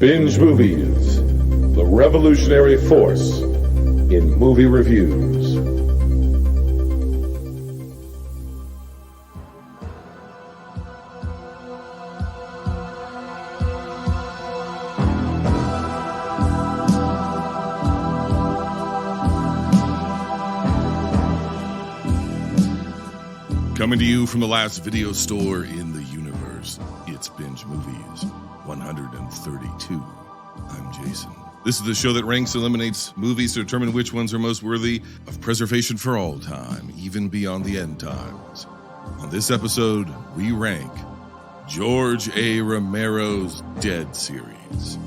Binge Movies, the revolutionary force in movie reviews. Coming to you from the last video store in the universe, it's Binge Movies 132. I'm Jason. This is the show that ranks and eliminates movies to determine which ones are most worthy of preservation for all time, even beyond the end times. On this episode, we rank George A. Romero's Dead series.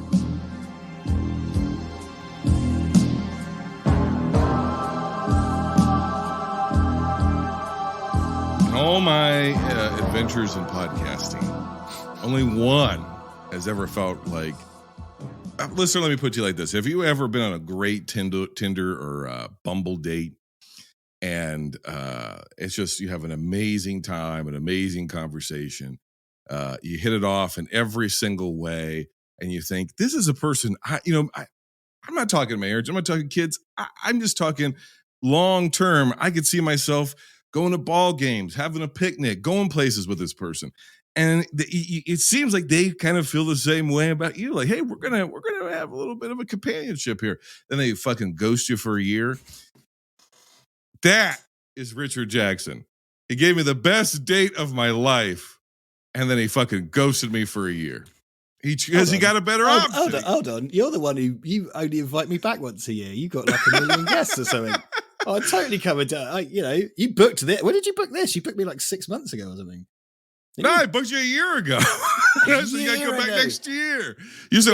All my adventures in podcasting, only one has ever felt like, listen, let me put you like this. Have you ever been on a great Tinder or Bumble date and it's just, you have an amazing time, an amazing conversation. You hit it off in every single way and you think, this is a person, I'm not talking marriage. I'm not talking kids. I'm just talking long term. I could see myself going to ball games, having a picnic, going places with this person. And it seems like they kind of feel the same way about you. Like, hey, we're gonna have a little bit of a companionship here. Then they fucking ghost you for a year. That is Richard Jackson. He gave me the best date of my life, and then he fucking ghosted me for a year. Because he got a better option. Hold on. You're the one who you only invite me back once a year. You got like a million guests or something. I'd totally come and do. You booked this. When did you book this? You booked me like 6 months ago or something. No, I booked you a year ago. So you got to come back next year. You said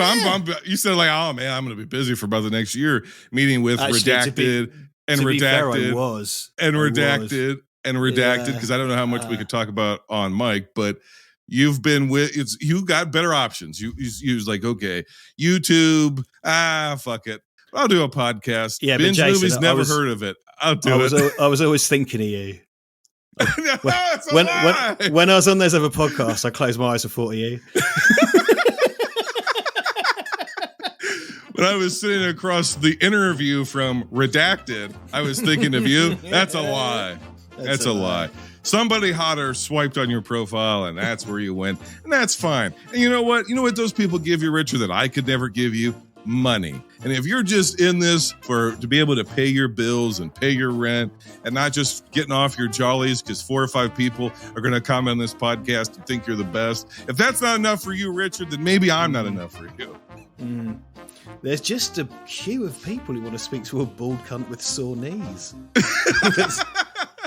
you said like, oh man, I'm going to be busy for about the next year. Meeting with Redacted and Redacted because I don't know how much we could talk about on mic, but you've been you got better options. You was like, okay, YouTube, fuck it. I'll do a podcast. Yeah, Binge Jason, Movies, never heard of it. I'll do it. I was always thinking of you. No, when I was on those other podcasts, I closed my eyes and thought of you. When I was sitting across the interview from Redacted, I was thinking of you. That's a lie. That's a lie. Somebody hotter swiped on your profile, and that's where you went. And that's fine. And you know what? You know what those people give you, Richard, that I could never give you? Money. And if you're just in this to be able to pay your bills and pay your rent and not just getting off your jollies because 4 or 5 people are going to comment on this podcast and think you're the best, if that's not enough for you, Richard, then maybe I'm not enough for you. There's just a queue of people who want to speak to a bald cunt with sore knees. That's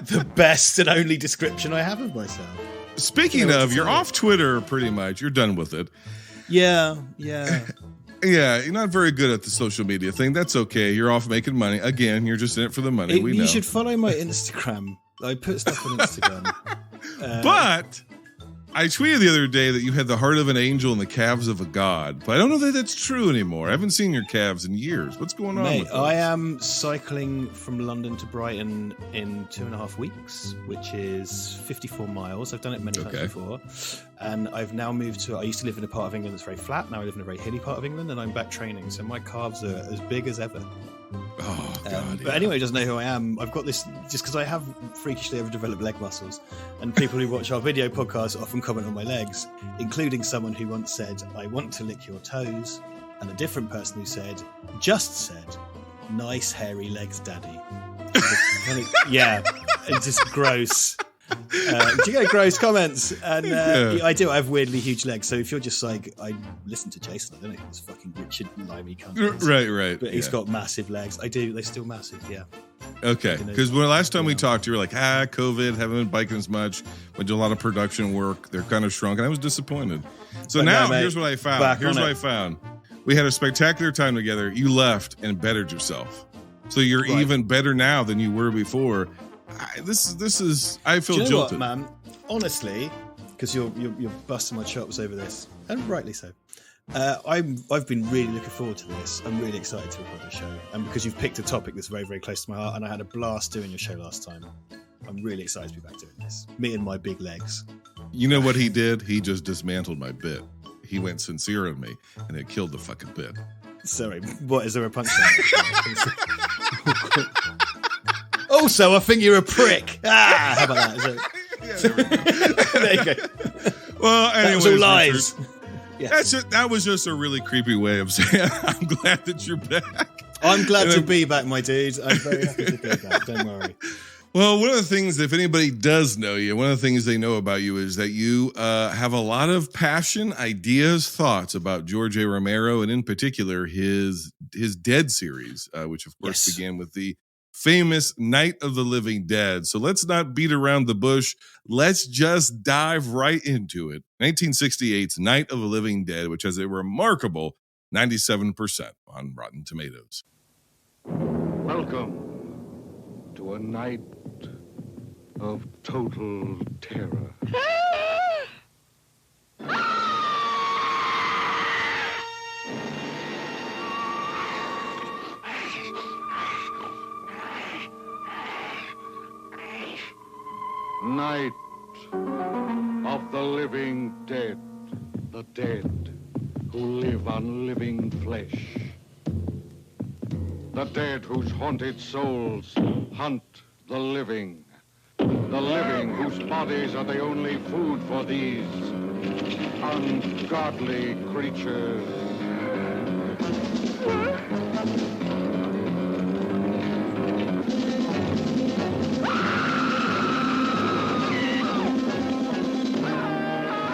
the best and only description I have of myself. Speaking of, you're off Twitter pretty much. You're done with it. Yeah. Yeah, you're not very good at the social media thing. That's okay. You're off making money. Again, you're just in it for the money. We know. You should follow my Instagram. I put stuff on Instagram. But I tweeted the other day that you had the heart of an angel and the calves of a god. But I don't know that that's true anymore. I haven't seen your calves in years. What's going on with those? I am cycling from London to Brighton in 2.5 weeks, which is 54 miles. I've done it many times before. And I've now moved to, I used to live in a part of England that's very flat. Now I live in a very hilly part of England and I'm back training. So my calves are as big as ever. Oh, God. But anyway, doesn't know who I am. I've got this, just because I have freakishly overdeveloped leg muscles. And people who watch our video podcasts often comment on my legs, including someone who once said, I want to lick your toes. And a different person who just said, nice hairy legs, daddy. Yeah, it's just gross. Do you get gross comments? And I do. I have weirdly huge legs. So if you're just like, I listen to Jason, I don't know, it's fucking Richard Limey cunt. Right. But he's got massive legs. I do. They're still massive. Yeah. Okay. Because when last time we talked, you were like, COVID, haven't been biking as much. Went to a lot of production work. They're kind of shrunk, and I was disappointed. So now, here's what I found. We had a spectacular time together. You left and bettered yourself. So you're even better now than you were before. This is. I feel jilted, what, man. Honestly, because you're busting my chops over this, and rightly so. I've been really looking forward to this. I'm really excited to record the show, and because you've picked a topic that's very, very close to my heart, and I had a blast doing your show last time. I'm really excited to be back doing this. Me and my big legs. You know what he did? He just dismantled my bit. he went sincere on me, and it killed the fucking bit. Sorry, what is there a punchline? Also, I think you're a prick. How about that? Is it? There you go. Well, anyways, that was all lies. Yeah. That was just a really creepy way of saying I'm glad that you're back. I'm glad to be back, my dude. I'm very happy to be back. Don't worry. Well, one of the things, if anybody does know you, one of the things they know about you is that you have a lot of passion, ideas, thoughts about George A. Romero, and in particular his Dead series, which of course began with the famous Night of the Living Dead. So let's not beat around the bush. Let's just dive right into it. 1968's Night of the Living Dead, which has a remarkable 97% on Rotten Tomatoes. Welcome to a night of total terror. Night of the living dead, the dead who live on living flesh. The dead whose haunted souls hunt the living whose bodies are the only food for these ungodly creatures.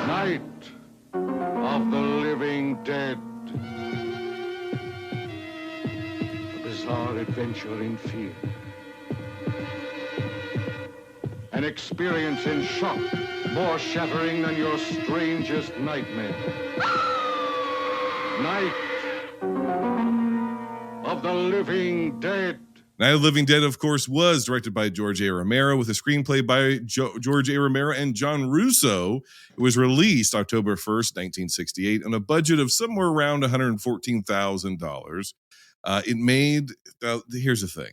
Night of the living dead. A bizarre adventure in fear. An experience in shock, more shattering than your strangest nightmare. Night of the Living Dead. Night of the Living Dead, of course, was directed by George A. Romero with a screenplay by George A. Romero and John Russo. It was released October 1st, 1968, on a budget of somewhere around $114,000. It made, here's the thing.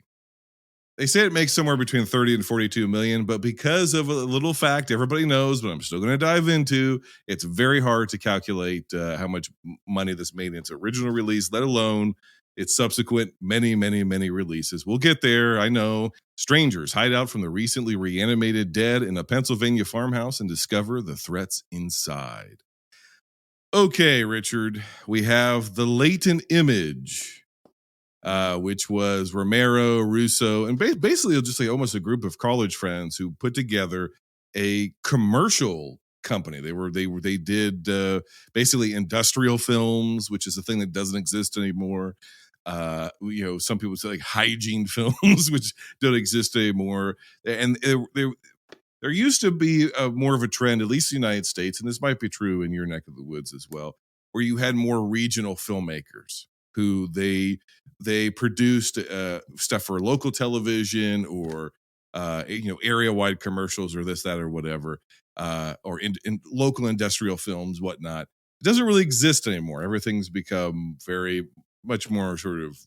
They say it makes somewhere between 30 and 42 million, but because of a little fact everybody knows, but I'm still going to dive into, it's very hard to calculate how much money this made in its original release, let alone its subsequent many, many, many releases. We'll get there. I know. Strangers hide out from the recently reanimated dead in a Pennsylvania farmhouse and discover the threats inside. Okay, Richard, we have The Latent Image, which was Romero, Russo, and basically just like almost a group of college friends who put together a commercial company. They did basically industrial films, which is a thing that doesn't exist anymore. Some people say like hygiene films, which don't exist anymore. And there used to be more of a trend, at least in the United States, and this might be true in your neck of the woods as well, where you had more regional filmmakers who they produced stuff for local television or area-wide commercials or this, that, or whatever, or in local industrial films, whatnot. It doesn't really exist anymore. Everything's become very much more sort of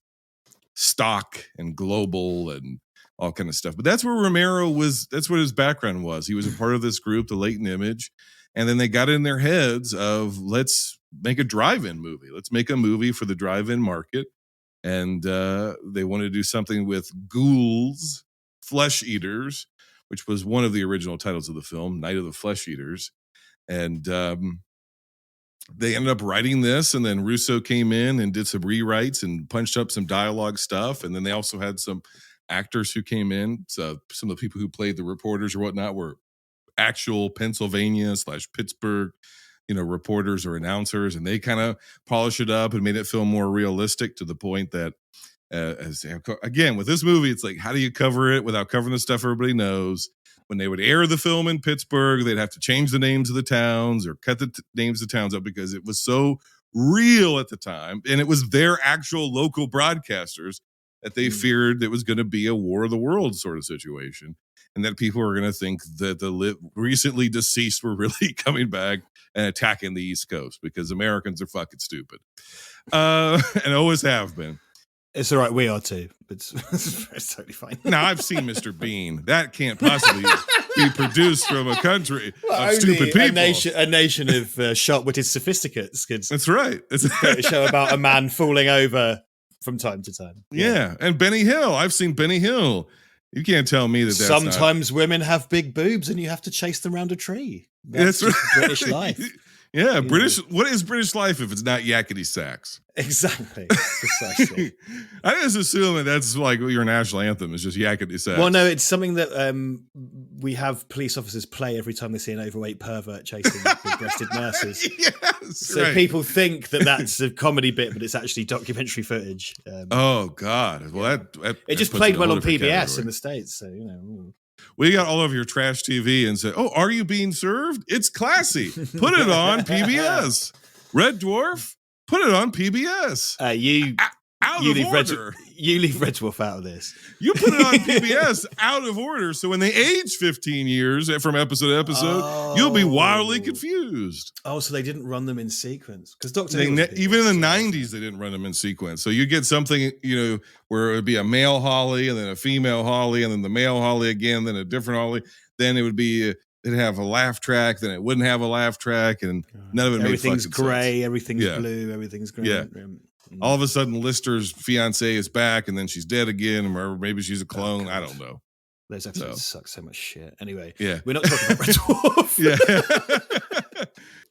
stock and global and all kind of stuff. But that's where Romero was. That's what his background was. He was a part of this group, The Latent Image, and then they got in their heads of let's make a drive-in movie. Let's make a movie for the drive-in market. And they wanted to do something with ghouls, flesh eaters, which was one of the original titles of the film, Night of the Flesh Eaters. And they ended up writing this, and then Russo came in and did some rewrites and punched up some dialogue stuff. And then they also had some actors who came in. So some of the people who played the reporters or whatnot were actual Pennsylvania/Pittsburgh reporters or announcers, and they kind of polish it up and made it feel more realistic to the point that again, with this movie, it's like, how do you cover it without covering the stuff everybody knows? When they would air the film in Pittsburgh, they'd have to change the names of the towns or cut the names of towns up because it was so real at the time, and it was their actual local broadcasters that they feared it was going to be a War of the Worlds sort of situation, and that people were going to think that the recently deceased were really coming back and attacking the East Coast because Americans are fucking stupid, and always have been. It's all right. We are too. It's totally fine. Now, I've seen Mr. Bean. That can't possibly be produced from a country of stupid people. A nation of sharp-witted sophisticates could That's right. create a show about a man falling over from time to time. Yeah. And Benny Hill. I've seen Benny Hill. You can't tell me that's sometimes women have big boobs and you have to chase them around a tree. That's right. British life. Yeah, British. What is British life if it's not yakety sax? Exactly. Precisely. I just assume that that's like your national anthem is just yakety sax. Well, no, it's something that we have police officers play every time they see an overweight pervert chasing big-breasted nurses. Yes, so right. people think that that's a comedy bit, but it's actually documentary footage. Oh God! Well, that it just played well on PBS in the States, so you know. We got all over your trash TV and said, "Oh, are you being served? It's classy. Put it on PBS. Red Dwarf. Put it on PBS. You leave Red Dwarf out of this. You put it on PBS out of order. So when they age 15 years from episode to episode, you'll be wildly confused. Oh, so they didn't run them in sequence because Doctor even in the 90s they didn't run them in sequence. So you get something where it would be a male Holly and then a female Holly and then the male Holly again, then a different Holly. Then it would be. It'd have a laugh track, then it wouldn't have a laugh track, and none of it made fucking sense. Everything's grey, everything's blue, everything's grey. Yeah. All of a sudden, Lister's fiance is back, and then she's dead again, or maybe she's a clone. I don't know. Those episodes suck so much shit. Anyway, we're not talking about Red Dwarf.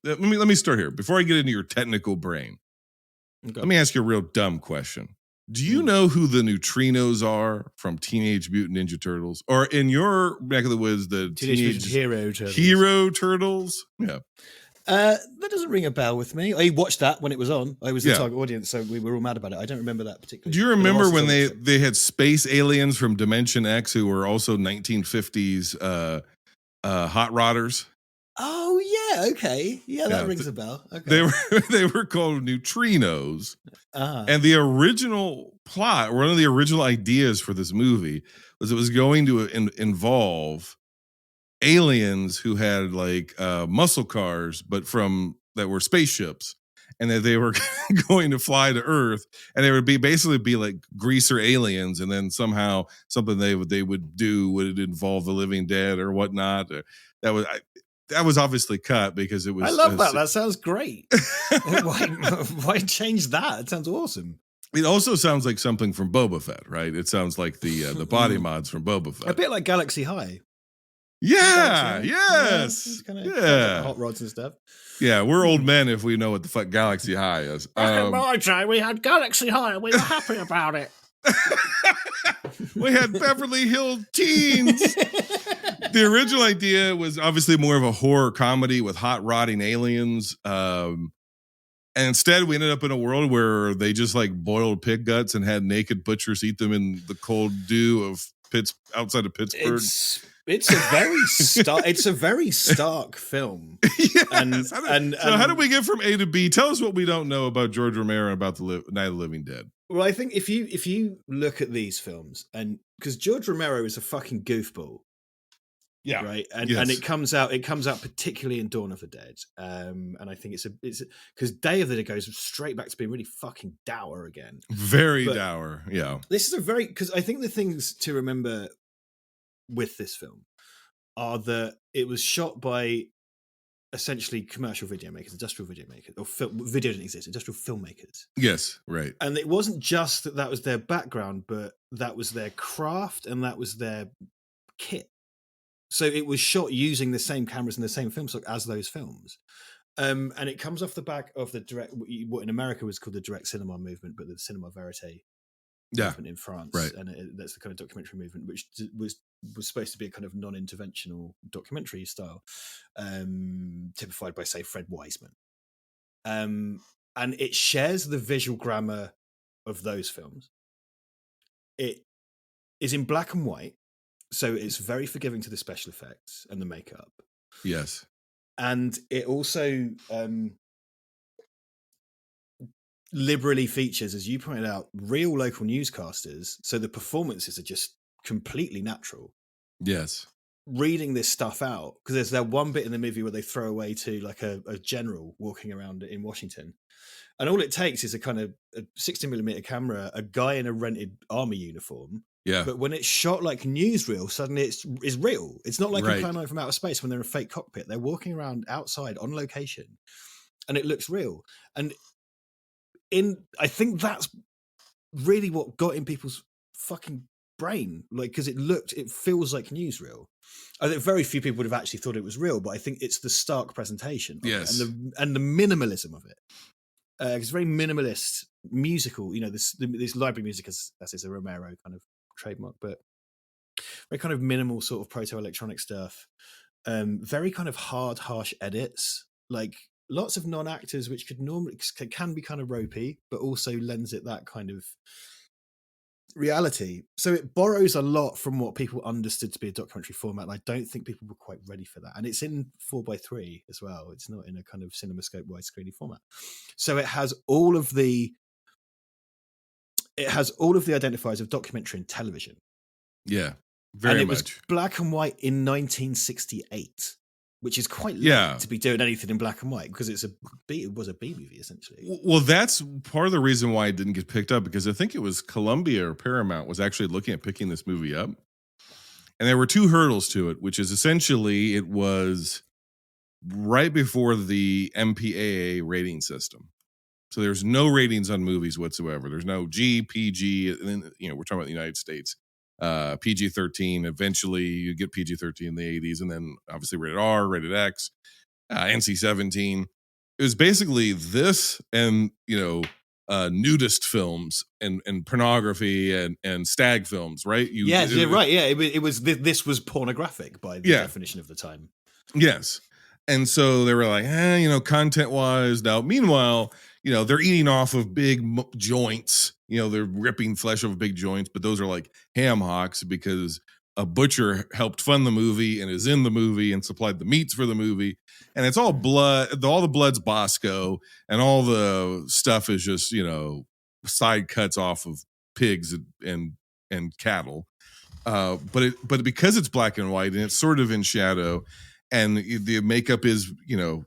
Let me start here. Before I get into your technical brain, let me ask you a real dumb question. Do you know who the neutrinos are from Teenage Mutant Ninja Turtles? Or in your neck of the woods, the Teenage Hero Turtles? Yeah. That doesn't ring a bell with me. I watched that when it was on. I was the target audience, so we were all mad about it. I don't remember that particularly. Do you remember when they had space aliens from Dimension X who were also 1950s hot rodders? Oh yeah, okay, that rings a bell. Okay. They were called neutrinos, and the original plot, one of the original ideas for this movie, was it was going to involve aliens who had like muscle cars, but that were spaceships, and that they were going to fly to Earth, and they would basically be like greaser aliens, and then somehow something they would do would involve the living dead or whatnot. That was obviously cut because it was. I love that. That sounds great. Why change that? It sounds awesome. It also sounds like something from Boba Fett, right? It sounds like the body mods from Boba Fett. A bit like Galaxy High. Yeah. Yes. Hot rods and stuff. Yeah, we're old men if we know what the fuck Galaxy High is. In my time, we had Galaxy High and we were happy about it. We had Beverly Hills Teens. The original idea was obviously more of a horror comedy with hot rodding aliens. And instead, we ended up in a world where they just like boiled pig guts and had naked butchers eat them in the cold dew of outside of Pittsburgh. It's a very stark film. Yes. So how do we get from A to B? Tell us what we don't know about George Romero and about the Night of the Living Dead. Well, I think if you look at these films, and because George Romero is a fucking goofball. Yeah. Right. And it comes out particularly in Dawn of the Dead. And I think it's because Day of the Dead goes straight back to being really fucking dour again. Very dour. Yeah. This is because I think the things to remember with this film are that it was shot by essentially commercial video makers, industrial video makers, or video didn't exist, industrial filmmakers. Yes. Right. And it wasn't just that was their background, but that was their craft and that was their kit. So it was shot using the same cameras and the same film stock as those films. And it comes off the back of the what in America was called the direct cinema movement, but the cinema verite movement in France. Right. And that's the kind of documentary movement, which was supposed to be a kind of non-interventional documentary style, typified by, say, Fred Wiseman. And it shares the visual grammar of those films. It is in black and white. So it's very forgiving to the special effects and the makeup. Yes. And it also liberally features, as you pointed out, real local newscasters. So the performances are just completely natural. Yes. reading this stuff out, because there's that one bit in the movie where they throw away to like a general walking around in Washington, and all it takes is a kind of a 60mm camera, a guy in a rented army uniform. Yeah. But when it's shot like newsreel, suddenly it's real. It's not like Right. a Plan 9 from outer space when they're in a fake cockpit. They're walking around outside on location, and it looks real. And I think that's really what got in people's fucking brain, like, because it feels like newsreel. I think very few people would have actually thought it was real, but I think it's the stark presentation of Yes. it and the minimalism of it. It's very minimalist musical, you know, this library music as is a Romero kind of trademark, but very kind of minimal sort of proto-electronic stuff. Very kind of hard, harsh edits, like lots of non-actors, which can be kind of ropey, but also lends it that kind of reality. So it borrows a lot from what people understood to be a documentary format, and I don't think people were quite ready for that. And it's in 4:3 as well. It's not in a kind of CinemaScope widescreen format. So it has all of the identifiers of documentary and television. Yeah, very and it much. was black and white in 1968, which is quite late to be doing anything in black and white, because it was a B movie essentially. Well, that's part of the reason why it didn't get picked up, because I think it was Columbia or Paramount was actually looking at picking this movie up. And there were two hurdles to it, which is essentially it was right before the MPAA rating system. So there's no ratings on movies whatsoever. There's no G, PG, and then, you know, we're talking about the United States. PG-13, eventually you get PG-13 in the 80s, and then obviously rated R, rated X, NC-17. It was basically this and, you know, nudist films and pornography and stag films, right? Right. Yeah, it was this was pornographic by the definition of the time. Yes. And so they were like, you know, content-wise. Now, meanwhile, you know, they're eating off of big joints. You know, they're ripping flesh off big joints, but those are like ham hocks because a butcher helped fund the movie and is in the movie and supplied the meats for the movie. And it's all blood. All the blood's Bosco, and all the stuff is just, you know, side cuts off of pigs and cattle. But because it's black and white and it's sort of in shadow, and the makeup is, you know,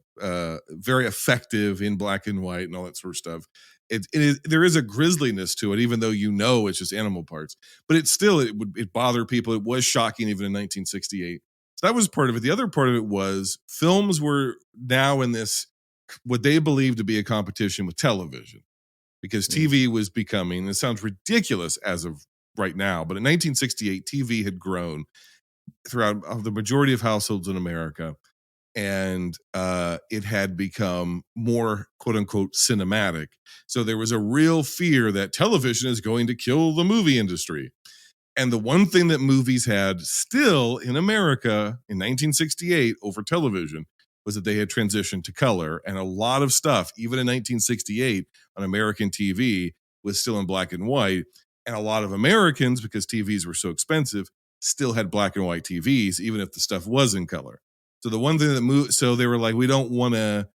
very effective in black and white and all that sort of stuff. There is a grisliness to it, even though, you know, it's just animal parts. But it bothered people. It was shocking even in 1968. So that was part of it. The other part of it was films were now in this, what they believed to be a competition with television, because TV was becoming, it sounds ridiculous as of right now, but in 1968, TV had grown throughout the majority of households in America, and it had become more quote unquote cinematic. So there was a real fear that television is going to kill the movie industry. And the one thing that movies had still in America in 1968 over television was that they had transitioned to color. And a lot of stuff, even in 1968 on American TV, was still in black and white. And a lot of Americans, because TVs were so expensive, still had black and white TVs, even if the stuff was in color. So the one thing that so they were like, we don't want to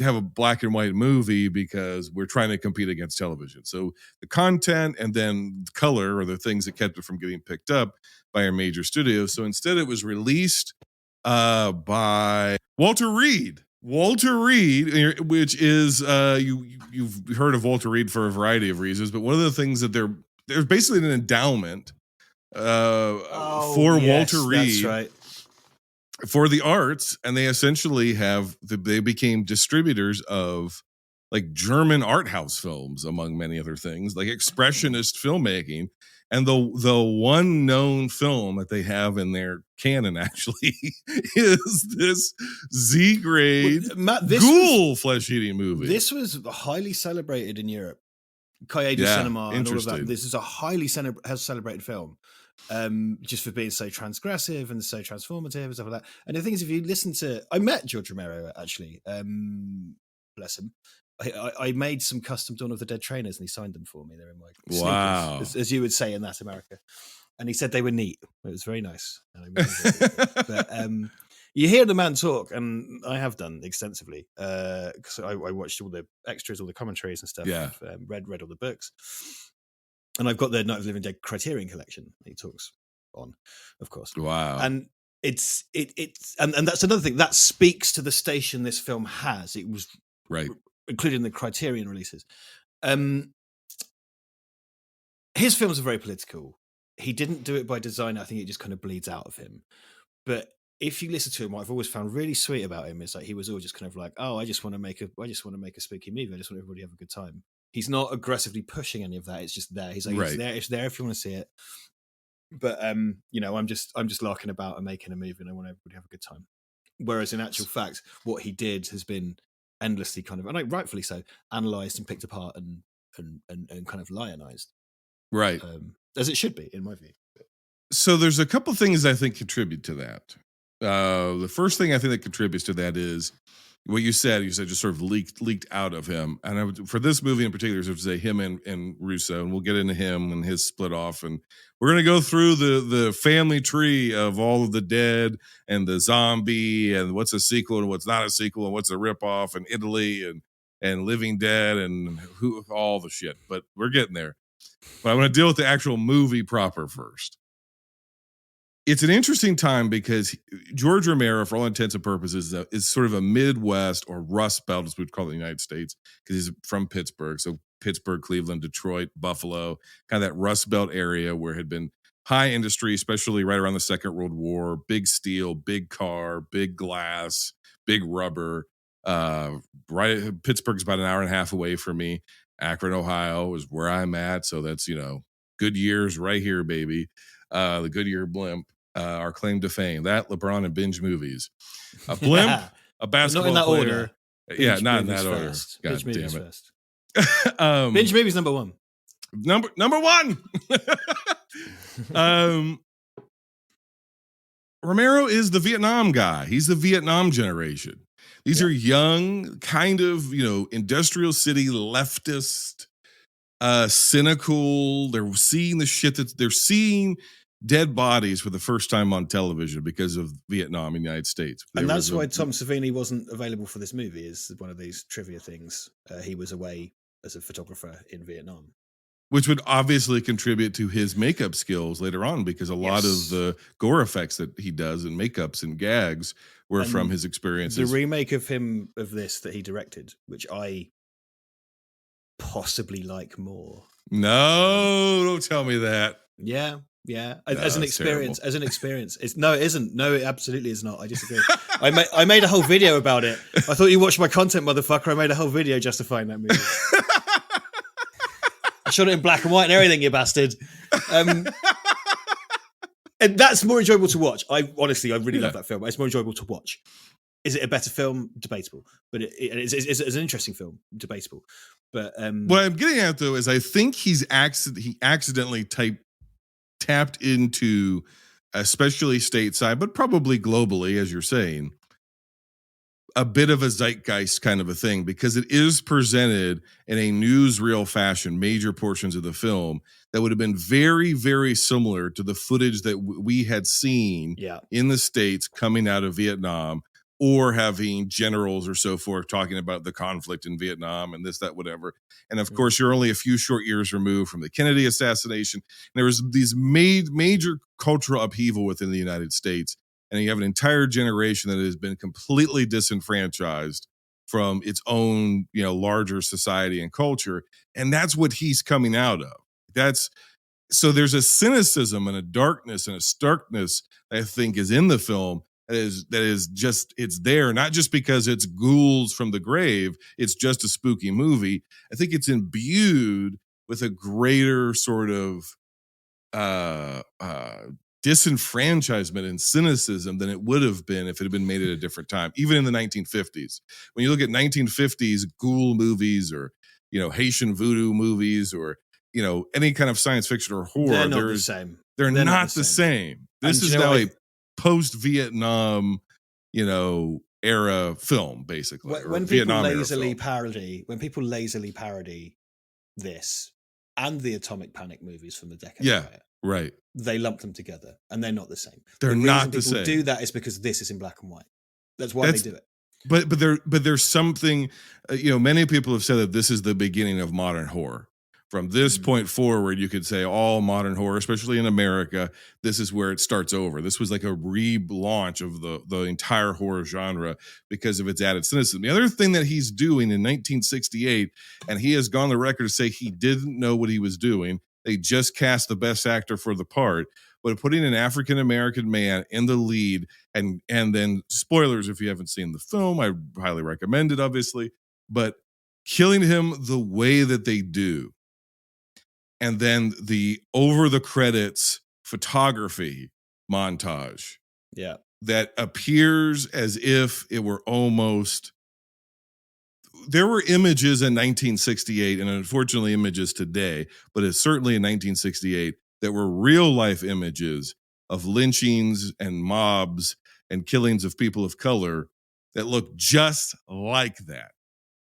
have a black and white movie because we're trying to compete against television. So the content and then color are the things that kept it from getting picked up by our major studios. So instead it was released by Walter Reed. Walter Reed, which is you've heard of Walter Reed for a variety of reasons, but one of the things that there's basically an endowment for Walter Reed. That's right. For the arts, and they essentially they became distributors of like German art house films, among many other things, like expressionist filmmaking. And the one known film that they have in their canon actually is this Z-grade ghoul flesh-eating movie. This was highly celebrated in Europe. Cahiers du Cinema and all of that. This is a highly celebrated film. Just for being so transgressive and so transformative and stuff like that. And the thing is, if you listen to, I met George Romero actually, bless him. I made some custom Dawn of the Dead trainers and he signed them for me. They're in my sneakers, as you would say in that America. And he said they were neat. It was very nice. But you hear the man talk, and I have done extensively because I watched all the extras, all the commentaries and stuff. Yeah, read all the books. And I've got the Night of the Living Dead Criterion collection that he talks on, of course. Wow. And it's and that's another thing that speaks to the station this film has. It was Right. included in the Criterion releases. His films are very political. He didn't do it by design. I think it just kind of bleeds out of him. But if you listen to him, what I've always found really sweet about him is like he was always just kind of like, oh, I just want to make a spooky movie. I just want everybody to have a good time. He's not aggressively pushing any of that. It's just there. He's like, Right. it's there. It's there if you want to see it. But you know, I'm just larking about and making a movie, and I want everybody to have a good time. Whereas in actual fact, what he did has been endlessly kind of, and like, rightfully so, analysed and picked apart and kind of lionized. Right. As it should be, in my view. So there's a couple things I think contribute to that. The first thing I think that contributes to that is what you said. You said just sort of leaked out of him. And I would, for this movie in particular, I would say him and Russo, and we'll get into him and his split off. And we're going to go through the family tree of all of the dead and the zombie and what's a sequel and what's not a sequel and what's a ripoff and Italy and Living Dead and who all the shit. But we're getting there. But I want to deal with the actual movie proper first. It's an interesting time because George Romero, for all intents and purposes, is sort of a Midwest or Rust Belt, as we'd call it in the United States, because he's from Pittsburgh. So Pittsburgh, Cleveland, Detroit, Buffalo, kind of that Rust Belt area where it had been high industry, especially right around the Second World War, big steel, big car, big glass, big rubber. Pittsburgh's about an hour and a half away from me. Akron, Ohio is where I'm at. So that's, good years right here, baby. The Goodyear blimp, our claim to fame. That, LeBron, and Binge Movies. A blimp, a basketball not in that player. order. Yeah, Binge not in Movies that order. first. God Binge Movies damn it. first. Binge Movies number one. Number one. Romero is the Vietnam guy. He's the Vietnam generation. These are young, kind of, industrial city leftist, cynical. They're seeing the shit they're seeing dead bodies for the first time on television because of Vietnam in the United States. And that's why Tom Savini wasn't available for this movie, is one of these trivia things. He was away as a photographer in Vietnam. Which would obviously contribute to his makeup skills later on, because a lot of the gore effects that he does and makeups and gags were from his experiences. The remake of this that he directed, which I possibly like more. No, don't tell me that. Yeah. As an experience, it isn't. No, it absolutely is not. I disagree. I made a whole video about it. I thought you watched my content, motherfucker. I made a whole video justifying that movie. I shot it in black and white and everything, you bastard. And that's more enjoyable to watch. I really love that film. It's more enjoyable to watch. Is it a better film? Debatable. But it's an interesting film. Debatable. But what I'm getting at, though, is I think he accidentally tapped into, especially stateside, but probably globally, as you're saying, a bit of a zeitgeist kind of a thing, because it is presented in a newsreel fashion, major portions of the film that would have been very, very similar to the footage that we had seen in the States coming out of Vietnam, or having generals or so forth talking about the conflict in Vietnam and this, that, whatever. And of course, you're only a few short years removed from the Kennedy assassination. And there was these major cultural upheaval within the United States. And you have an entire generation that has been completely disenfranchised from its own, larger society and culture. And that's what he's coming out of. So there's a cynicism and a darkness and a starkness that I think is in the film that is just, it's there, not just because it's ghouls from the grave, it's just a spooky movie. I think it's imbued with a greater sort of disenfranchisement and cynicism than it would have been if it had been made at a different time, even in the 1950s. When you look at 1950s ghoul movies or, Haitian voodoo movies or, any kind of science fiction or horror, they're not the same. They're not the same. This is now a post-Vietnam, era film, basically. When people lazily parody this and the Atomic Panic movies from the decade prior, right, they lump them together, and they're not the same. They're not the same. People do that is because this is in black and white. That's why they do it. But there's something. Many people have said that this is the beginning of modern horror. from this point forward, you could say all modern horror, especially in America, this is where it starts over. This was like a relaunch of the entire horror genre because of its added cynicism. The other thing that he's doing in 1968, and he has gone on the record to say he didn't know what he was doing. They just cast the best actor for the part, but putting an African-American man in the lead, and then spoilers if you haven't seen the film, I highly recommend it, obviously, but killing him the way that they do. And then the over the credits photography montage. Yeah. That appears as if it were almost, there were images in 1968 and unfortunately images today, but it's certainly in 1968 that were real life images of lynchings and mobs and killings of people of color that look just like that.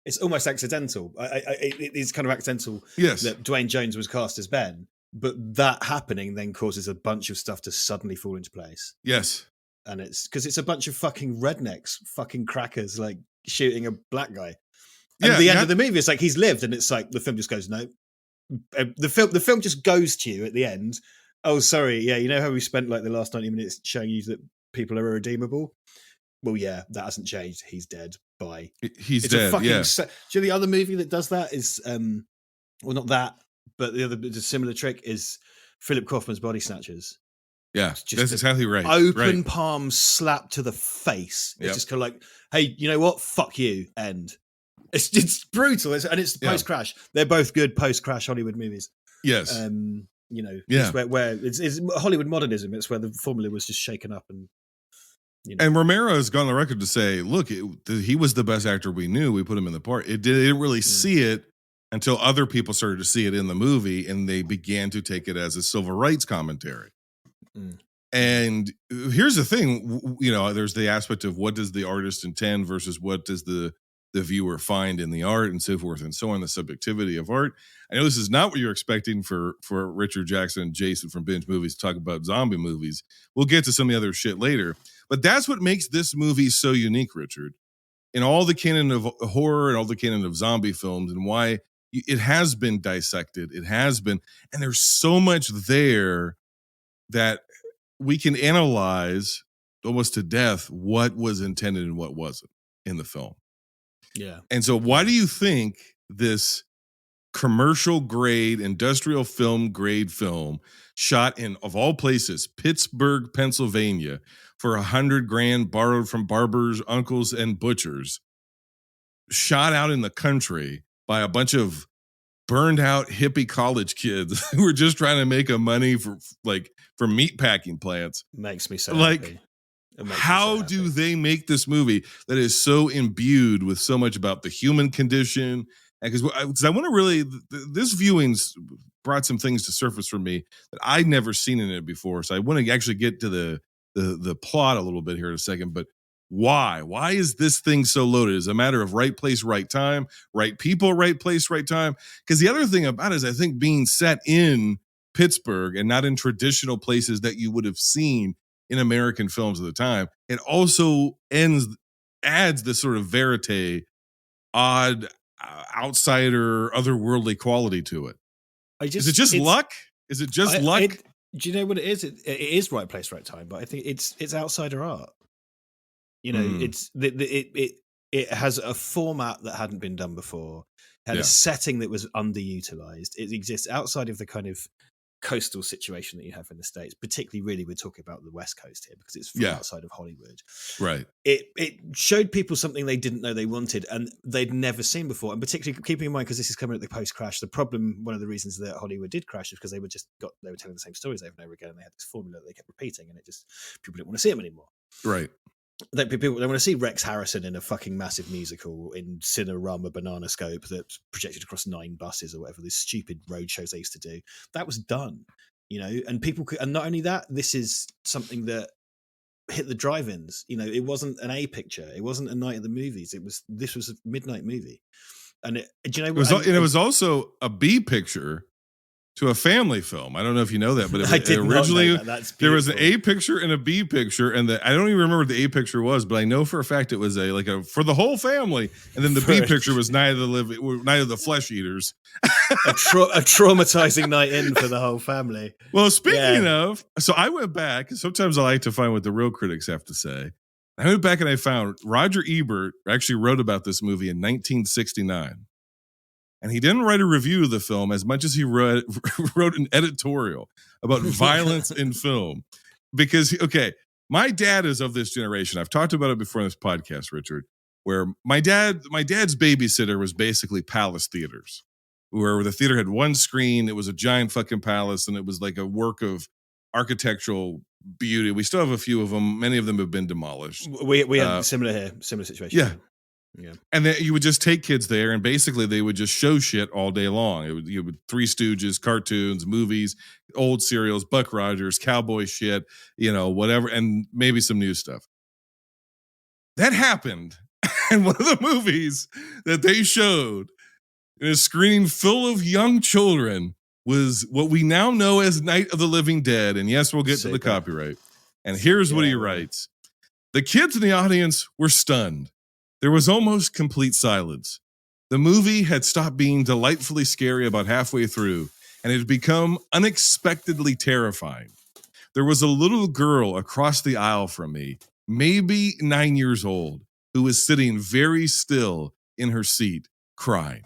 It's almost accidental. It's kind of accidental Yes. that Dwayne Jones was cast as Ben, but that happening then causes a bunch of stuff to suddenly fall into place. Yes. And it's because it's a bunch of fucking rednecks, fucking crackers, like shooting a black guy. And at the end of the movie, it's like he's lived, and it's like the film just goes, no. The film just goes to you at the end. Oh, sorry. Yeah, you know how we spent like the last 90 minutes showing you that people are irredeemable? Well, yeah, that hasn't changed. He's dead. Bye. He's dead. Do you Yeah. know the other movie that does that is, well, not that, but the similar trick is Philip Kaufman's Body Snatchers. Yeah, that's exactly right. Open palm slap to the face. It's just kind of like, hey, you know what? Fuck you. End. It's brutal, and it's post crash. They're both good post crash Hollywood movies. Yes. It's where it's Hollywood modernism. It's where the formula was just shaken up, and And Romero has gone on the record to say, look, he was the best actor we knew. We put him in the part. It didn't really see it until other people started to see it in the movie, and they began to take it as a civil rights commentary. And here's the thing, there's the aspect of what does the artist intend versus what does the viewer find in the art and so forth and so on, the subjectivity of art. I know this is not what you're expecting for Richard Jackson and Jason from Binge Movies to talk about zombie movies. We'll get to some of the other shit later. But that's what makes this movie so unique, Richard, in all the canon of horror and all the canon of zombie films, and why it has been dissected. It has been, and there's so much there that we can analyze almost to death what was intended and what wasn't in the film. Yeah. And so why do you think this commercial grade, industrial film grade film shot in, of all places, Pittsburgh, Pennsylvania, for $100,000 borrowed from barbers, uncles, and butchers, shot out in the country by a bunch of burned out hippie college kids who were just trying to make a money for meat packing plants? Makes me so happy. How How do they make this movie that is so imbued with so much about the human condition? Because I want to really, this viewing's brought some things to surface for me that I'd never seen in it before. So I want to actually get to the plot a little bit here in a second. But why? Why is this thing so loaded? Is it a matter of right place, right time, right people, right place, right time? Because the other thing about it is I think being set in Pittsburgh and not in traditional places that you would have seen in American films at the time, it also adds this sort of verite, odd, outsider, otherworldly quality to it. Is it just luck? Is it just luck? Do you know what it is? It is right place, right time, but I think it's outsider art. It has a format that hadn't been done before, had a setting that was underutilized. It exists outside of the kind of coastal situation that you have in the States, particularly really we're talking about the West Coast here because it's from outside of Hollywood. Right. It showed people something they didn't know they wanted and they'd never seen before. And particularly keeping in mind, because this is coming at the post-crash, the problem, one of the reasons that Hollywood did crash is because they were telling the same stories over and over again, and they had this formula that they kept repeating, and people didn't want to see them anymore. Right. People they want to see Rex Harrison in a fucking massive musical in Cinerama Banana Scope that's projected across 9 buses or whatever, these stupid road shows they used to do. That was done, and people could, and not only that, this is something that hit the drive-ins. It wasn't an A picture, it wasn't a night at the movies. This was a midnight movie, and it was also a B picture to a family film. I don't know if you know that, but I did originally not know that. That's there was an beautiful. A picture and a B picture, and I don't even remember what the A picture was, but I know for a fact it was a for the whole family, and then the B picture was Night of the Flesh Eaters. a traumatizing night in for the whole family. Well, speaking of, so I went back. Sometimes I like to find what the real critics have to say. I went back and I found Roger Ebert actually wrote about this movie in 1969. And he didn't write a review of the film as much as he wrote an editorial about violence in film. Because, my dad is of this generation. I've talked about it before in this podcast, Richard, where my dad's babysitter was basically Palace Theaters, where the theater had one screen. It was a giant fucking palace, and it was like a work of architectural beauty. We still have a few of them. Many of them have been demolished. We had similar situation. Yeah. Yeah, and then you would just take kids there, and basically they would just show shit all day long. You would Three Stooges, cartoons, movies, old serials, Buck Rogers, cowboy shit, whatever, and maybe some new stuff. That happened, and one of the movies that they showed in a screening full of young children was what we now know as Night of the Living Dead. And yes, we'll get to the copyright. And here's what he writes: the kids in the audience were stunned. There was almost complete silence. The movie had stopped being delightfully scary about halfway through, and it had become unexpectedly terrifying. There was a little girl across the aisle from me, maybe 9 years old, who was sitting very still in her seat, crying.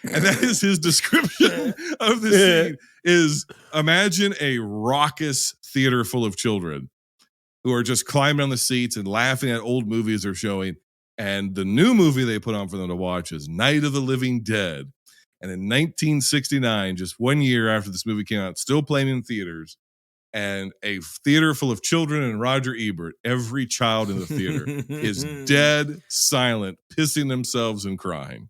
And that is his description of the scene. Is imagine a raucous theater full of children who are just climbing on the seats and laughing at old movies they're showing. And the new movie they put on for them to watch is Night of the Living Dead. And in 1969, just 1 year after this movie came out, still playing in theaters, and a theater full of children and Roger Ebert, every child in the theater is dead, silent, pissing themselves and crying.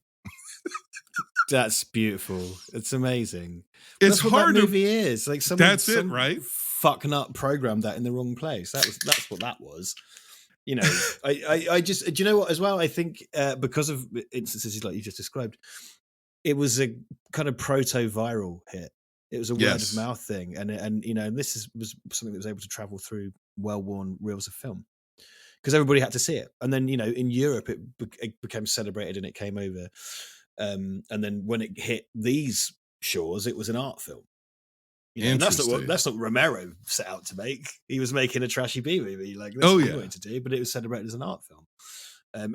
That's beautiful. It's amazing. It's that's what hard that movie is. Like that's it, right? Fucking up programmed that in the wrong place. That's what that was. I just, do you know what as well? I think because of instances like you just described, it was a kind of proto-viral hit. It was a word of mouth thing, and this was something that was able to travel through well-worn reels of film because everybody had to see it. And then in Europe it became celebrated and it came over, and then when it hit these shores, it was an art film. And that's not what Romero set out to make. He was making a trashy B movie, like that's what he wanted to do, but it was celebrated as an art film.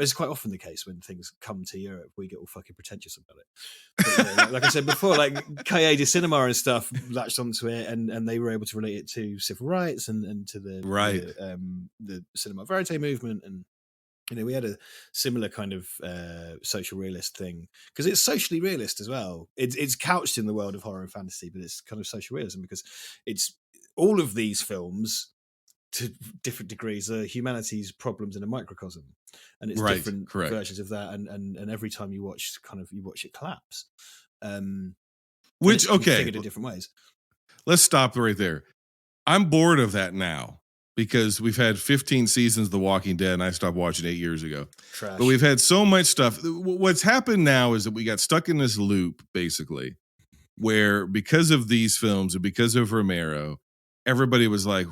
It's quite often the case when things come to Europe, we get all fucking pretentious about it. But, like I said before, like Cahiers de Cinema and stuff latched onto it, and they were able to relate it to civil rights and to the cinema verite movement, and we had a similar kind of social realist thing because it's socially realist as well. It's couched in the world of horror and fantasy, but it's kind of social realism because it's all of these films to different degrees are humanity's problems in a microcosm, and it's different versions of that. And every time you watch it collapse, which figured in different ways. Let's stop right there. I'm bored of that now. Because we've had 15 seasons of The Walking Dead, and I stopped watching 8 years ago. Trash. But we've had so much stuff. What's happened now is that we got stuck in this loop, basically, where because of these films and because of Romero, everybody was like,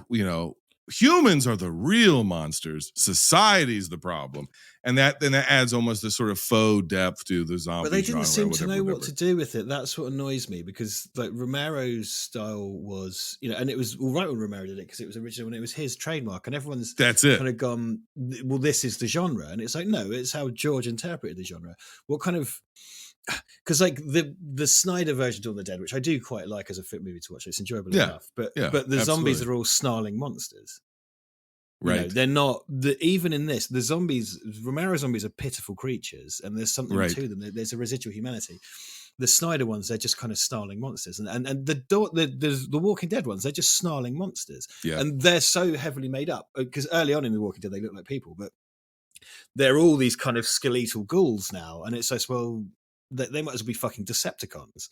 humans are the real monsters. Society's the problem. And that adds almost this sort of faux depth to the zombie genre. But they didn't seem to know what to do with it. That's what annoys me because like Romero's style was, and it was all right when Romero did it because it was original and it was his trademark, and everyone's kind of gone, well, this is the genre. And it's like, no, it's how George interpreted the genre. What kind of, because like the Snyder version of Dawn of the Dead, which I do quite like as a fit movie to watch, it's enjoyable enough. But the zombies are all snarling monsters. Right. They're not even in this. The zombies, Romero zombies are pitiful creatures, and there's something to them. There's a residual humanity. The Snyder ones, they're just kind of snarling monsters, and the Walking Dead ones, they're just snarling monsters, and they're so heavily made up because early on in the Walking Dead they look like people, but they're all these kind of skeletal ghouls now, and it's like, well, they might as well be fucking Decepticons.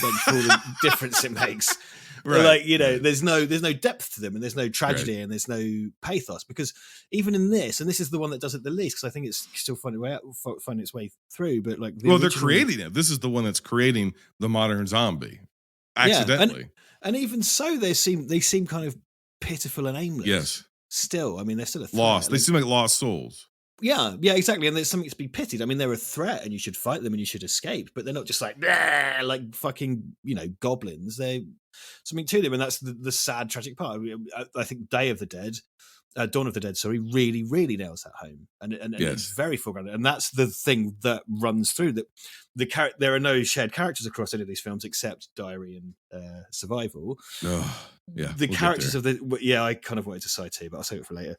Like for all the difference it makes, there's no depth to them, and there's no tragedy, and there's no pathos. Because even in this, and this is the one that does it the least, because I think it's still finding its way through. But like, they're creating it. This is the one that's creating the modern zombie. accidentally. And even so, they seem kind of pitiful and aimless. Yes. Still, I mean, they're still a threat. Lost. They seem like lost souls. Yeah, exactly. And there's something to be pitied. I mean, they're a threat and you should fight them and you should escape, but they're not just like fucking, goblins. They're something to them. And that's the sad, tragic part. I think Dawn of the Dead, sorry, really, really nails that home. And it's very foregrounded. And that's the thing that runs through that there are no shared characters across any of these films except Diary and Survival. Oh, yeah. The characters of I kind of wanted to cite too, but I'll save it for later.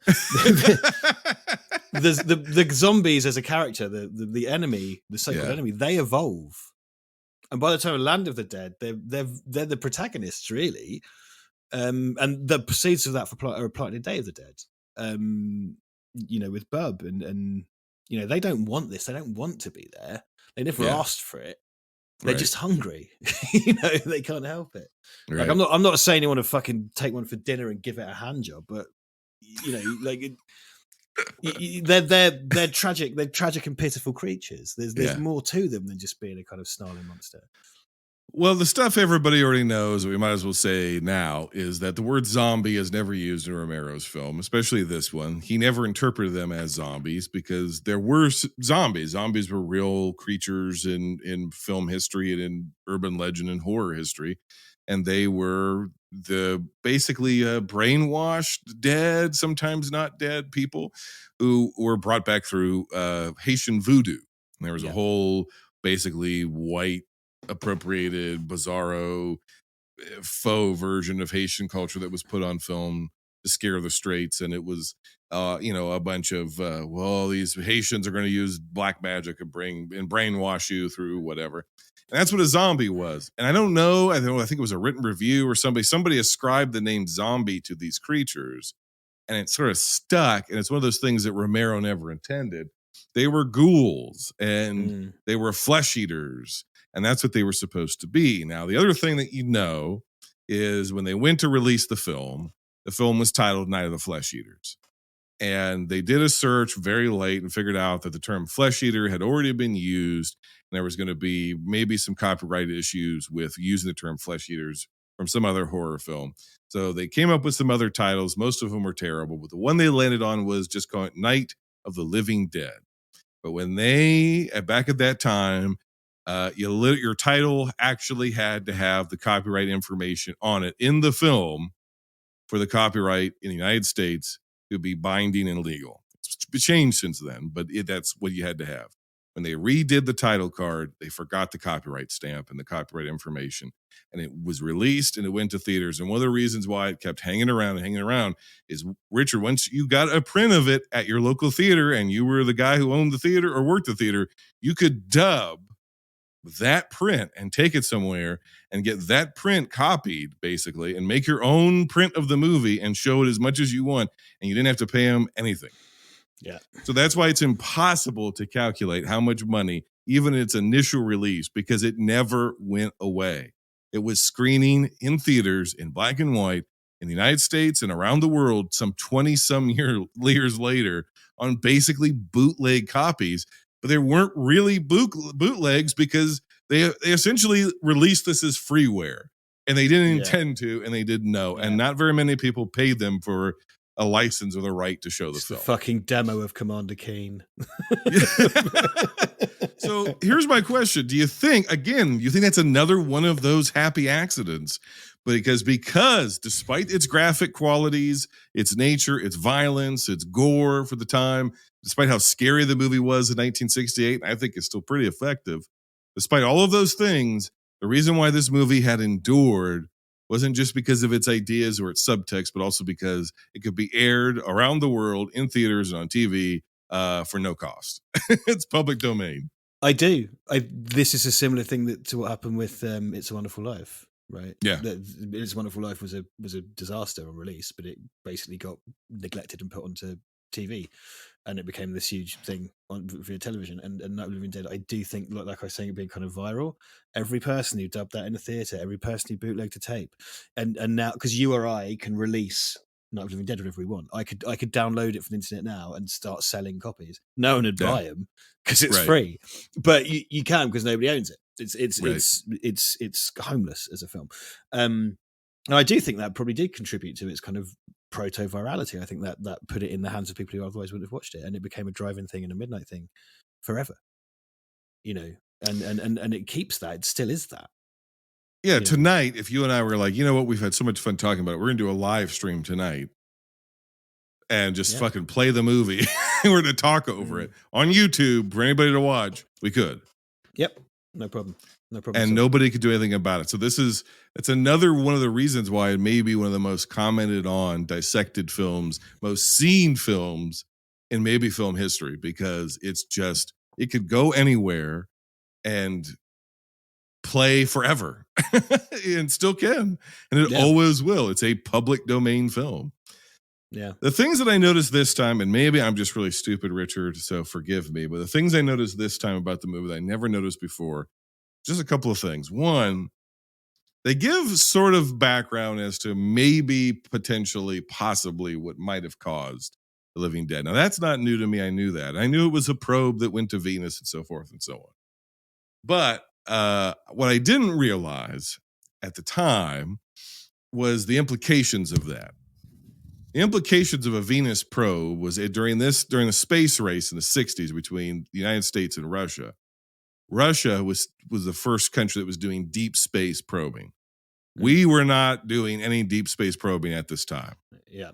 the zombies as a character, the enemy, the so-called enemy, they evolve, and by the time of Land of the Dead, they're the protagonists really, and the proceeds of that are applied in Day of the Dead, with Bub and they don't want this, they don't want to be there, they never asked for it, they're just hungry, they can't help it. Right. Like I'm not saying you want to fucking take one for dinner and give it a hand job, but they're tragic. They're tragic and pitiful creatures. There's more to them than just being a kind of snarling monster. Well, the stuff everybody already knows, we might as well say now, is that the word zombie is never used in Romero's film, especially this one. He never interpreted them as zombies because there were zombies. Zombies were real creatures in film history and in urban legend and horror history. And they were basically brainwashed, dead, sometimes not dead people who were brought back through Haitian voodoo. And there was a whole basically white appropriated bizarro faux version of Haitian culture that was put on film to scare the straights. And it was, a bunch of, these Haitians are going to use black magic and brainwash you through whatever. And that's what a zombie was. And I don't know. I think it was a written review or somebody ascribed the name zombie to these creatures, and it sort of stuck. And it's one of those things that Romero never intended. They were ghouls and they were flesh eaters, and that's what they were supposed to be. Now, the other thing that is when they went to release the film was titled Night of the Flesh Eaters. And they did a search very late and figured out that the term flesh eater had already been used. And there was going to be maybe some copyright issues with using the term flesh eaters from some other horror film. So they came up with some other titles. Most of them were terrible, but the one they landed on was just called Night of the Living Dead. But when back at that time, your title actually had to have the copyright information on it in the film for the copyright in the United States to be binding and legal. It's changed since then, but that's what you had to have. When they redid the title card, they forgot the copyright stamp and the copyright information, and it was released and it went to theaters. And one of the reasons why it kept hanging around is, Richard, once you got a print of it at your local theater and you were the guy who owned the theater or worked the theater, you could dub that print and take it somewhere and get that print copied basically and make your own print of the movie and show it as much as you want, and you didn't have to pay them anything. Yeah. So that's why it's impossible to calculate how much money, even its initial release, because it never went away. It was screening in theaters in black and white in the United States and around the world some 20-some years later on basically bootleg copies. But they weren't really bootlegs because they essentially released this as freeware, and they didn't intend to, and they didn't know. And not very many people paid them for a license or the right to show the film. The fucking demo of Commander Keen. So here's my question. Do you think that's another one of those happy accidents? Because despite its graphic qualities, its nature, its violence, its gore for the time, despite how scary the movie was in 1968, I think it's still pretty effective. Despite all of those things, the reason why this movie had endured wasn't just because of its ideas or its subtext, but also because it could be aired around the world in theaters and on TV for no cost. It's public domain. I do. This is a similar thing to what happened with It's a Wonderful Life. Right. Yeah. It's a Wonderful Life was a disaster on release, but it basically got neglected and put onto TV, and it became this huge thing via television. And Night of the Living Dead, I do think, like I was saying, it being kind of viral. Every person who dubbed that in a theater, every person who bootlegged a tape, and now because you or I can release Night of the Living Dead whenever we want, I could download it from the internet now and start selling copies. No one would buy them because it's free, but you can because nobody owns it. It's homeless as a film. And I do think that probably did contribute to its kind of proto-virality. I think that put it in the hands of people who otherwise wouldn't have watched it, and it became a drive-in thing and a midnight thing forever. And it keeps that. It still is that. Yeah, tonight, if you and I were like, you know what, we've had so much fun talking about it, we're going to do a live stream tonight and just fucking play the movie. We're going to talk over it on YouTube for anybody to watch. We could. Yep. No problem. No problem. And nobody could do anything about it. So it's another one of the reasons why it may be one of the most commented on, dissected films, most seen films in maybe film history, because it's just, it could go anywhere and play forever and still can. And it always will. It's a public domain film. Yeah. The things that I noticed this time, and maybe I'm just really stupid, Richard, so forgive me, but the things I noticed this time about the movie that I never noticed before, just a couple of things. One, they give sort of background as to maybe, potentially, possibly what might have caused the living dead. Now, that's not new to me. I knew that. I knew it was a probe that went to Venus and so forth and so on. But what I didn't realize at the time was the implications of that. The implications of a Venus probe was during the space race in the 60s between the United States and Russia. Russia was the first country that was doing deep space probing. We were not doing any deep space probing at this time. Yeah.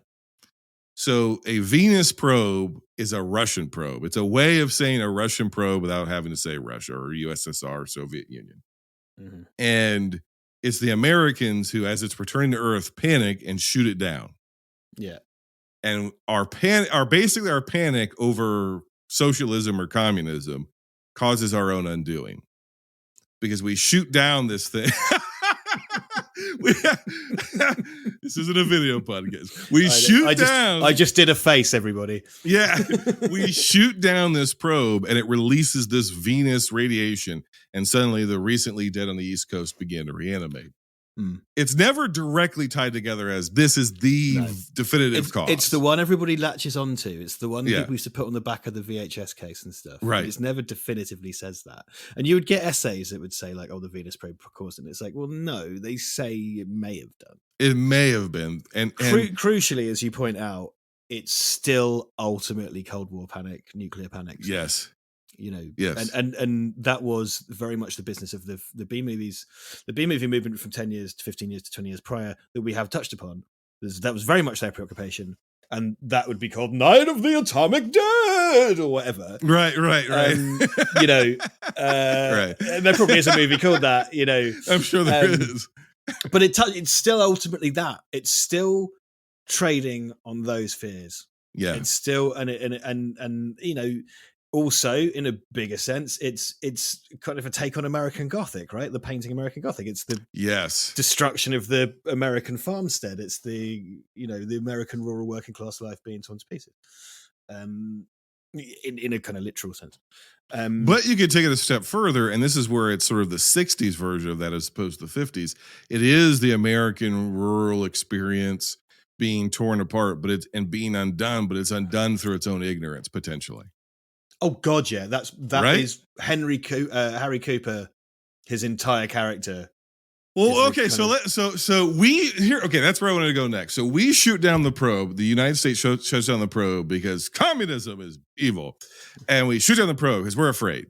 So a Venus probe is a Russian probe. It's a way of saying a Russian probe without having to say Russia or USSR or Soviet Union. Mm-hmm. And it's the Americans who, as it's returning to Earth, panic and shoot it down. Yeah. And our panic over socialism or communism causes our own undoing, because we shoot down this thing. This isn't a video podcast. I just did a face, everybody. Yeah. We shoot down this probe and it releases this Venus radiation, and suddenly the recently dead on the East Coast began to reanimate. It's never directly tied together as this is the definitive cause. It's the one everybody latches onto. It's the one people used to put on the back of the VHS case and stuff. Right. It's never definitively says that. And you would get essays that would say, like, oh, the Venus probe caused it. And it's like, well, no, they say it may have done. It may have been. And crucially, as you point out, it's still ultimately Cold War panic, nuclear panic. Yes. Yes. And that was very much the business of the B movies, the B movie movement from 10 years to 15 years to 20 years prior that we have touched upon. That was very much their preoccupation, and that would be called Night of the Atomic Dead or whatever. Right. Right. And there probably is a movie called that. I'm sure there is. But it's still ultimately that. It's still trading on those fears. Yeah. It's still and also, in a bigger sense, it's kind of a take on American Gothic, right? The painting American Gothic. It's the destruction of the American farmstead. It's the American rural working class life being torn to pieces, in a kind of literal sense. But you could take it a step further, and this is where it's sort of the 60s version of that as opposed to the 50s. It is the American rural experience being torn apart, and being undone, but it's undone through its own ignorance, potentially. Oh God, yeah, that right? is Harry Cooper, his entire character. Well, okay, so we here. Okay, that's where I wanted to go next. So we shoot down the probe. The United States shuts down the probe because communism is evil, and we shoot down the probe because we're afraid.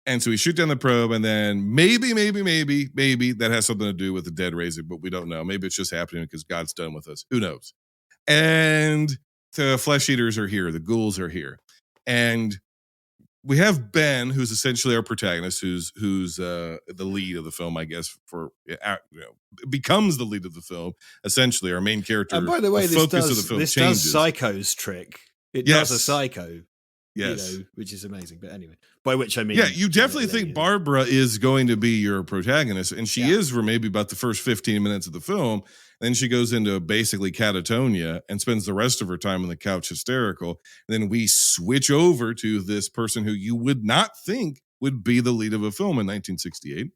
And so we shoot down the probe, and then maybe that has something to do with the dead raising, but we don't know. Maybe it's just happening because God's done with us. Who knows? And the flesh eaters are here. The ghouls are here, and we have Ben, who's essentially our protagonist, who's the lead of the film, I guess, becomes the lead of the film, essentially our main character. And by the way, this does Psycho's trick. It does a Psycho, which is amazing. But anyway, by which I mean, you definitely think Barbara is going to be your protagonist, and she is for maybe about the first 15 minutes of the film. Then she goes into basically catatonia and spends the rest of her time on the couch hysterical. And then we switch over to this person who you would not think would be the lead of a film in 1968.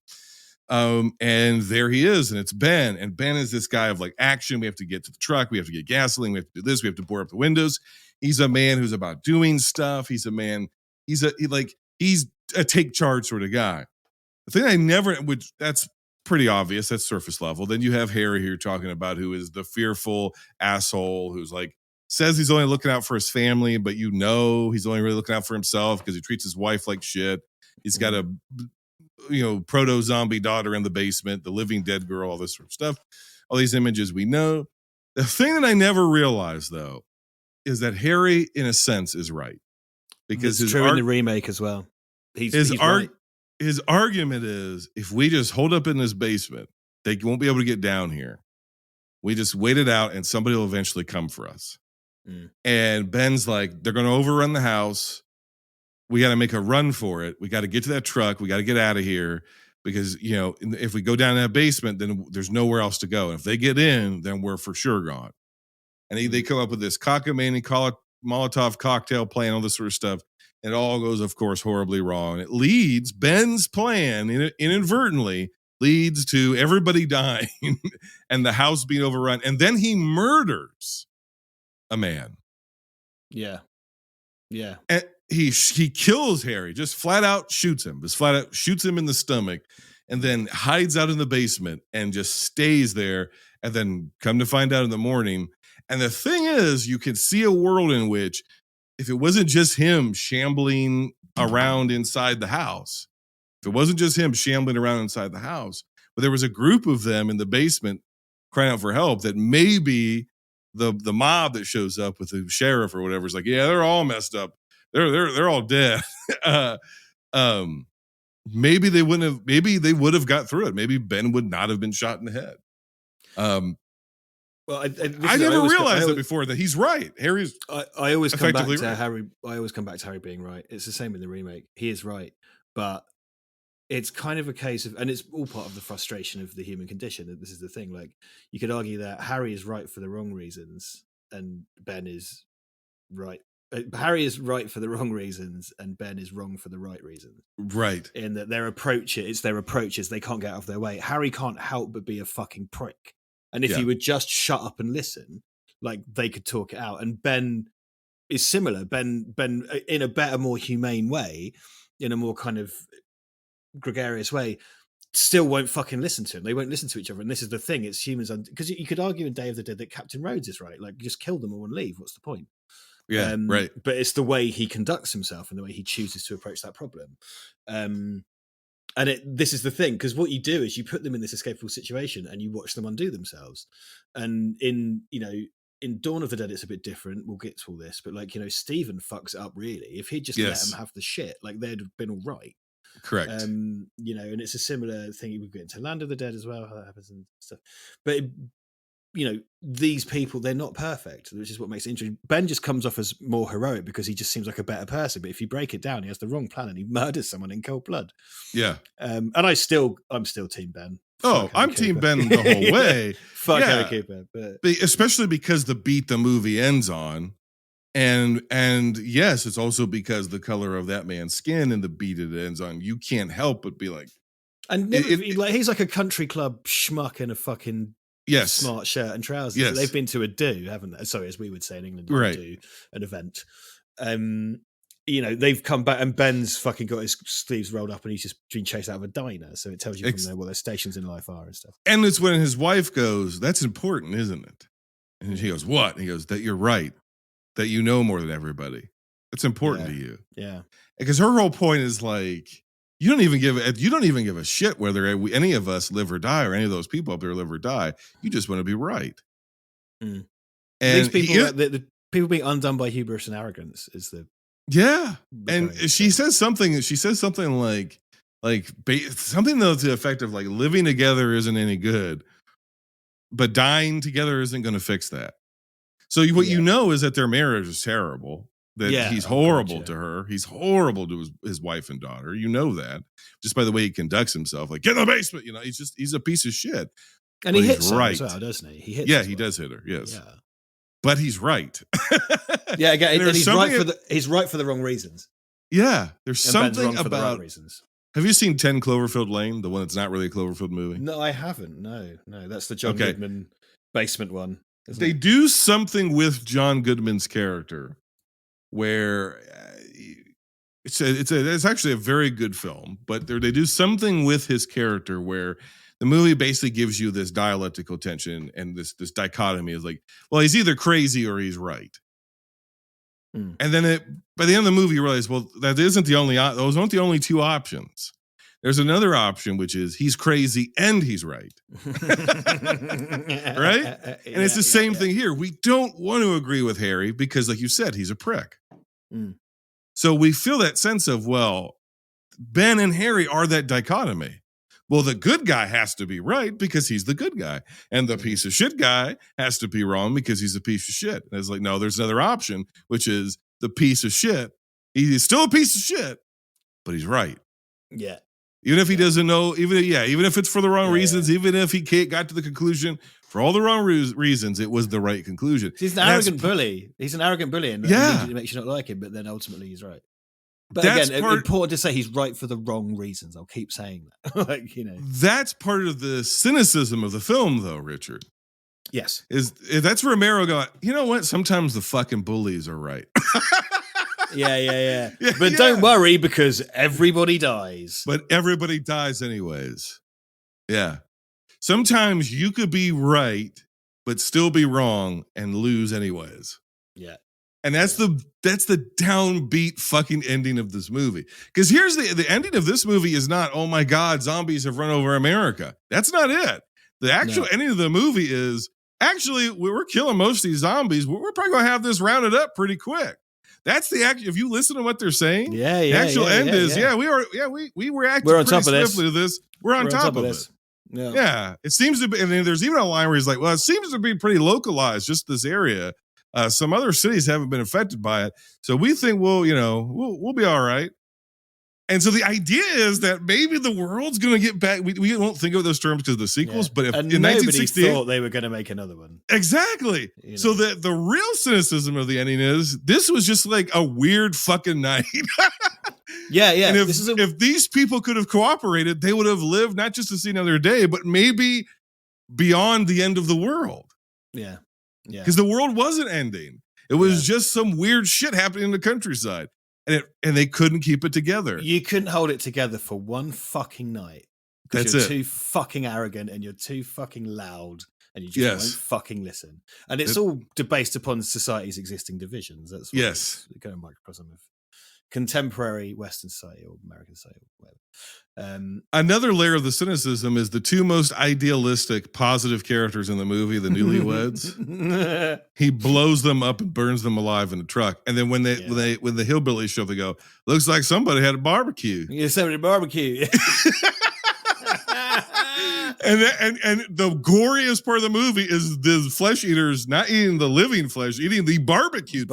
And there he is, and it's Ben. And Ben is this guy of like action. We have to get to the truck. We have to get gasoline. We have to do this. We have to board up the windows. He's a man who's about doing stuff. He's a man. He's a take charge sort of guy. The thing I never, which that's pretty obvious, that's surface level. Then you have Harry here talking about who is the fearful asshole who's like, says he's only looking out for his family, but he's only really looking out for himself because he treats his wife like shit. He's got a proto zombie daughter in the basement, the living dead girl, all this sort of stuff. All these images we know. The thing that I never realized though is that Harry, in a sense, is right because it's true in the remake as well. He's right. His argument is if we just hold up in this basement, they won't be able to get down here. We just wait it out and somebody will eventually come for us. And Ben's like, they're going to overrun the house. We got to make a run for it. We got to get to that truck. We got to get out of here because, if we go down that basement, then there's nowhere else to go. And if they get in, then we're for sure gone. And they come up with this cockamamie Molotov cocktail plan, all this sort of stuff. It all goes, of course, horribly wrong. It leads, Ben's plan inadvertently leads to everybody dying and the house being overrun. And then he murders a man. Yeah. Yeah. And he kills Harry, just flat out shoots him in the stomach and then hides out in the basement and just stays there. And then come to find out in the morning. And the thing is, you can see a world in which if it wasn't just him shambling around inside the house, but there was a group of them in the basement crying out for help, that maybe the mob that shows up with the sheriff or whatever is like, yeah, they're all messed up. They're all dead. Maybe they would have got through it. Maybe Ben would not have been shot in the head. Well, I never realized that before, that he's right. Harry's I always come back to right. Harry. I always come back to Harry being right. It's the same in the remake. He is right, but it's kind of a case of, and it's all part of the frustration of the human condition. This is the thing. Like, you could argue that Harry is right for the wrong reasons, and Ben is right. Harry is right for the wrong reasons, and Ben is wrong for the right reasons. Right. In that it's their approaches. They can't get out of their way. Harry can't help but be a fucking prick. And if he would just shut up and listen, like, they could talk it out. And Ben is similar. Ben, in a better, more humane way, in a more kind of gregarious way, still won't fucking listen to him. They won't listen to each other. And this is the thing. It's humans. Because you could argue in Day of the Dead that Captain Rhodes is right. Like, just kill them all and leave. What's the point? Yeah, right. But it's the way he conducts himself and the way he chooses to approach that problem. And this is the thing, because what you do is you put them in this escapable situation and you watch them undo themselves. And in Dawn of the Dead, it's a bit different. We'll get to all this, but Stephen fucks it up really. If he'd just let them have the shit, like, they'd have been all right. Correct. And it's a similar thing. We get into Land of the Dead as well, how that happens and stuff. But these people, they're not perfect, which is what makes it interesting. Ben just comes off as more heroic because he just seems like a better person. But if you break it down, he has the wrong plan and he murders someone in cold blood. Yeah. And I'm still Team Ben. I'm Team Ben the whole way. Fuck Harry Cooper. But especially because the beat the movie ends on. And yes, it's also because the color of that man's skin and the beat it ends on. You can't help but be like, and he's like a country club schmuck in a fucking smart shirt and trousers. Yes. They've been to a do, haven't they? Sorry, as we would say in England, right. Do an event. They've come back and Ben's fucking got his sleeves rolled up and he's just been chased out of a diner. So it tells you from there what their stations in life are and stuff. And it's when his wife goes, "That's important, isn't it?" And she goes, "What?" And he goes, "That you're right. That you know more than everybody. It's important to you." Yeah. Because her whole point is like, you don't even give a shit whether any of us live or die, or any of those people up there live or die. You just want to be right. Mm. And these people, the people being undone by hubris and arrogance is the and she says something like something to the effect of like, living together isn't any good, but dying together isn't going to fix that. So what you know is that their marriage is terrible. That he's horrible to her. He's horrible to his wife and daughter. You know that just by the way he conducts himself. Like, get in the basement. He's a piece of shit. And he hits her as well, doesn't he? He hits. Yeah, he does hit her. Yes. Yeah. But he's right. Yeah, again, and he's right for the wrong reasons. Yeah, there's something about the right reasons. Have you seen 10 Cloverfield Lane, the one that's not really a Cloverfield movie? No, I haven't. No, that's the John Goodman basement one. They do something with John Goodman's character where It's actually a very good film, but they do something with his character where the movie basically gives you this dialectical tension and this dichotomy is like, well, he's either crazy or he's right. And then by the end of the movie, you realize, well, those aren't the only two options. There's another option, which is he's crazy and he's right. Right? And it's the same thing here. We don't want to agree with Harry because, like you said, he's a prick. So we feel that sense of, well, Ben and Harry are that dichotomy. Well, the good guy has to be right because he's the good guy. And the piece of shit guy has to be wrong because he's a piece of shit. And it's like, no, there's another option, which is the piece of shit. He's still a piece of shit, but he's right. Yeah. Even if he doesn't know, even if it's for the wrong reasons, even if he got to the conclusion for all the wrong reasons, it was the right conclusion. He's an arrogant bully. He's an arrogant bully, and immediately makes you not like him, but then ultimately he's right. But again, important to say he's right for the wrong reasons. I'll keep saying that. That's part of the cynicism of the film, though, Richard. Yes. That's Romero going, you know what? Sometimes the fucking bullies are right. Yeah. But don't worry because everybody dies. But everybody dies anyways. Yeah. Sometimes you could be right, but still be wrong and lose anyways. Yeah. And that's the downbeat fucking ending of this movie. Because here's the ending of this movie is not, oh my God, zombies have run over America. That's not it. The actual ending of the movie is, actually, we're killing most of these zombies. We're probably going to have this rounded up pretty quick. That's the act. If you listen to what they're saying, the actual end is, we were acting pretty swiftly to this. We're on top of it. Yeah. It seems to be, and then there's even a line where he's like, well, it seems to be pretty localized, just this area. Some other cities haven't been affected by it. So we think we'll be all right. And so the idea is that maybe the world's going to get back. We won't think of those terms because of the sequels, but if in 1968 thought they were going to make another one. Exactly. So the real cynicism of the ending is this was just like a weird fucking night. Yeah. And if these people could have cooperated, they would have lived not just to see another day, but maybe beyond the end of the world. Yeah. Because the world wasn't ending. It was just some weird shit happening in the countryside. And they couldn't keep it together. You couldn't hold it together for one fucking night. That's you're too fucking arrogant and you're too fucking loud and you just won't fucking listen. And it's all based upon society's existing divisions. That's what it's kind of microcosm of contemporary Western society or American society or whatever. Another layer of the cynicism is the two most idealistic, positive characters in the movie, the newlyweds. He blows them up and burns them alive in a truck. And then when the hillbillies show up, they go, looks like somebody had a barbecue. Yeah, somebody barbecue. And the goriest part of the movie is the flesh eaters not eating the living flesh, eating the barbecued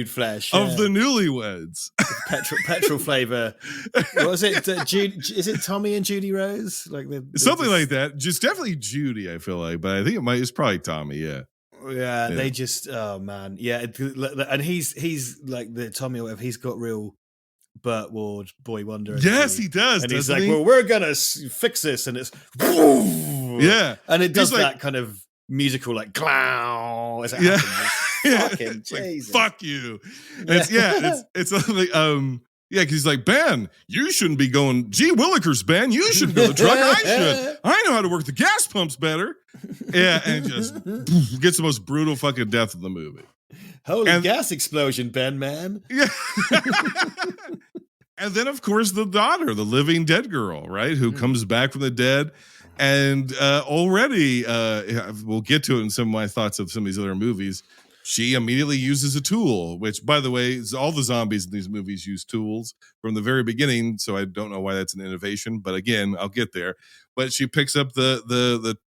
flesh of the newlyweds. Petrol flavor. What was it? Is it Tommy and Judy Rose? Something like that. Just definitely Judy, I feel like, but I think it's probably Tommy. Yeah. Yeah. They just, oh man, yeah. And he's like the Tommy or whatever. He's got real Burt Ward, Boy Wonder. Yes, he does. And he's like, well, we're gonna fix this, and it's and it does that kind of musical like clown as it happens. Fucking Jesus. Like, fuck you. It's like because he's like, Ben, you shouldn't be going. Gee Willikers, Ben, you shouldn't go the truck. I should. I know how to work the gas pumps better. Yeah, and just gets the most brutal fucking death of the movie. Holy gas explosion, Ben, man. Yeah. And then, of course, the daughter, the living dead girl, right, who comes back from the dead. And already, we'll get to it in some of my thoughts of some of these other movies, she immediately uses a tool, which, by the way, all the zombies in these movies use tools from the very beginning, so I don't know why that's an innovation. But again, I'll get there. But she picks up the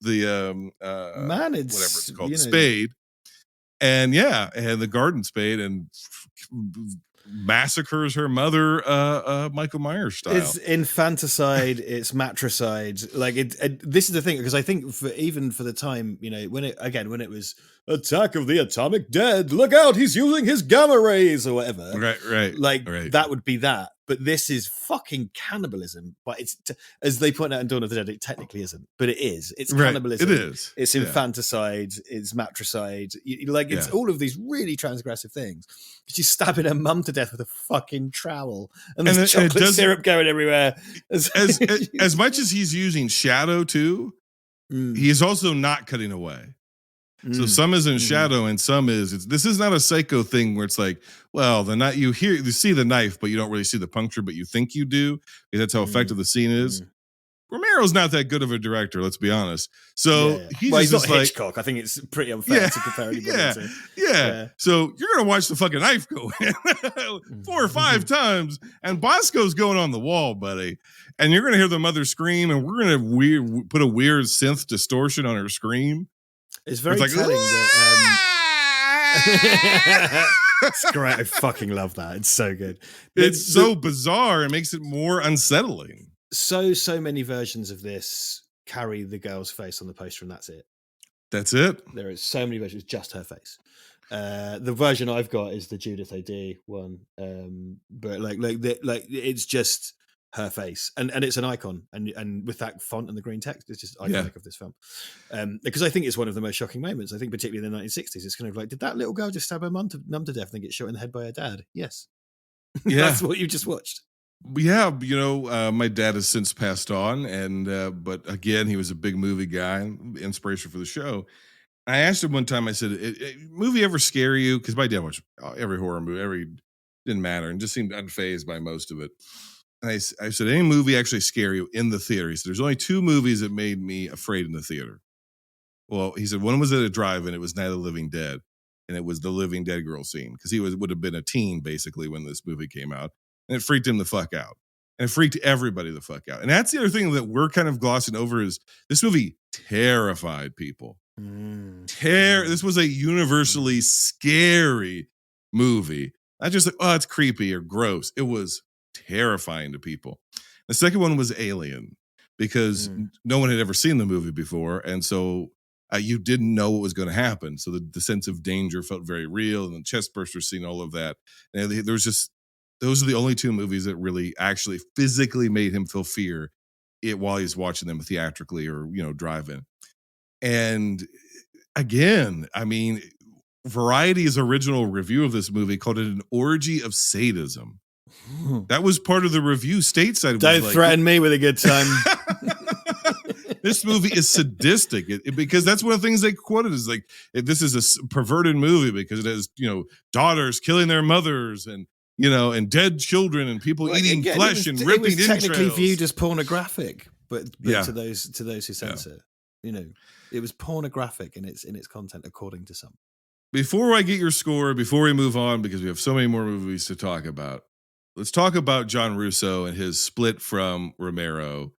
whatever it's called, the spade. And the garden spade, and massacres her mother, Michael Myers style. It's infanticide, it's matricide. Like this is the thing, because I think even for the time, when it was Attack of the Atomic Dead, look out, he's using his gamma rays or whatever. Right. That would be that. But this is fucking cannibalism. But it's, as they point out in Dawn of the Dead, it technically isn't, but it is. It's cannibalism. It is. It's infanticide. It's matricide. It's all of these really transgressive things. She's stabbing her mum to death with a fucking trowel, and there's chocolate syrup going everywhere. As much as he's using shadow too, he is also not cutting away. So some is in shadow and some is. This is not a Psycho thing where it's like, well, you see the knife, but you don't really see the puncture, but you think you do. Because that's how effective the scene is. Romero's not that good of a director, let's be honst. So he's not Hitchcock. I think it's pretty unfair to compare anybody to. So you're gonna watch the fucking knife go in 4 or 5 times, and Bosco's going on the wall, buddy. And you're gonna hear the mother scream, and we're gonna put a weird synth distortion on her scream. It's very telling that. It's great. I fucking love that. It's so good. It's so bizarre. It makes it more unsettling. So many versions of this carry the girl's face on the poster, and that's it. That's it. There is so many versions, just her face. The version I've got is the Judith O'D one, but it's just her face, and it's an icon, and with that font and the green text, it's just iconic of this film. Because I think it's one of the most shocking moments. I think particularly in the 1960s, it's kind of like, did that little girl just stab her mum to death and then get shot in the head by her dad? Yes. Yeah. That's what you just watched. Yeah, my dad has since passed on, and but again, he was a big movie guy, inspiration for the show. I asked him one time, I said, movie ever scare you? Because my dad watched every horror movie, didn't matter, and just seemed unfazed by most of it. And I said, any movie actually scare you in the theater? He said, there's only 2 movies that made me afraid in the theater. Well, he said, one was at a drive-in, it was Night of the Living Dead, and it was the Living Dead girl scene, because he would have been a teen, basically, when this movie came out, and it freaked him the fuck out. And it freaked everybody the fuck out. And that's the other thing that we're kind of glossing over is this movie terrified people. This was a universally scary movie. Not just like, oh, it's creepy or gross. It was terrifying to people. The second one was Alien, because no one had ever seen the movie before, and so you didn't know what was going to happen. So the sense of danger felt very real, and the chest burster scene, all of that. And there was just, those are the only 2 movies that really actually physically made him feel fear while he's watching them theatrically or drive-in. And again, I mean, Variety's original review of this movie called it an orgy of sadism. That was part of the review stateside. Don't threaten me with a good time. This movie is sadistic because that's one of the things they quoted is like, this is a perverted movie because it has, daughters killing their mothers and dead children and people eating flesh and ripping entrails. It was technically viewed as pornographic, but to those who censor, it was pornographic in its content, according to some. Before I get your score, before we move on, because we have so many more movies to talk about, let's talk about John Russo and his split from Romero.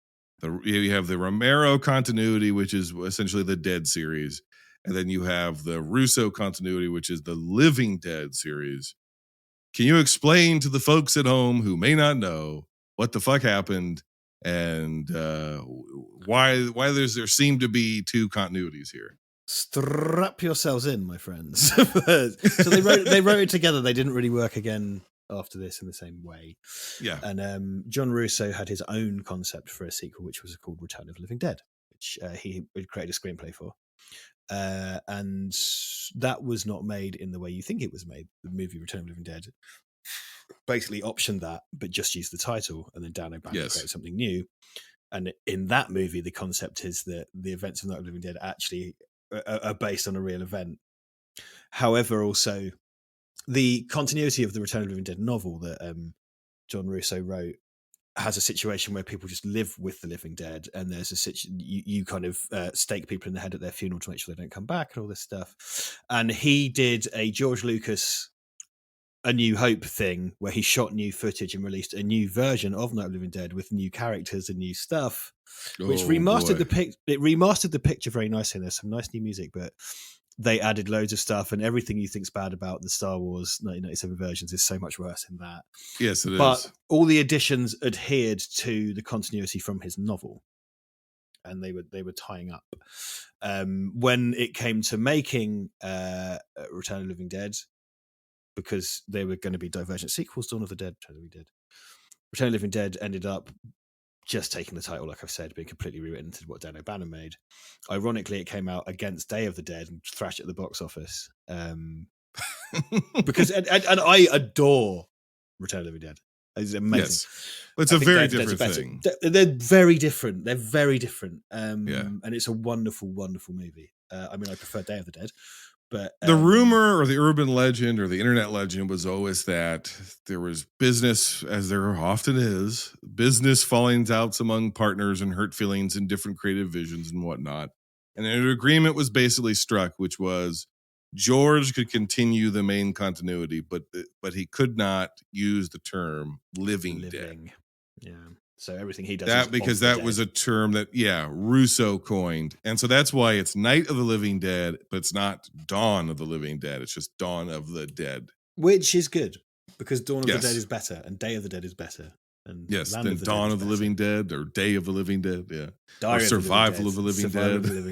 You have the Romero continuity, which is essentially the Dead series, and then you have the Russo continuity, which is the Living Dead series. Can you explain to the folks at home who may not know what the fuck happened and why there seem to be 2 continuities here? Strap yourselves in, my friends. So they wrote it together. They didn't really work again after this in the same way. Yeah. And John Russo had his own concept for a sequel, which was called Return of the Living Dead, which he would create a screenplay for. And that was not made in the way you think it was made. The movie Return of the Living Dead basically optioned that, but just used the title and then download back and create something new. And in that movie, the concept is that the events of Night of the Living Dead actually are based on a real event. However, also the continuity of the Return of the Living Dead novel that John Russo wrote has a situation where people just live with the living dead, and there's you kind of stake people in the head at their funeral to make sure they don't come back and all this stuff. And he did a George Lucas A New Hope thing where he shot new footage and released a new version of Night of the Living Dead with new characters and new stuff, which remastered the picture very nicely. There's some nice new music, but they added loads of stuff, and everything you think's bad about the Star Wars 1997 versions is so much worse in that. Yes, it is. But all the additions adhered to the continuity from his novel, and they were tying up. When it came to making Return of the Living Dead, because they were going to be divergent sequels, Dawn of the Dead, Return of the Living Dead, Return of the Living Dead ended up just taking the title, like I've said, being completely rewritten to what Dan O'Bannon made. Ironically, it came out against Day of the Dead and thrashed at the box office. Because and I adore Return of the Living Dead. It's amazing. Yes. But it's a very different thing. They're very different. They're very different. And it's a wonderful, wonderful movie. I mean, I prefer Day of the Dead. But the rumor or the urban legend or the internet legend was always that there was business, as there often is, business fallings outs among partners and hurt feelings and different creative visions and whatnot. And an agreement was basically struck, which was George could continue the main continuity, but he could not use the term living dead. Yeah. So everything he does that because that was a term that Russo coined, and so that's why it's Night of the Living Dead, but it's not Dawn of the Living Dead. It's just Dawn of the Dead, which is good because Dawn of the Dead is better, and Day of the Dead is better. And then Dawn of the Living Dead or Day of the Living Dead, or Survival of the Living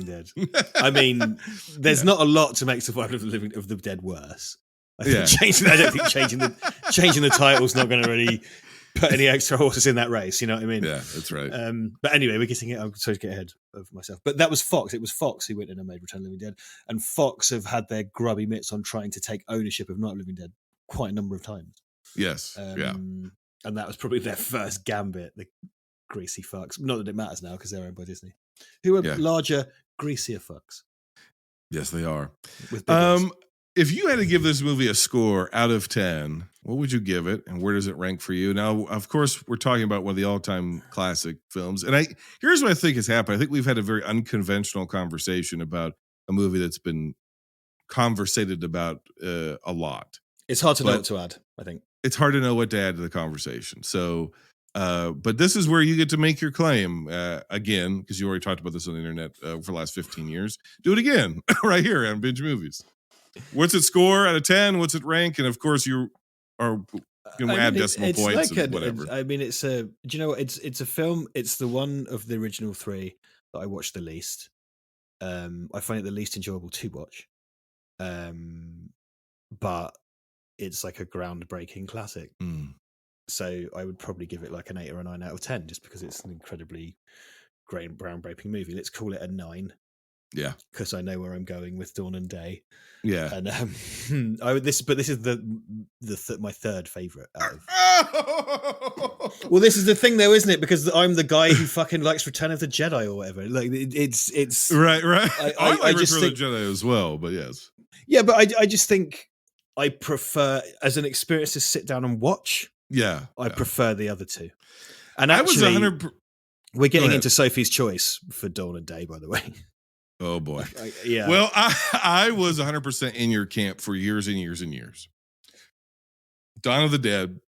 Dead. I mean, there's not a lot to make Survival of the Dead worse. I don't think changing the title's not going to really put any extra horses in that race. You know what I mean? Yeah, that's right. But anyway, we're getting it. I'm sorry to get ahead of myself. But that was Fox. It was Fox who went in and made Return of the Living Dead, and Fox have had their grubby mitts on trying to take ownership of Night of the Living Dead quite a number of times. Yes. And that was probably their first gambit, the greasy fucks. Not that it matters now because they're owned by Disney, who are larger, greasier fucks. Yes, they are. With big ones. If you had to give this movie a score out of 10, what would you give it, and where does it rank for you? Now, of course, we're talking about one of the all-time classic films, and here's what I think has happened. I think we've had a very unconventional conversation about a movie that's been conversated about a lot. It's hard to know what to add, I think. It's hard to know what to add to the conversation. So, but this is where you get to make your claim again, because you already talked about this on the internet for the last 15 years. Do it again right here on Binge Movies. What's it score out of 10? What's it rank? And of course, you are going to add decimal points and whatever. I mean, it's a. Do you know what? It's a film. It's the one of the original three that I watched the least. I find it the least enjoyable to watch. But it's like a groundbreaking classic. So I would probably give it like an 8 or a 9 out of 10, just because it's an incredibly great groundbreaking movie. Let's call it a 9. Yeah, because I know where I'm going with Dawn and Day. Yeah, and this is my third favorite. Well, this is the thing, though, isn't it? Because I'm the guy who fucking likes Return of the Jedi or whatever. Like it's right. I just Return of the Jedi as well, but yes, yeah, but I just think I prefer as an experience to sit down and watch. Yeah, I prefer the other two. And actually, I was 100%. We're getting into Sophie's choice for Dawn and Day, by the way. Oh boy. Yeah. Well, I was 100% in your camp for years and years and years. Dawn of the Dead,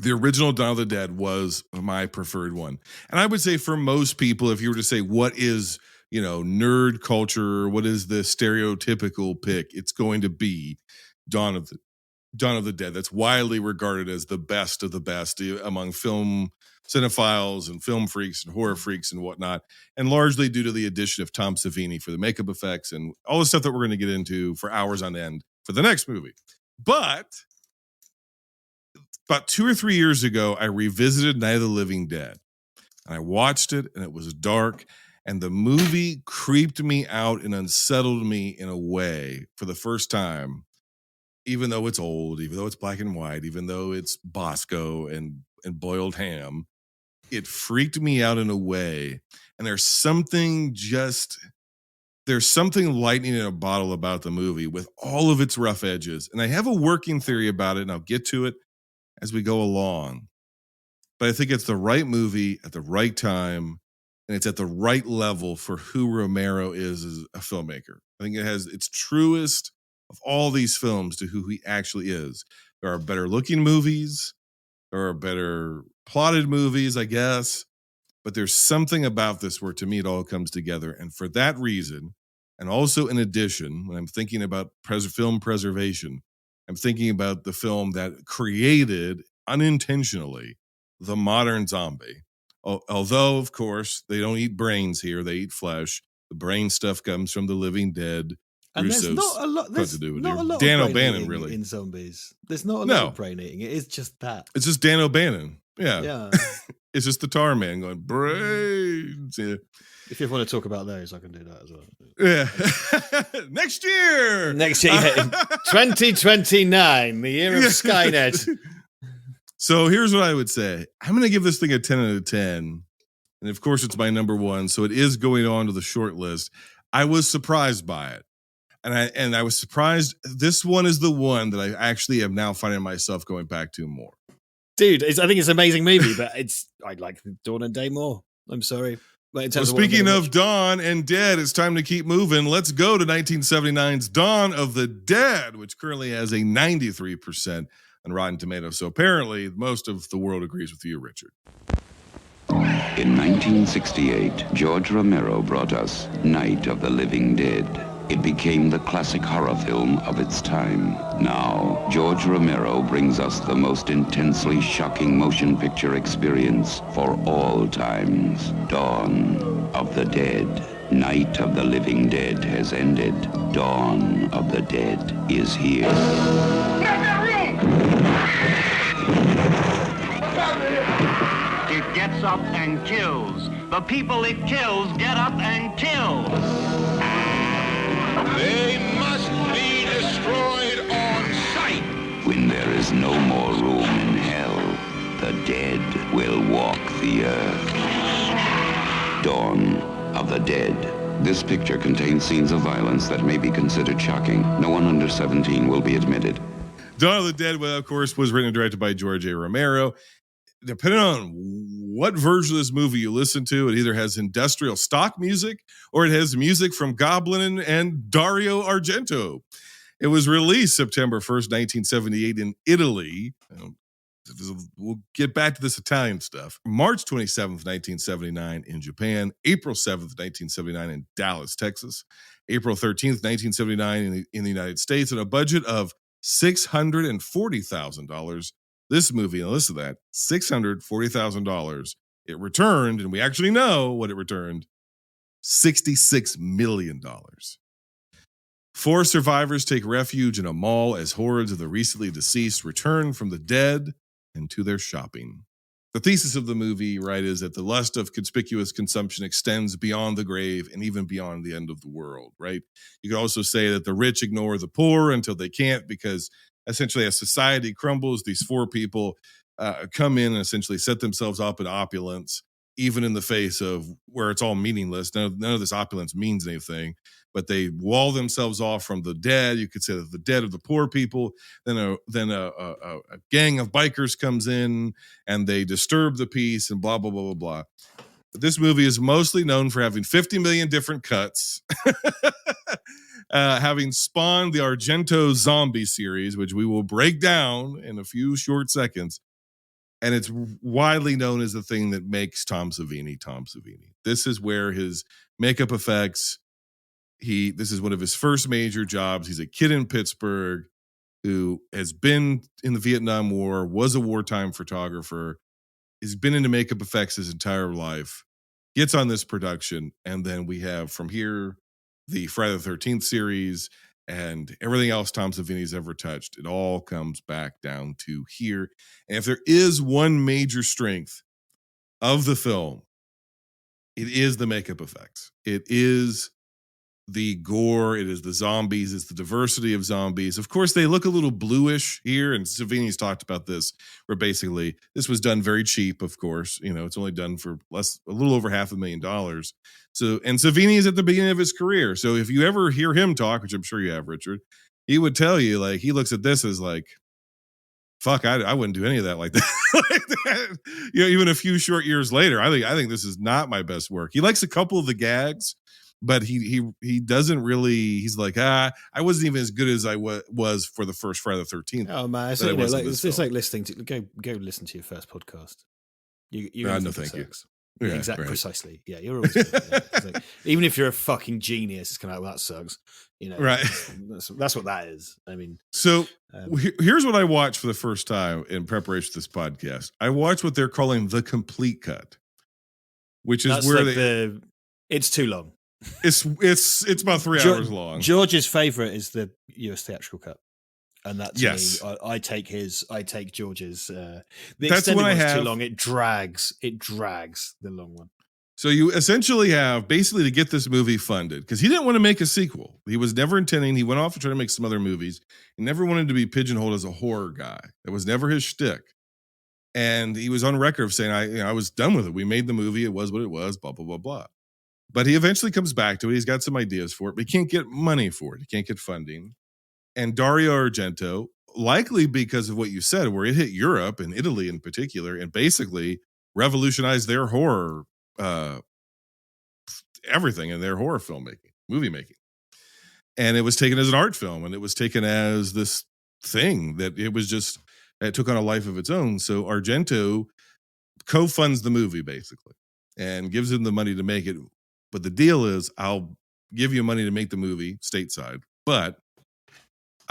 the original Dawn of the Dead was my preferred one. And I would say for most people, if you were to say, what is, nerd culture, what is the stereotypical pick? It's going to be Dawn of the Dead. That's widely regarded as the best of the best among film cinephiles and film freaks and horror freaks and whatnot, and largely due to the addition of Tom Savini for the makeup effects and all the stuff that we're going to get into for hours on end for the next movie. But about 2 or 3 years ago, I revisited Night of the Living Dead, and I watched it, and it was dark, and the movie creeped me out and unsettled me in a way for the first time, even though it's old, even though it's black and white, even though it's Bosco and boiled ham. It freaked me out in a way, and there's something lightning in a bottle about the movie with all of its rough edges. And I have a working theory about it, and I'll get to it as we go along. But I think it's the right movie at the right time, and it's at the right level for who Romero is as a filmmaker. I think it has its truest of all these films to who he actually is. There are better looking movies. There are better plotted movies, I guess. But there's something about this where, to me, it all comes together. And for that reason, and also in addition, when I'm thinking about film preservation, I'm thinking about the film that created, unintentionally, the modern zombie. Although, of course, they don't eat brains here. They eat flesh. The brain stuff comes from the living dead. And there's Russo's not a lot. There's continuity. not a lot Dan of brain O'Bannon, eating really. in zombies. There's not a lot No. of brain eating. It is just that. It's just Dan O'Bannon. Yeah. Yeah. It's just the tar man going, brains. Yeah. If you ever want to talk about those, I can do that as well. Yeah. Next year. Next year, 2029, the year of Skynet. So here's what I would say. I'm going to give this thing a 10 out of 10. And of course, it's my number one. So it is going on to the short list. I was surprised by it. And I was surprised. This one is the one that I actually am now finding myself going back to more. Dude, I think it's an amazing movie, but I like Dawn and Day more. I'm sorry. But Well, speaking of Dawn and Dead, it's time to keep moving. Let's go to 1979's Dawn of the Dead, which currently has a 93% on Rotten Tomatoes. So apparently, most of the world agrees with you, Richard. In 1968, George Romero brought us Night of the Living Dead. It became the classic horror film of its time. Now, George Romero brings us the most intensely shocking motion picture experience for all times. Dawn of the Dead. Night of the Living Dead has ended. Dawn of the Dead is here. It gets up and kills. The people it kills get up and kill. They must be destroyed on sight. When there is no more room in hell, the dead will walk the earth. Dawn of the Dead. This picture contains scenes of violence that may be considered shocking. No one under 17 will be admitted. Dawn of the Dead, well, of course, was written and directed by George A. Romero. Depending on what version of this movie you listen to, it either has industrial stock music or it has music from Goblin and Dario Argento. It was released September 1st, 1978 in Italy. We'll get back to this Italian stuff. March 27th, 1979 in Japan. April 7th, 1979 in Dallas, Texas. April 13th, 1979 in the United States, and a budget of $640,000. This movie, and listen to that, $640,000. It returned, and we actually know what it returned, $66 million. 4 survivors take refuge in a mall as hordes of the recently deceased return from the dead and to their shopping. The thesis of the movie, right, is that the lust of conspicuous consumption extends beyond the grave and even beyond the end of the world, right? You could also say that the rich ignore the poor until they can't, because essentially as society crumbles, these 4 people come in and essentially set themselves up in opulence, even in the face of where it's all meaningless. None of this opulence means anything, but they wall themselves off from the dead. You could say that the dead of the poor people. Then a gang of bikers comes in and they disturb the peace and blah, blah, blah, blah, blah. But this movie is mostly known for having 50 million different cuts, having spawned the Argento zombie series, which we will break down in a few short seconds. And it's widely known as the thing that makes Tom Savini Tom Savini. This is where his makeup effects, this is one of his first major jobs. He's a kid in Pittsburgh who has been in the Vietnam War, was a wartime photographer, has been into makeup effects his entire life, gets on this production, and then we have from here the Friday the 13th series and everything else Tom Savini's ever touched. It all comes back down to here. And if there is one major strength of the film, it is the makeup effects. It is the gore. It is the zombies. It's the diversity of zombies. Of course, they look a little bluish here, and Savini's talked about this, where basically this was done very cheap, of course. You know, it's only done for a little over $500,000. So, and Savini is at the beginning of his career. So if you ever hear him talk, which I'm sure you have, Richard, he would tell you, like, he looks at this as like, fuck, I wouldn't do any of that like that. Like that. You know, even a few short years later, I think this is not my best work. He likes a couple of the gags, but he doesn't really. He's like, I wasn't even as good as I was for the first Friday the 13th. Oh man, it's like listening to go listen to your first podcast. You no, thank you. Yeah, exactly, right. Precisely. Yeah, you're always good. Yeah. Like, even if you're a fucking genius, it's kind of like, well, that sucks. You know, right? That's what that is. I mean, so here's what I watched for the first time in preparation for this podcast. I watched what they're calling the complete cut, which is where it's too long. It's about 3 hours long. George's favorite is the US theatrical cut. And that to Yes. me, I take George's. The That's extended what I one's too have. long. It drags the long one. So you essentially have basically to get this movie funded because he didn't want to make a sequel. He was never intending. He went off to try to make some other movies. He never wanted to be pigeonholed as a horror guy. That was never his shtick. And he was on record of saying, I was done with it. We made the movie. It was what it was, blah, blah, blah, blah. But he eventually comes back to it. He's got some ideas for it, but he can't get money for it. He can't get funding. And Dario Argento, likely because of what you said, where it hit Europe and Italy in particular, and basically revolutionized their horror, everything in their horror filmmaking, movie making. And it was taken as an art film, and it was taken as this thing that it took on a life of its own. So Argento co-funds the movie basically and gives him the money to make it. But the deal is, I'll give you money to make the movie stateside, but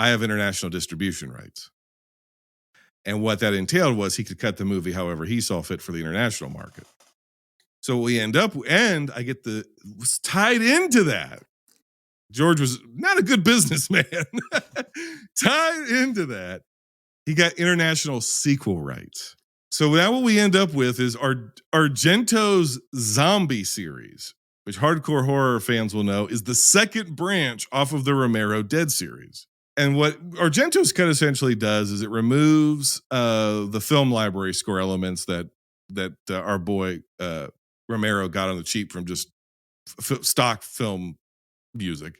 I have international distribution rights. And what that entailed was he could cut the movie however he saw fit for the international market. So we end up, and I get was tied into that. George was not a good businessman. Tied into that, he got international sequel rights. So now what we end up with is Argento's zombie series, which hardcore horror fans will know is the second branch off of the Romero Dead series. And what Argento's cut essentially does is it removes the film library score elements that our boy Romero got on the cheap from just stock film music.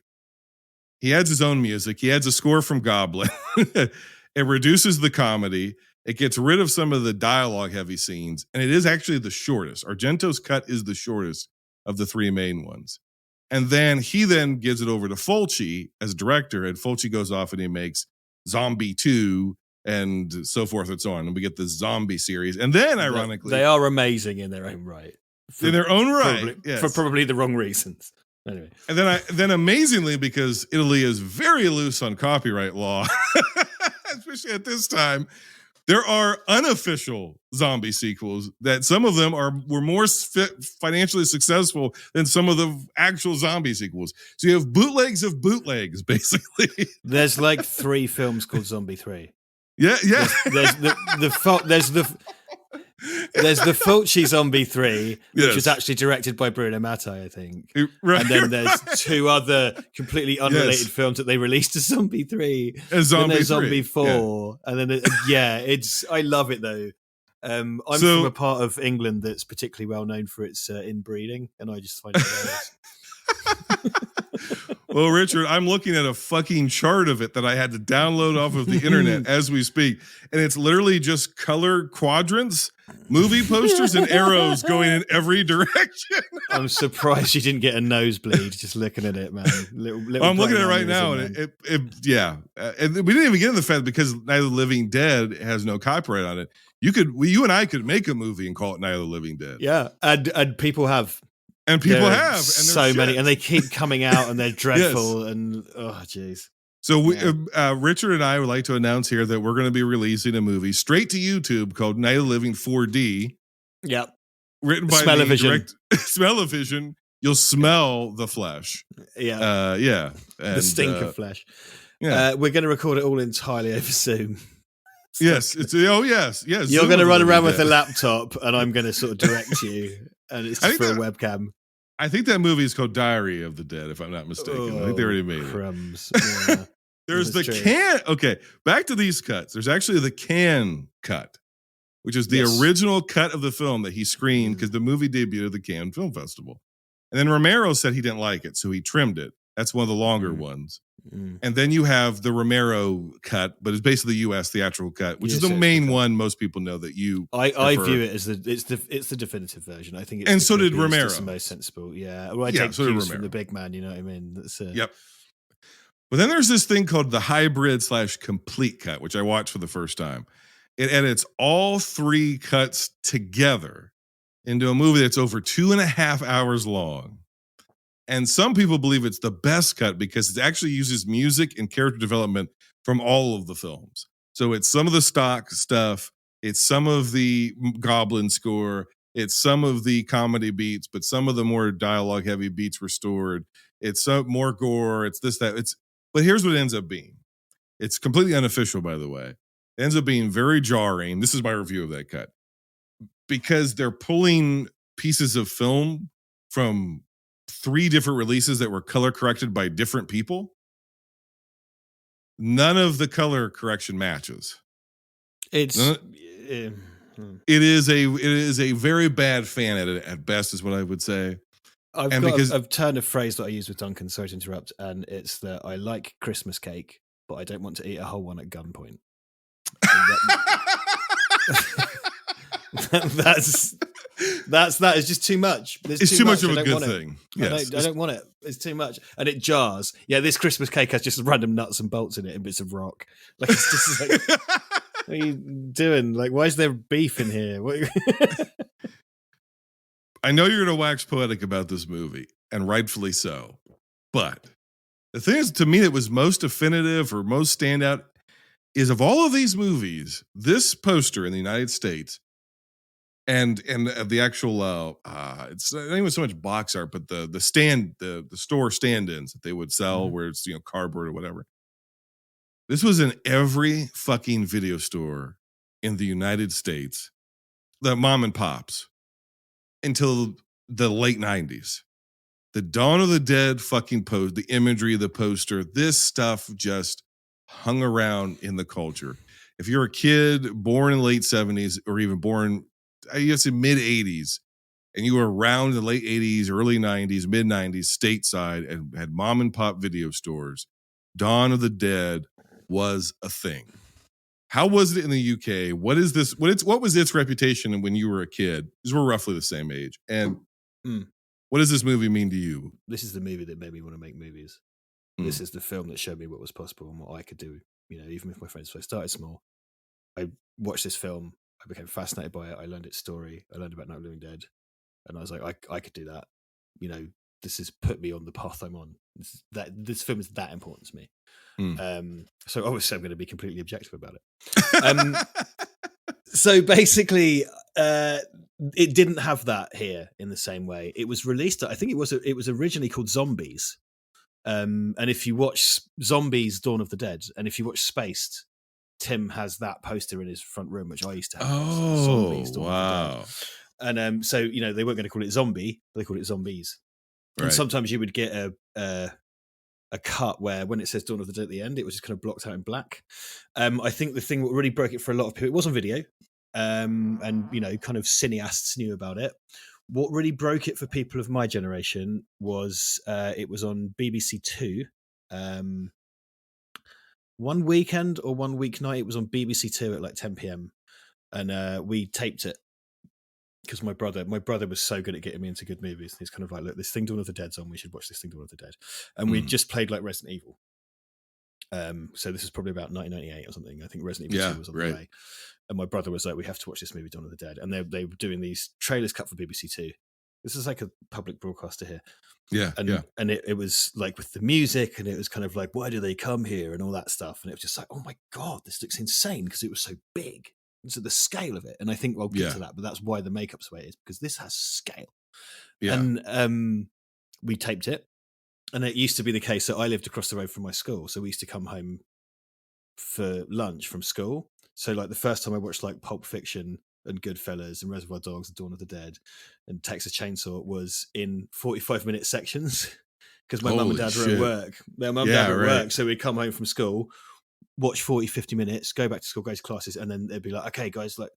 He adds his own music. He adds a score from Goblin. It reduces the comedy. It gets rid of some of the dialogue heavy scenes. And it is actually the shortest. Argento's cut is the shortest of the three main ones. And then he gives it over to Fulci as director. And Fulci goes off and he makes Zombie 2 and so forth and so on. And we get the zombie series. And then ironically, they are amazing in their own right. In their own right. Probably, yes. For probably the wrong reasons. Anyway. And then amazingly, because Italy is very loose on copyright law, especially at this time, there are unofficial zombie sequels that some of them were more financially successful than some of the actual zombie sequels. So you have bootlegs of bootlegs, basically. There's like 3 films called Zombie 3. Yeah. There's the Fulci Zombie 3, which was actually directed by Bruno Mattei, I think. Right, and then there's 2 other completely unrelated films that they released as Zombie 3. And Zombie 4. Yeah. And then, I love it though. I'm from a part of England that's particularly well known for its inbreeding, and I just find it hilarious. Well, Richard, I'm looking at a fucking chart of it that I had to download off of the internet as we speak. And it's literally just color quadrants, movie posters, and arrows going in every direction. I'm surprised you didn't get a nosebleed just looking at it, man. I'm looking at it right now, and and we didn't even get into the fact because Night of the Living Dead has no copyright on it. You and I could make a movie and call it Night of the Living Dead. Yeah, and people have. And people have. And so many, and they keep coming out, and they're dreadful. Yes. And oh, jeez. So Richard and I would like to announce here that we're going to be releasing a movie straight to YouTube called Night of the Living 4D. Yep. Written by Smell-O-Vision. You'll smell the flesh. Yeah. And, the stink of flesh. Yeah. We're going to record it all entirely over Zoom. Yes. Yes. You're going to run around with a laptop, and I'm going to sort of direct you, and it's just for a webcam. I think that movie is called Diary of the Dead, if I'm not mistaken. I think they already made crumbs. it. Yeah. There's the can. Okay, back to these cuts. There's actually the Cannes cut, which is the original cut of the film that he screened because the movie debuted at the Cannes Film Festival. And then Romero said he didn't like it, so he trimmed it. That's one of the longer ones. And then you have the Romero cut, but it's basically the U.S. theatrical cut, which is the main one most people know that you. I view it as it's the definitive version. I think, and so did Romero. It's the most sensible. Yeah, well, I take cues from the big man. You know what I mean? That's, Yep. But then there's this thing called the hybrid / complete cut, which I watched for the first time. It edits all 3 cuts together into a movie that's over 2.5 hours long. And some people believe it's the best cut because it actually uses music and character development from all of the films. So it's some of the stock stuff. It's some of the Goblin score. It's some of the comedy beats, but some of the more dialogue heavy beats restored. It's some more gore. It's this, that. But here's what it ends up being. It's completely unofficial, by the way. It ends up being very jarring. This is my review of that cut. Because they're pulling pieces of film from 3 different releases that were color corrected by different people. None of the color correction matches. It is a very bad fan edit at best, is what I would say. I've turned a phrase that I use with Duncan, sorry to interrupt, and it's that I like Christmas cake, but I don't want to eat a whole one at gunpoint. That is just too much. It's too much of a good thing. Yes. I don't want it. It's too much, and it jars. Yeah, this Christmas cake has just random nuts and bolts in it and bits of rock. Like, it's just like, what are you doing? Like, why is there beef in here? I know you're going to wax poetic about this movie, and rightfully so. But the thing is, to me, that was most definitive or most standout is, of all of these movies, this poster in the United States and the actual it's not even so much box art, but the stand, the store stand-ins that they would sell, where it's, cardboard or whatever. This was in every fucking video store in the United States, the mom and pops, until the late 90s. The Dawn of the Dead fucking post, the imagery of the poster, this stuff just hung around in the culture. If you're a kid born in the late 70s or even born, I guess, in mid 80s, and you were around the late 80s, early 90s, mid 90s, stateside, and had mom and pop video stores, Dawn of the Dead was a thing. How was it in the UK? What is this? What was its reputation when you were a kid? Because we're roughly the same age. And what does this movie mean to you? This is the movie that made me want to make movies. This is the film that showed me what was possible and what I could do, even with my friends. So I started small. I watched this film. I became fascinated by it. I learned its story. I learned about Night of the Living Dead. And I was like, I could do that. This has put me on the path I'm on. This film is that important to me. So obviously I'm going to be completely objective about it. So basically, it didn't have that here in the same way. It was released, I think it was originally called Zombies. And if you watch Zombies Dawn of the Dead, and if you watch Spaced, Tim has that poster in his front room, which I used to have. Zombies, Dawn wow. of the Dead. And so, they weren't going to call it Zombie, they called it Zombies. Right. And sometimes you would get a cut where when it says Dawn of the Dead at the end, it was just kind of blocked out in black. I think the thing that really broke it for a lot of people, it was on video, and kind of cineasts knew about it. What really broke it for people of my generation was it was on BBC Two. One weekend or one weeknight, it was on BBC Two at like 10 p.m. and we taped it. Because my brother was so good at getting me into good movies. He's kind of like, look, this thing Dawn of the Dead's on. We should watch this thing Dawn of the Dead. And we just played like Resident Evil. So this is probably about 1998 or something. I think Resident Evil 2 was on the way. And my brother was like, we have to watch this movie Dawn of the Dead. And they were doing these trailers cut for BBC Two. This is like a public broadcaster here. And it was like with the music, and it was kind of like, why do they come here and all that stuff. And it was just like, oh my God, this looks insane because it was so big. So the scale of it, and I think I'll get to that, but that's why the makeup's the way it is, because this has scale. And we taped it, and it used to be the case that I lived across the road from my school, so we used to come home for lunch from school. So like the first time I watched like Pulp Fiction and Goodfellas and Reservoir Dogs and Dawn of the Dead and Texas Chainsaw was in 45-minute sections because my mum and dad were at work. Their mum and dad were at work, so we'd come home from school, watch 40-50 minutes, go back to school, go to classes, and then they'd be like, okay guys, like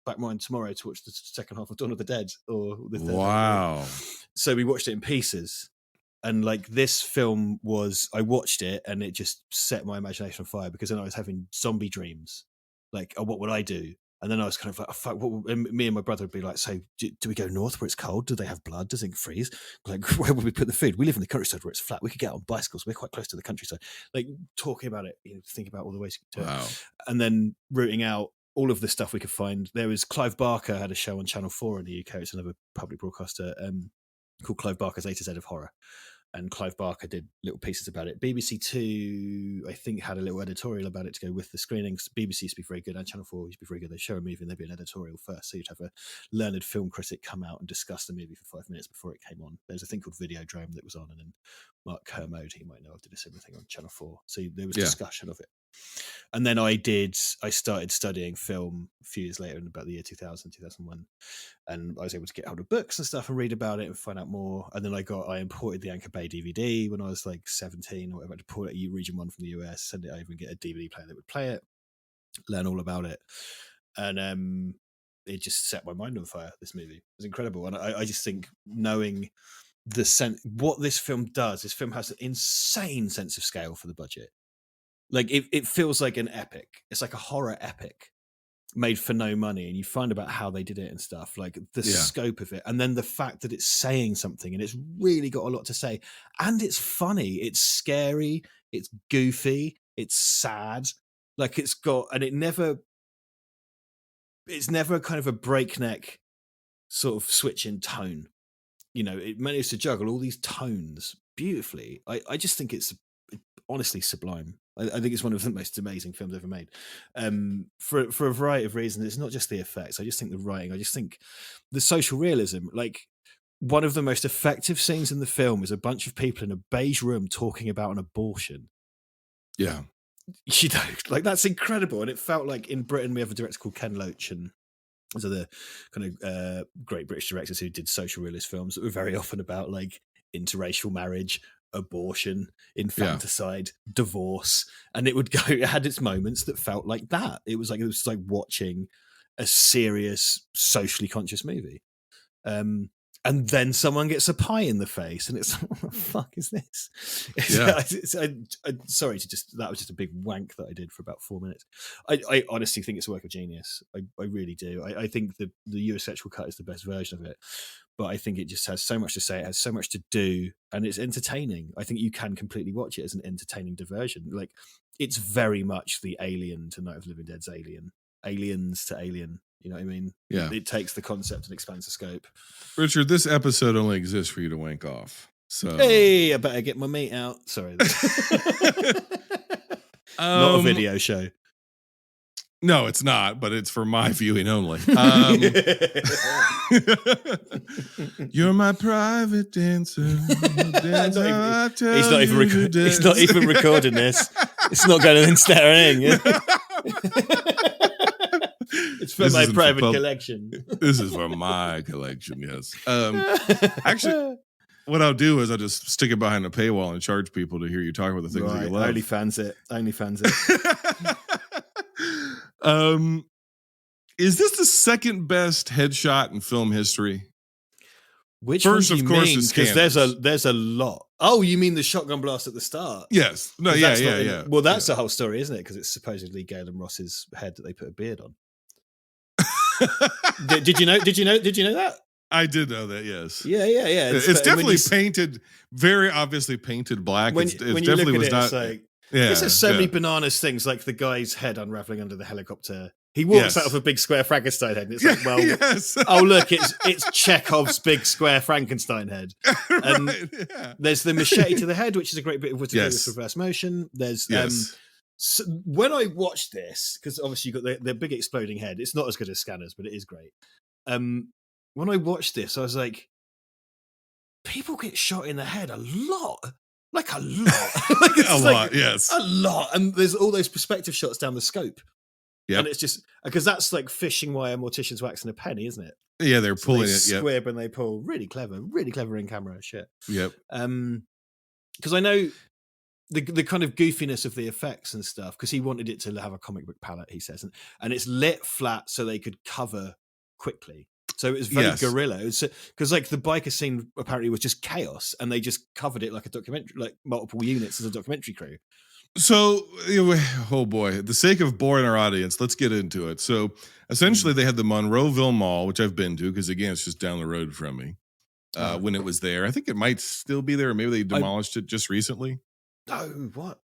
back mine tomorrow to watch the second half of Dawn of the Dead or the third. Wow. So we watched it in pieces, and like this film I watched it and it just set my imagination on fire, because then I was having zombie dreams, like, oh, what would I do? And then I was kind of like, oh, fuck, and me and my brother would be like, so do we go north where it's cold? Do they have blood? Does it freeze? Like, where would we put the food? We live in the countryside where it's flat. We could get on bicycles. We're quite close to the countryside. Like, talking about it, thinking about all the ways you could do it. And then rooting out all of the stuff we could find. There was Clive Barker had a show on Channel 4 in the UK. It's another public broadcaster called Clive Barker's A to Z of Horror. and Clive Barker did little pieces about it. BBC Two, I think, had a little editorial about it to go with the screenings. BBC used to be very good, and Channel 4 used to be very good. They'd show a movie and there'd be an editorial first. So you'd have a learned film critic come out and discuss the movie for 5 minutes before it came on. There's a thing called Videodrome that was on, and then Mark Kermode, he might know, did a similar thing on Channel 4. So there was discussion of it. And then I started studying film a few years later, in about the year 2000, 2001. And I was able to get hold of books and stuff and read about it and find out more. And then I imported the Anchor Bay DVD when I was like 17 or whatever. I had to pull it at Region 1 from the US, send it over and get a DVD player that would play it, learn all about it. And it just set my mind on fire, this movie. It was incredible. And I just think, knowing what this film does, this film has an insane sense of scale for the budget. Like it feels like an epic. It's like a horror epic made for no money, and you find about how they did it and stuff, like the scope of it, and then the fact that it's saying something, and it's really got a lot to say, and it's funny, it's scary, it's goofy, it's sad, like it's never kind of a breakneck sort of switch in tone. You know, it managed to juggle all these tones beautifully. I just think it's honestly sublime. I think it's one of the most amazing films ever made, for a variety of reasons. It's not just the effects. I just think the writing. I just think the social realism. Like, one of the most effective scenes in the film is a bunch of people in a beige room talking about an abortion. Yeah, you know, like, that's incredible. And it felt like in Britain we have a director called Ken Loach, and those are the kind of great British directors who did social realist films that were very often about like interracial marriage, abortion, infanticide, divorce, and it had its moments that felt like that. It was like watching a serious, socially conscious movie, and then someone gets a pie in the face, and it's like, what the fuck is this? Sorry that was just a big wank that I did for about 4 minutes. I honestly think it's a work of genius. I really do. I think the US theatrical cut is the best version of it. But I think it just has so much to say. It has so much to do, and it's entertaining. I think you can completely watch it as an entertaining diversion. Like, it's very much the Alien to Night of the Living Dead's Alien, Aliens to Alien. You know what I mean? Yeah. It takes the concept and expands the scope. Richard, this episode only exists for you to wank off. So, hey, I better get my meat out. Sorry, not a video show. No, it's not, but it's for my viewing only. You're my private dancer. He's not even recording this. It's not going in sterling. It's for my private collection. This is for my collection, yes. Actually, what I'll do is I'll just stick it behind a paywall and charge people to hear you talk about the things that you love. OnlyFans it. Is this the second best headshot in film history? Which first, one of do you course, mean? is Because there's a lot. Oh, you mean the shotgun blast at the start? Yes. No. Yeah. Well, that's the whole story, isn't it? Because it's supposedly Galen Ross's head that they put a beard on. Did you know that? I did know that. Yes. Yeah. It's definitely painted, very obviously painted black. When it you definitely look at was it, not. it's like, Yeah, this is so many bananas things, like the guy's head unraveling under the helicopter. He walks out of a big square Frankenstein head, and it's like, well, oh look, it's Chekhov's big square Frankenstein head. And there's the machete to the head, which is a great bit of what to do with reverse motion. There's so when I watched this, because obviously you got the big exploding head. It's not as good as Scanners, but it is great. When I watched this, I was like, people get shot in the head a lot. Like a lot. Yes. A lot. And there's all those perspective shots down the scope. Yeah. And it's just, because that's like fishing wire mortician's wax and a penny, isn't it? Yeah, they're pulling they it. Squib and they pull. Really clever in camera shit. Yep. Because I know the kind of goofiness of the effects and stuff, because he wanted it to have a comic book palette, he says. And it's lit flat so they could cover quickly. So it was very guerrilla. Because like the biker scene apparently was just chaos, and they just covered it like a documentary, like multiple units as a documentary crew. So, oh boy, the sake of boring our audience, let's get into it. So essentially they had the Monroeville Mall, which I've been to, because again, it's just down the road from me. When it was there, I think it might still be there. Maybe they demolished it just recently. Oh, what?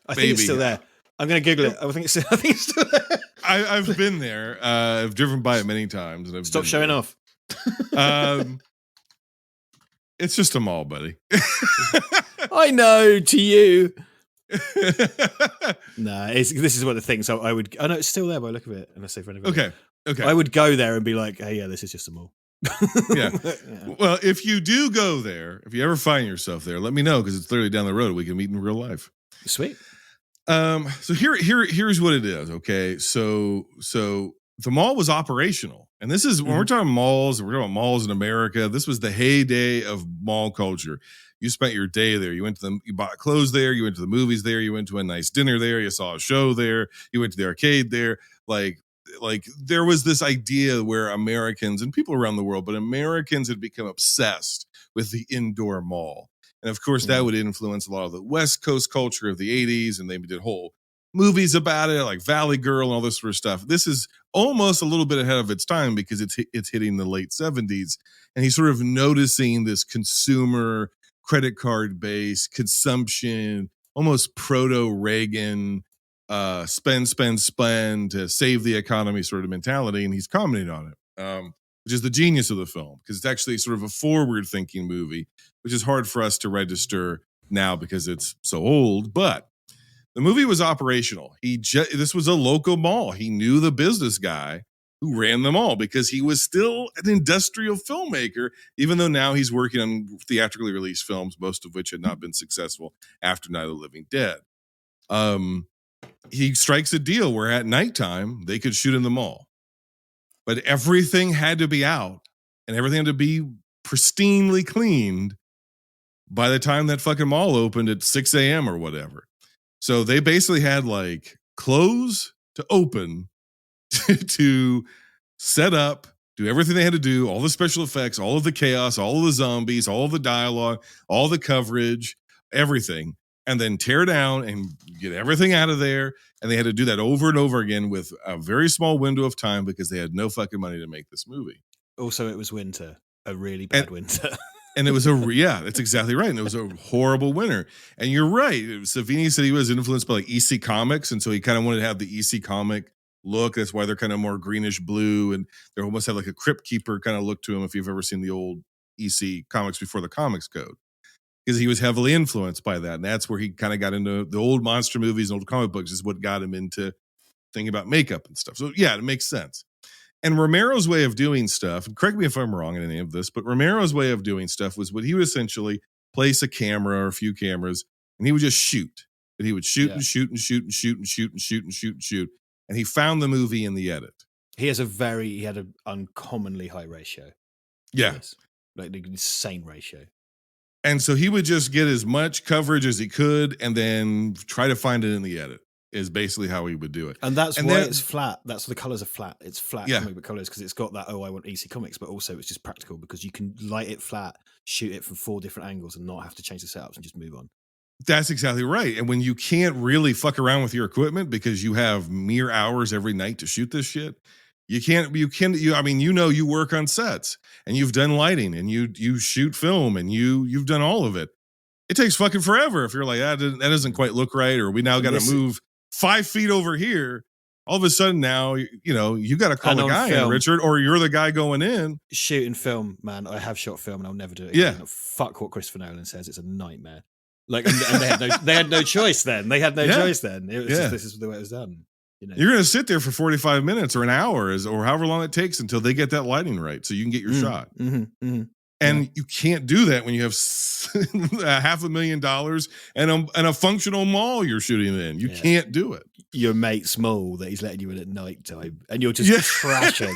I think it's still there. I'm going to Google it. I think it's still there. I've been there. I've driven by it many times. And I've Stop showing off. It's just a mall, buddy. I know, to you. No, this is one of the things I would. I know it's still there by the look of it, unless they've renovated. Okay. I would go there and be like, "Hey, yeah, this is just a mall." Yeah. Well, if you do go there, if you ever find yourself there, let me know because it's literally down the road. We can meet in real life. Sweet. So here's what it is. Okay. So the mall was operational, and this is when we're talking malls. We're talking about malls in America. This was the heyday of mall culture. You spent your day there. You bought clothes there. You went to the movies there. You went to a nice dinner there. You saw a show there. You went to the arcade there. Like there was this idea where Americans and people around the world, but Americans had become obsessed with the indoor mall. And of course, that would influence a lot of the West Coast culture of the 80s. And they did whole movies about it, like Valley Girl and all this sort of stuff. This is almost a little bit ahead of its time because it's hitting the late 70s. And he's sort of noticing this consumer credit card based consumption, almost proto-Reagan, spend to save the economy sort of mentality. And he's commenting on it, which is the genius of the film, because it's actually sort of a forward-thinking movie, which is hard for us to register now because it's so old. But the movie was operational. This was a local mall. He knew the business guy who ran them all because he was still an industrial filmmaker, even though now he's working on theatrically released films, most of which had not been successful after Night of the Living Dead. He strikes a deal where at nighttime they could shoot in the mall, but everything had to be out and everything had to be pristinely cleaned by the time that fucking mall opened at 6 a.m. or whatever. So they basically had like close to open to set up, do everything they had to do, all the special effects, all of the chaos, all of the zombies, all of the dialogue, all the coverage, everything, and then tear down and get everything out of there. And they had to do that over and over again with a very small window of time because they had no fucking money to make this movie. Also, it was winter, a really bad winter. And it was that's exactly right. And it was a horrible winter. And you're right. Savini said he was influenced by like EC Comics. And so he kind of wanted to have the EC comic look. That's why they're kind of more greenish blue. And they almost have like a Crypt Keeper kind of look to them if you've ever seen the old EC Comics before the Comics Code. Because he was heavily influenced by that. And that's where he kind of got into the old monster movies and old comic books is what got him into thinking about makeup and stuff. So yeah, it makes sense. And Romero's way of doing stuff, and correct me if I'm wrong in any of this, but Romero's way of doing stuff was what he would essentially place a camera or a few cameras and he would just shoot. But he would shoot and shoot and shoot and shoot and shoot and shoot and shoot and shoot. And he found the movie in the edit. He had an uncommonly high ratio. Yeah. Like the insane ratio. And so he would just get as much coverage as he could and then try to find it in the edit is basically how he would do it. And that's why it's flat. That's the colors are flat. It's flat comic book colors because it's got that, I want EC Comics, but also it's just practical because you can light it flat, shoot it from 4 different angles and not have to change the setups and just move on. That's exactly right. And when you can't really fuck around with your equipment because you have mere hours every night to shoot this shit, you work on sets and you've done lighting and you shoot film and you've done all of it. It takes fucking forever if you're like, that doesn't quite look right. Or we now got to move 5 feet over here. All of a sudden now, you got to call a guy in, Richard, or you're the guy going in. Shooting film, man. I have shot film and I'll never do it again. Fuck what Christopher Nolan says. It's a nightmare. Like, and they had no choice then. They had no choice then. It was just, this is the way it was done. You're going to sit there for 45 minutes or an hour or however long it takes until they get that lighting right so you can get your shot. And you can't do that when you have $500,000 and a functional mall you're shooting in. You can't do it. Your mate's mall that he's letting you in at night time and you're just crashing.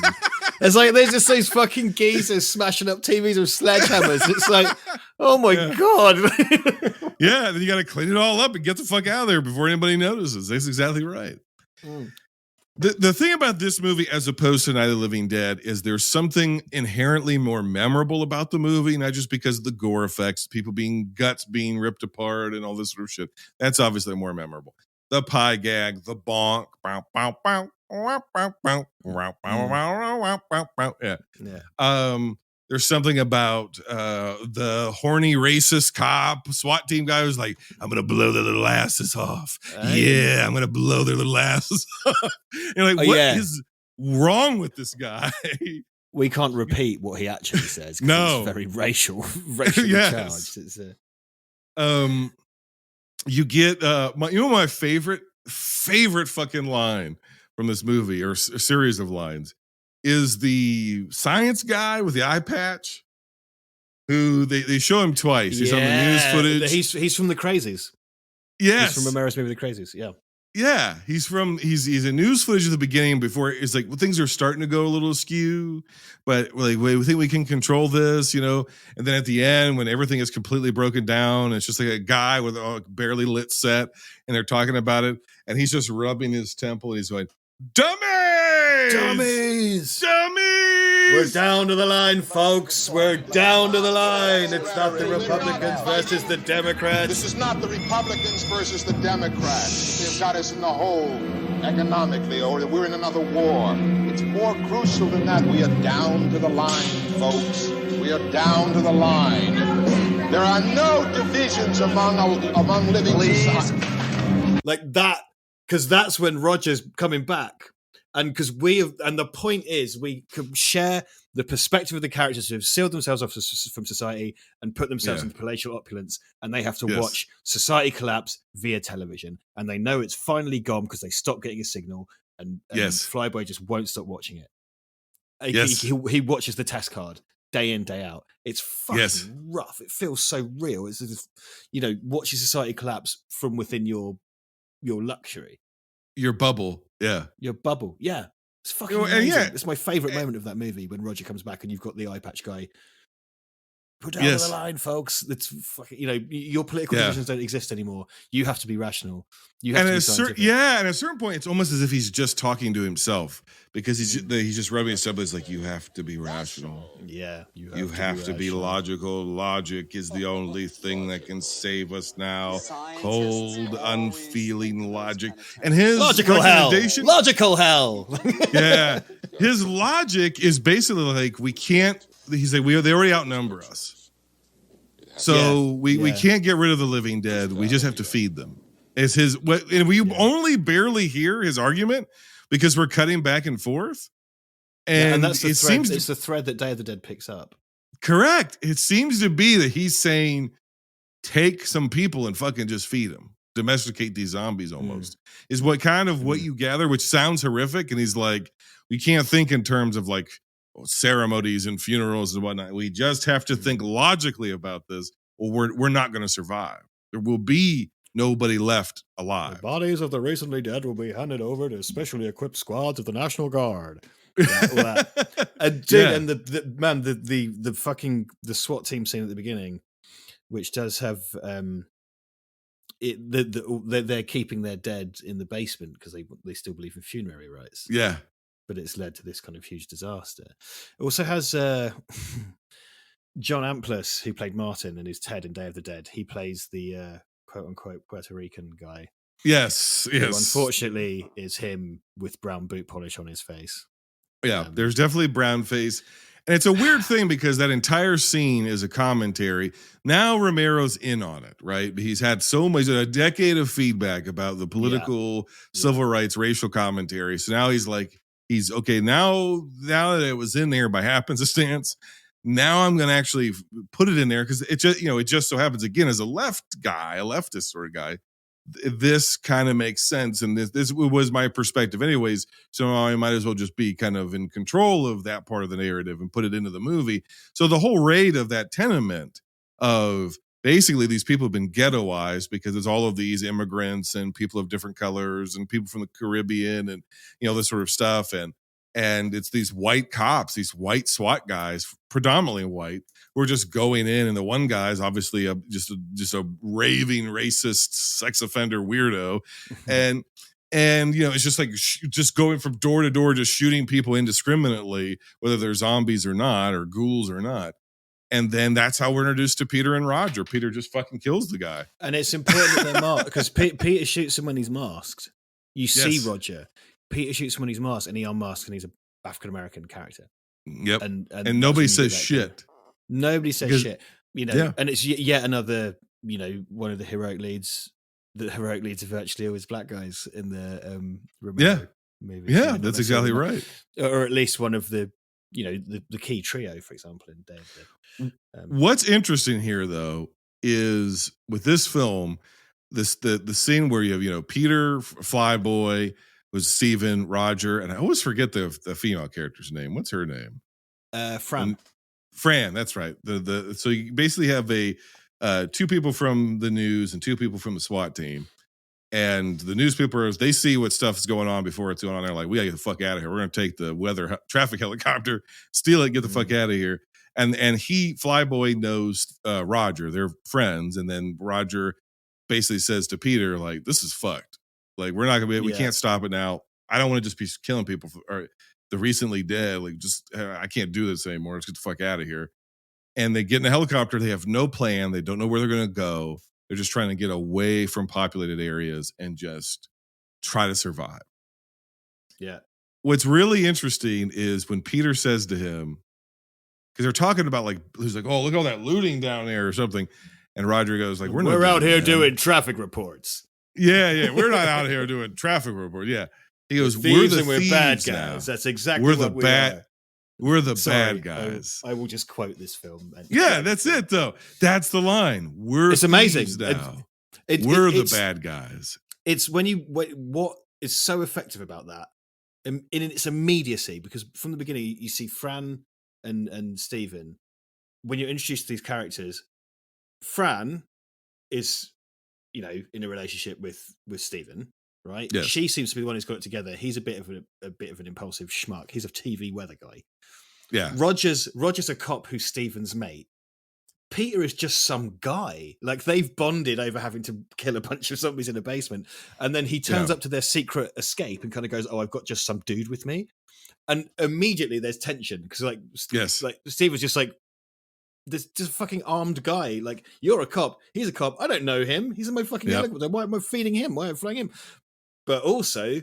It's like there's just those fucking geezers smashing up TVs with sledgehammers. It's like, oh my God. Then you got to clean it all up and get the fuck out of there before anybody notices. That's exactly right. The thing about this movie as opposed to Night of the Living Dead is there's something inherently more memorable about the movie, not just because of the gore effects, guts being ripped apart and all this sort of shit. That's obviously more memorable. The pie gag, the bonk, bow, bow, bow, bow, bow, bow, bow, bow, bow. There's something about the horny racist cop SWAT team guy who's like, I'm going to blow their little asses off. I'm going to blow their little asses off. You're like, what is wrong with this guy? we can't repeat what he actually says. 'Cause No. it's very racially Yes. charged. It's You get my favorite fucking line from this movie or a series of lines is the science guy with the eye patch who they show him twice. He's on the news footage. He's from the Crazies. Yes. He's from Romero's movie The Crazies. Yeah. Yeah, he's in news footage at the beginning before it's like, well, things are starting to go a little askew, but like we think we can control this, you know. And then at the end, when everything is completely broken down, it's just like a guy with a barely lit set, and they're talking about it, and he's just rubbing his temple, and he's going, "Dummies, Dummies, dummies." we're down to the line, folks. We're down to the line. It's not the Republicans versus the Democrats. This is not the Republicans versus the Democrats. They've got us in the hole economically, or we're in another war. It's more crucial than that. We are down to the line, folks. We are down to the line. There are no divisions among living society. Like that, because that's when Roger's coming back. And because the point is, we can share the perspective of the characters who have sealed themselves off from society and put themselves into palatial opulence, and they have to watch society collapse via television. And they know it's finally gone because they stopped getting a signal, and Flyboy just won't stop watching it. He watches the test card day in, day out. It's fucking rough. It feels so real. It's as if, watching society collapse from within your luxury. Your bubble. Yeah. Your bubble. Yeah. It's fucking amazing. It's my favourite moment of that movie when Roger comes back and you've got the eye patch guy. Put down the line, folks. That's fucking, your political divisions don't exist anymore. You have to be rational. You have to be scientific. And at a certain point, it's almost as if he's just talking to himself because he's just rubbing his temple. It's like, you have to be rational. Yeah. You have to be logical. Logic is the only thing that can save us now. Cold, unfeeling logic. And his logical hell. Yeah. His logic is basically like, we can't. He's like, they already outnumber us. So we can't get rid of the living dead. We just have to feed them. It's and we only barely hear his argument because we're cutting back and forth. And that's the thread. It's the thread that Day of the Dead picks up. Correct. It seems to be that he's saying, take some people and fucking just feed them. Domesticate these zombies almost. Is what you gather, which sounds horrific. And he's like, we can't think in terms of like ceremonies and funerals and whatnot. We just have to think logically about this, or we're not going to survive. There will be nobody left alive. The bodies of the recently dead will be handed over to specially equipped squads of the National Guard. And the fucking SWAT team scene at the beginning, which does have they're keeping their dead in the basement because they still believe in funerary rites. Yeah. But it's led to this kind of huge disaster. It also has John Amplas, who played Martin and is Ted in Day of the Dead. He plays the quote-unquote Puerto Rican guy. Yes. Who unfortunately is him with brown boot polish on his face. Yeah, there's definitely brown face. And it's a weird thing because that entire scene is a commentary. Now Romero's in on it, right? He's had a decade of feedback about the political, civil rights, racial commentary. So now he's like, he's okay. Now that it was in there by happenstance, now I'm going to actually put it in there because it just so happens again as a leftist sort of guy, this kind of makes sense. And this was my perspective anyways. So I might as well just be kind of in control of that part of the narrative and put it into the movie. So the whole raid of that tenement of basically these people have been ghettoized because it's all of these immigrants and people of different colors and people from the Caribbean and, this sort of stuff. And it's these white cops, these white SWAT guys, predominantly white, who are just going in. And the one guy is obviously just a raving racist sex offender weirdo. And it's just like just going from door to door, just shooting people indiscriminately, whether they're zombies or not, or ghouls or not. And then that's how we're introduced to Peter and Roger. Peter just fucking kills the guy. And it's important that they're masked because Peter shoots him when he's masked. You see Roger. Peter shoots him when he's masked and he unmasks and he's an African-American character. Yep. And nobody says shit. Nobody says shit. And it's yet another, one of the heroic leads. The heroic leads are virtually always black guys in the Romero movie. Yeah, that's exactly right. Or at least one of the the key trio, for example, in Day of the Dead. What's interesting here, though, is with this film, the scene where you have Peter, Flyboy, was Steven, Roger, and I always forget the female character's name. What's her name? Fran. Fran, that's right. So you basically have two people from the news and two people from the SWAT team. And the newspapers, they see what stuff is going on before it's going on. They're like, we gotta get the fuck out of here. We're gonna take the weather traffic helicopter, steal it, get the fuck out of here. And Flyboy knows Roger. They're friends. And then Roger basically says to Peter, like, this is fucked. Like, we're not gonna we can't stop it now. I don't want to just be killing people or the recently dead. Like, just I can't do this anymore. Let's get the fuck out of here. And they get in a helicopter. They have no plan. They don't know where they're gonna go. They're just trying to get away from populated areas and just try to survive. Yeah. What's really interesting is when Peter says to him, because they're talking about he's like, oh, look at all that looting down there or something. And Roger goes like, we're out here doing traffic reports. Yeah. We're not out here doing traffic reports. Yeah. He goes, we're the thieves bad guys. Now. That's exactly what we are. We're the bad guys. I will just quote this film. Yeah, that's it, though. That's the line. It's amazing. Now. We're the bad guys. It's when what is so effective about that in its immediacy, because from the beginning you see Fran and Steven. When you're introduced to these characters, Fran is, in a relationship with Steven. Right, yes. She seems to be the one who's got it together. He's a bit of an impulsive schmuck. He's a TV weather guy. Yeah, Roger's a cop who's Steven's mate. Peter is just some guy. Like, they've bonded over having to kill a bunch of zombies in a basement, and then he turns up to their secret escape and kind of goes, "Oh, I've got just some dude with me," and immediately there's tension because like Steve was just like, this just fucking armed guy. Like, you're a cop, he's a cop. I don't know him. He's in my fucking helicopter. Why am I feeding him? Why am I flying him? But also,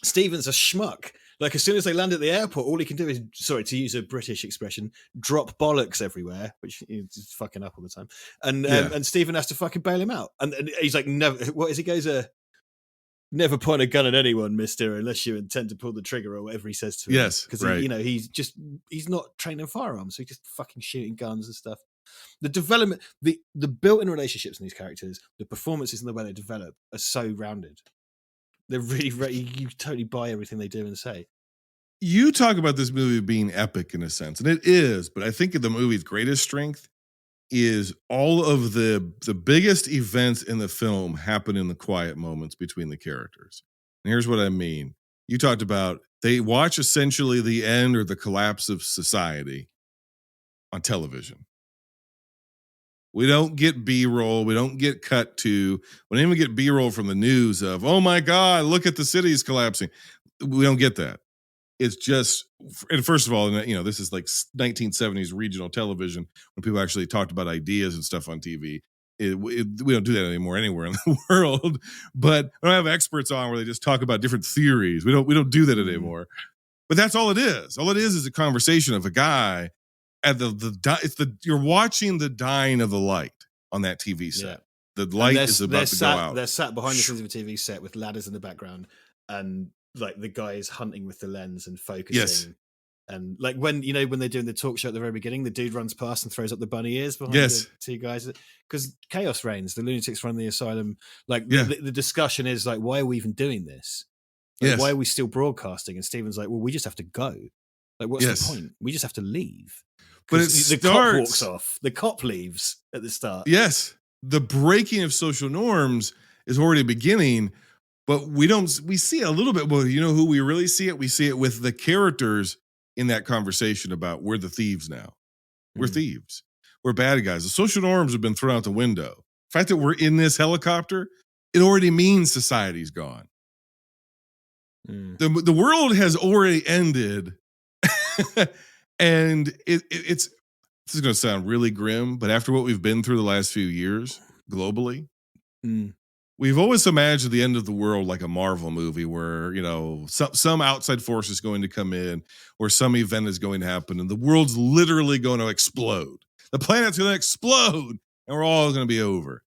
Steven's a schmuck. Like, as soon as they land at the airport, all he can do is, sorry to use a British expression, drop bollocks everywhere, which he's fucking up all the time. And Steven has to fucking bail him out. And he's like, never. What is he goes? Never point a gun at anyone, mister, unless you intend to pull the trigger, or whatever he says to him. Yes, because right. he's not trained in firearms, so he's just fucking shooting guns and stuff. The development, the built-in relationships in these characters, the performances and the way they develop are so rounded. They're really, you totally buy everything they do and say. You talk about this movie being epic in a sense, and it is, but I think the movie's greatest strength is all of the biggest events in the film happen in the quiet moments between the characters. And here's what I mean. You talked about they watch essentially the end or the collapse of society on television. We don't get B-roll. We don't get cut to. We don't even get B-roll from the news of, oh my God, look at the cities collapsing. We don't get that. It's just, and first of all, this is like 1970s regional television when people actually talked about ideas and stuff on TV. We don't do that anymore anywhere in the world. But I don't have experts on where they just talk about different theories. We don't do that anymore. But that's all it is. All it is a conversation of a guy at you're watching the dying of the light on that TV set. Yeah. The light is about to go out. They're sat behind the scenes of a TV set with ladders in the background, and like the guy is hunting with the lens and focusing. Yes. And like when they're doing the talk show at the very beginning, the dude runs past and throws up the bunny ears behind the two guys, because chaos reigns. The lunatics run the asylum. Like the discussion is like, why are we even doing this? Like, why are we still broadcasting? And Steven's like, well, we just have to go. Like, what's the point? We just have to leave. But the cop walks off. The cop leaves at the start. Yes. The breaking of social norms is already beginning, but we see a little bit. Well, you know who we really see it? We see it with the characters in that conversation about we're the thieves now. We're thieves. We're bad guys. The social norms have been thrown out the window. The fact that we're in this helicopter, it already means society's gone. The world has already ended. And this is going to sound really grim, but after what we've been through the last few years globally, we've always imagined the end of the world like a Marvel movie where, some outside force is going to come in or some event is going to happen and the world's literally going to explode. The planet's going to explode and we're all going to be over.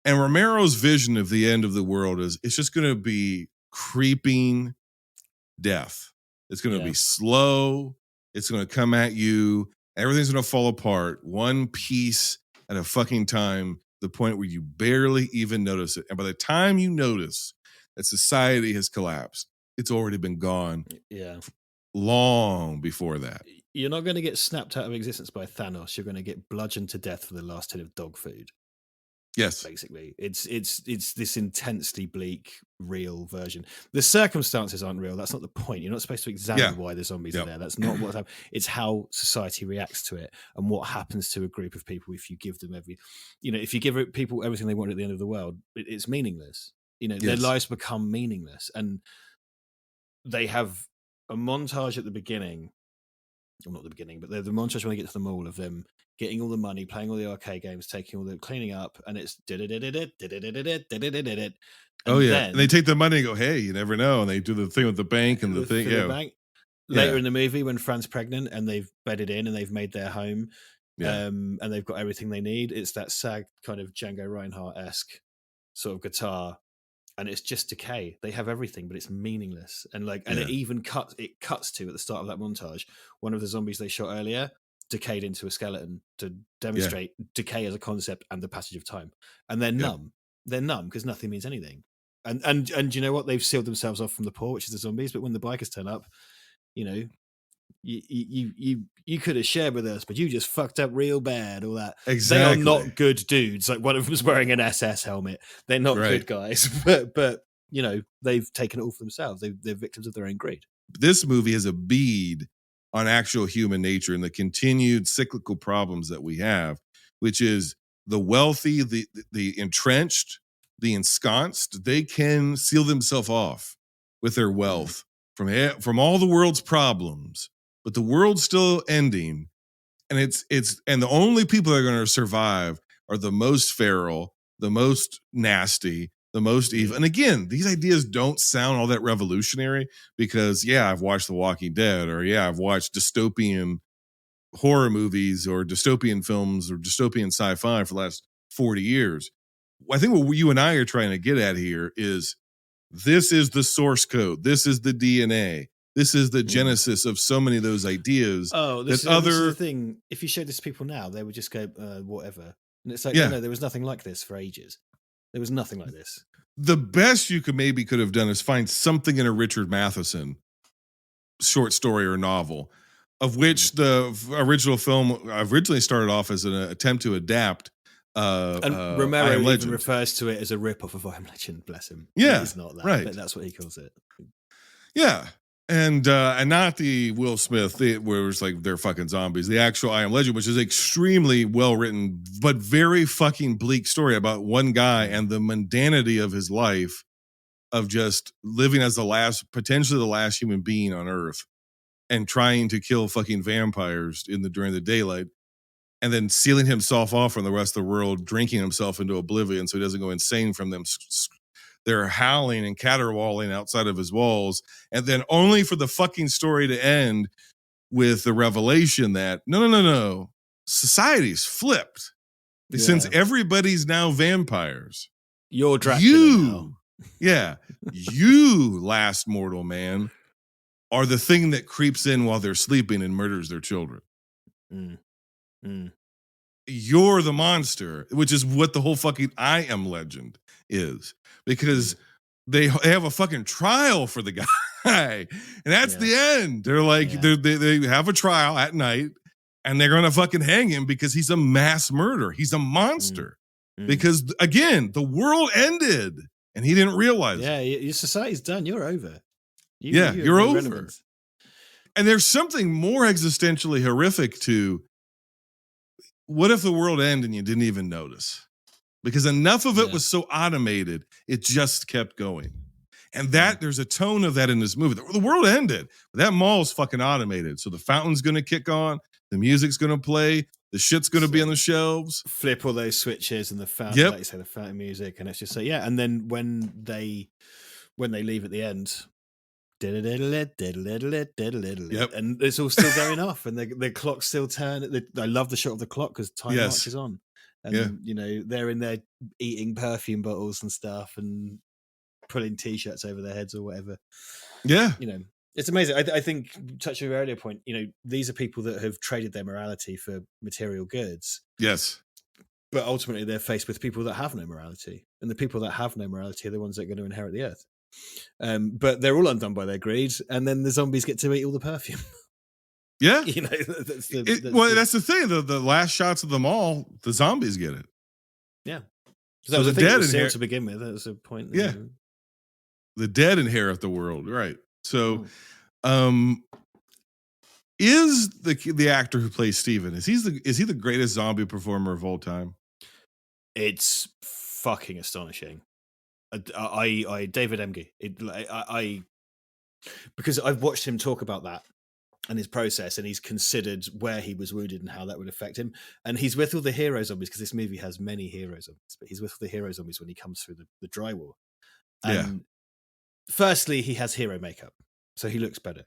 And Romero's vision of the end of the world is it's just going to be creeping death. It's going to be slow. It's going to come at you. Everything's going to fall apart one piece at a fucking time, the point where you barely even notice it. And by the time you notice that society has collapsed, it's already been gone Yeah. long before that. You're not going to get snapped out of existence by Thanos. You're going to get bludgeoned to death for the last tin of dog food. Yes. Basically, it's this intensely bleak, real version. The circumstances aren't real. That's not the point. You're not supposed to examine why the zombies are there. That's not what's happening. It's how society reacts to it and what happens to a group of people if you give them if you give people everything they want at the end of the world, it's meaningless. Their lives become meaningless, and they have a montage at the beginning. Well, not the beginning, but the montage when they get to the mall of them getting all the money, playing all the arcade games, taking all the cleaning up, and it's Oh yeah, and they take the money and go, "Hey, you never know," and they do the thing with the bank and the thing. Yeah. Bank. Later in the movie, when Fran's pregnant and they've bedded in and they've made their home, and they've got everything they need, it's that sad kind of Django Reinhardt-esque sort of guitar. And it's just decay. They have everything, but it's meaningless. And it even cuts to at the start of that montage, one of the zombies they shot earlier decayed into a skeleton to demonstrate decay as a concept and the passage of time. And they're numb. They're numb because nothing means anything. And you know what? They've sealed themselves off from the poor, which is the zombies. But when the bikers turn up, you could have shared with us, but you just fucked up real bad. All that. Exactly. They are not good dudes. Like one of them's wearing an SS helmet. They're not good guys. But they've taken it all for themselves. They're victims of their own greed. This movie has a bead on actual human nature and the continued cyclical problems that we have, which is the wealthy, the entrenched, the ensconced. They can seal themselves off with their wealth from all the world's problems, but the world's still ending, and and the only people that are going to survive are the most feral, the most nasty, the most evil. And again, these ideas don't sound all that revolutionary because I've watched The Walking Dead, or I've watched dystopian horror movies or dystopian films or dystopian sci-fi for the last 40 years. I think what you and I are trying to get at here is this is the source code. This is the DNA. This is the genesis of so many of those ideas. Oh, this is the thing. If you showed this to people now, they would just go, whatever. And it's like, no, there was nothing like this for ages. There was nothing like this. The best you could have done is find something in a Richard Matheson short story or novel, of which the original film originally started off as an attempt to adapt. And Romero even refers to it as a rip-off of I Am Legend, bless him. Yeah, it's not that, but that's what he calls it. Yeah, and not the Will Smith, where it's like they're fucking zombies. The actual I Am Legend, which is extremely well-written, but very fucking bleak story about one guy and the mundanity of his life, of just living as potentially the last human being on Earth, and trying to kill fucking vampires during the daylight. And then sealing himself off from the rest of the world, drinking himself into oblivion so he doesn't go insane from them. They're howling and caterwauling outside of his walls. And then only for the fucking story to end with the revelation that, no. Society's flipped. Since everybody's now vampires. You're Dracula now. You, last mortal man, are the thing that creeps in while they're sleeping and murders their children. You're the monster, which is what the whole fucking I Am Legend is, because they have a fucking trial for the guy, and that's the end. They're like, they have a trial at night, and they're gonna fucking hang him because he's a mass murderer. He's a monster because again, the world ended, and he didn't realize. Yeah, your society's done. You're over. You're over. Relevant. And there's something more existentially horrific to. What if the world ended and you didn't even notice? Because enough of it was so automated, it just kept going. And there's a tone of that in this movie. The world ended. That mall's fucking automated. So the fountain's going to kick on. The music's going to play. The shit's going to be on the shelves. Flip all those switches and the fountain, like you say, the fountain music. And it's just and then when they leave at the end, and it's all still going off, and the clock's still turning. I love the shot of the clock because time marches on, and they're in there eating perfume bottles and stuff, and pulling t-shirts over their heads or whatever. It's amazing. I think, touching your earlier point, these are people that have traded their morality for material goods. Yes. But ultimately, they're faced with people that have no morality. And the people that have no morality are the ones that are going to inherit the earth. But they're all undone by their greed. And then the zombies get to eat all the perfume. Yeah. That's the thing. The last shots of them all, the zombies get it. Yeah. So the dead inherit to begin with. That was a point. Yeah. The dead inherit the world. Right. So, is the actor who plays Steven, is he the greatest zombie performer of all time? It's fucking astonishing. David Emge. Because I've watched him talk about that and his process, and he's considered where he was wounded and how that would affect him. And he's with all the hero zombies, because this movie has many hero zombies, but he's with all the hero zombies when he comes through the drywall. And firstly, he has hero makeup, so he looks better.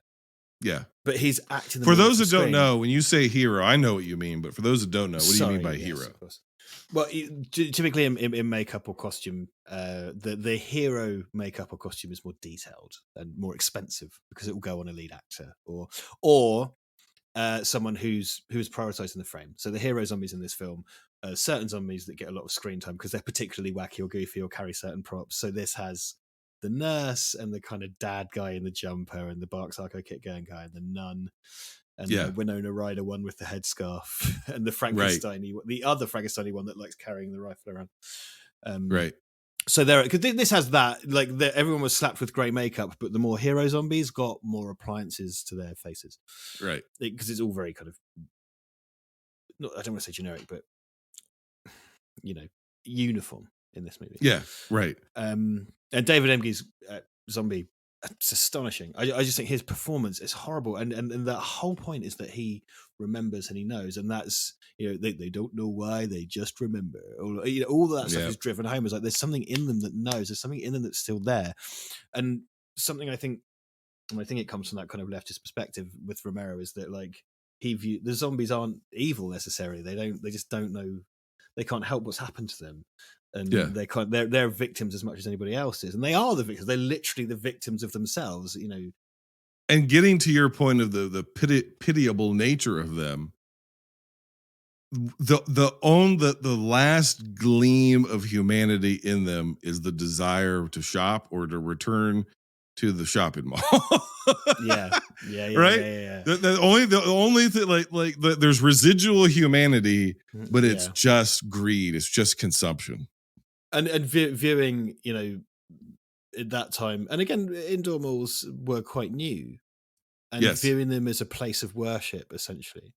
Yeah. But he's acting. For those that don't know, when you say hero, I know what you mean, but for those that don't know, what do you mean by hero? Of course. Well, typically in makeup or costume, the hero makeup or costume is more detailed and more expensive, because it will go on a lead actor or someone who's prioritized in the frame. So the hero zombies in this film, certain zombies that get a lot of screen time because they're particularly wacky or goofy or carry certain props. So this has the nurse and the kind of dad guy in the jumper and the Bark Psycho Kit Going guy and the nun. And the Winona Ryder one with the headscarf, and the the other Frankenstein one that likes carrying the rifle around. Right. So because this has that, everyone was slapped with grey makeup, but the more hero zombies got more appliances to their faces. Right. Because it's all very kind of, I don't want to say generic, but uniform in this movie. Yeah. Right. And David Emge's zombie. It's astonishing. I just think his performance is horrible, and that whole point is that he remembers and he knows, and that's they don't know why, they just remember. Or, all that stuff is driven home. Is like there's something in them that knows. There's something in them that's still there, and something I think it comes from that kind of leftist perspective with Romero is that the zombies aren't evil necessarily. They just don't know. They can't help what's happened to them. And they're victims as much as anybody else is, and they are the victims. They're literally the victims of themselves, And getting to your point of the pitiable nature of them, the last gleam of humanity in them is the desire to shop or to return to the shopping mall. yeah, right. Yeah. The only thing there's residual humanity, but it's just greed. It's just consumption. And viewing, at that time, and again, indoor malls were quite new, and viewing them as a place of worship, essentially.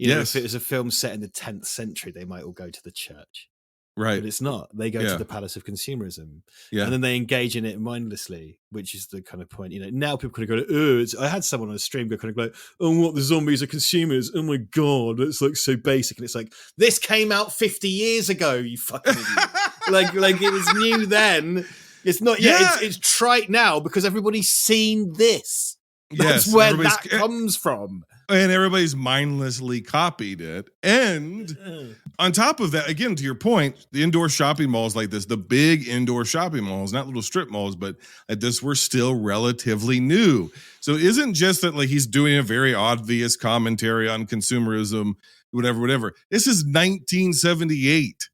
If it was a film set in the 10th century, they might all go to the church, right? But it's not. They go to the palace of consumerism, and then they engage in it mindlessly, which is the kind of point. Now people kind of go, I had someone on a stream go kind of like, oh, what, the zombies are consumers? Oh my god, it's so basic, and it's like, this came out 50 years ago, you fucking idiot. like it was new then. It's not. It's trite now because everybody's seen this. That's where that comes from. And everybody's mindlessly copied it. And on top of that, again, to your point, the indoor shopping malls like this, the big indoor shopping malls, not little strip malls, but like this, were still relatively new. So it isn't just that he's doing a very obvious commentary on consumerism, whatever. This is 1978.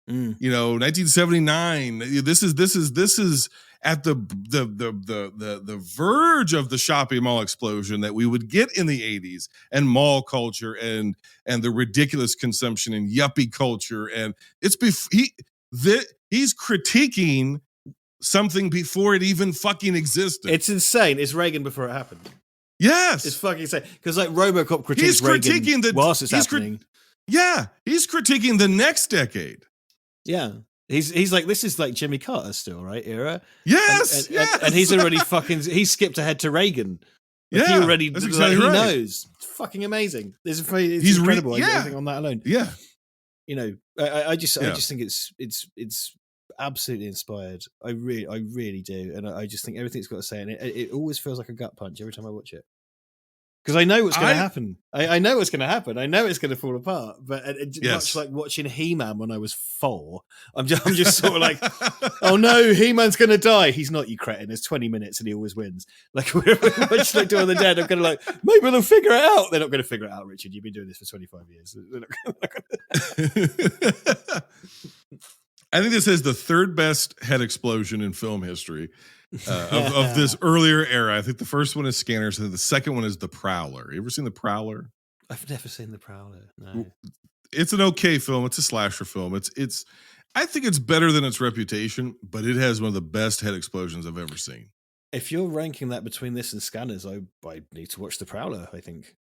1979. This is at the verge of the shopping mall explosion that we would get in the 80s, and mall culture and the ridiculous consumption and yuppie culture. And it's he's critiquing something before it even fucking existed. It's insane. It's Reagan before it happened. Yes, it's fucking insane. Because RoboCop critiques Reagan whilst it's happening. He's critiquing the next decade. Yeah. He's like, this is like Jimmy Carter still, right? Era. Yes. And he's already he skipped ahead to Reagan. He already, that's exactly right. He knows. It's fucking amazing. He's incredible. Everything on that alone. Yeah. I just think it's absolutely inspired. I really do. And I just think everything's got to say, and it always feels like a gut punch every time I watch it. Because I know what's going to happen. I know what's going to happen. I know it's going to fall apart. But much like watching He-Man when I was 4, I'm just sort of like, oh no, He-Man's going to die. He's not, you cretin. There's 20 minutes and he always wins. Like, we're just like Dawn of the Dead. I'm kind of like, maybe they'll figure it out. They're not going to figure it out, Richard. You've been doing this for 25 years. I think this is the third best head explosion in film history. Of this earlier era. I think the first one is Scanners, and the second one is The Prowler. You ever seen The Prowler? I've never seen The Prowler. No. It's an okay film. It's a slasher film. It's I think it's better than its reputation, but it has one of the best head explosions I've ever seen. If you're ranking that between this and Scanners, I need to watch The Prowler, I think.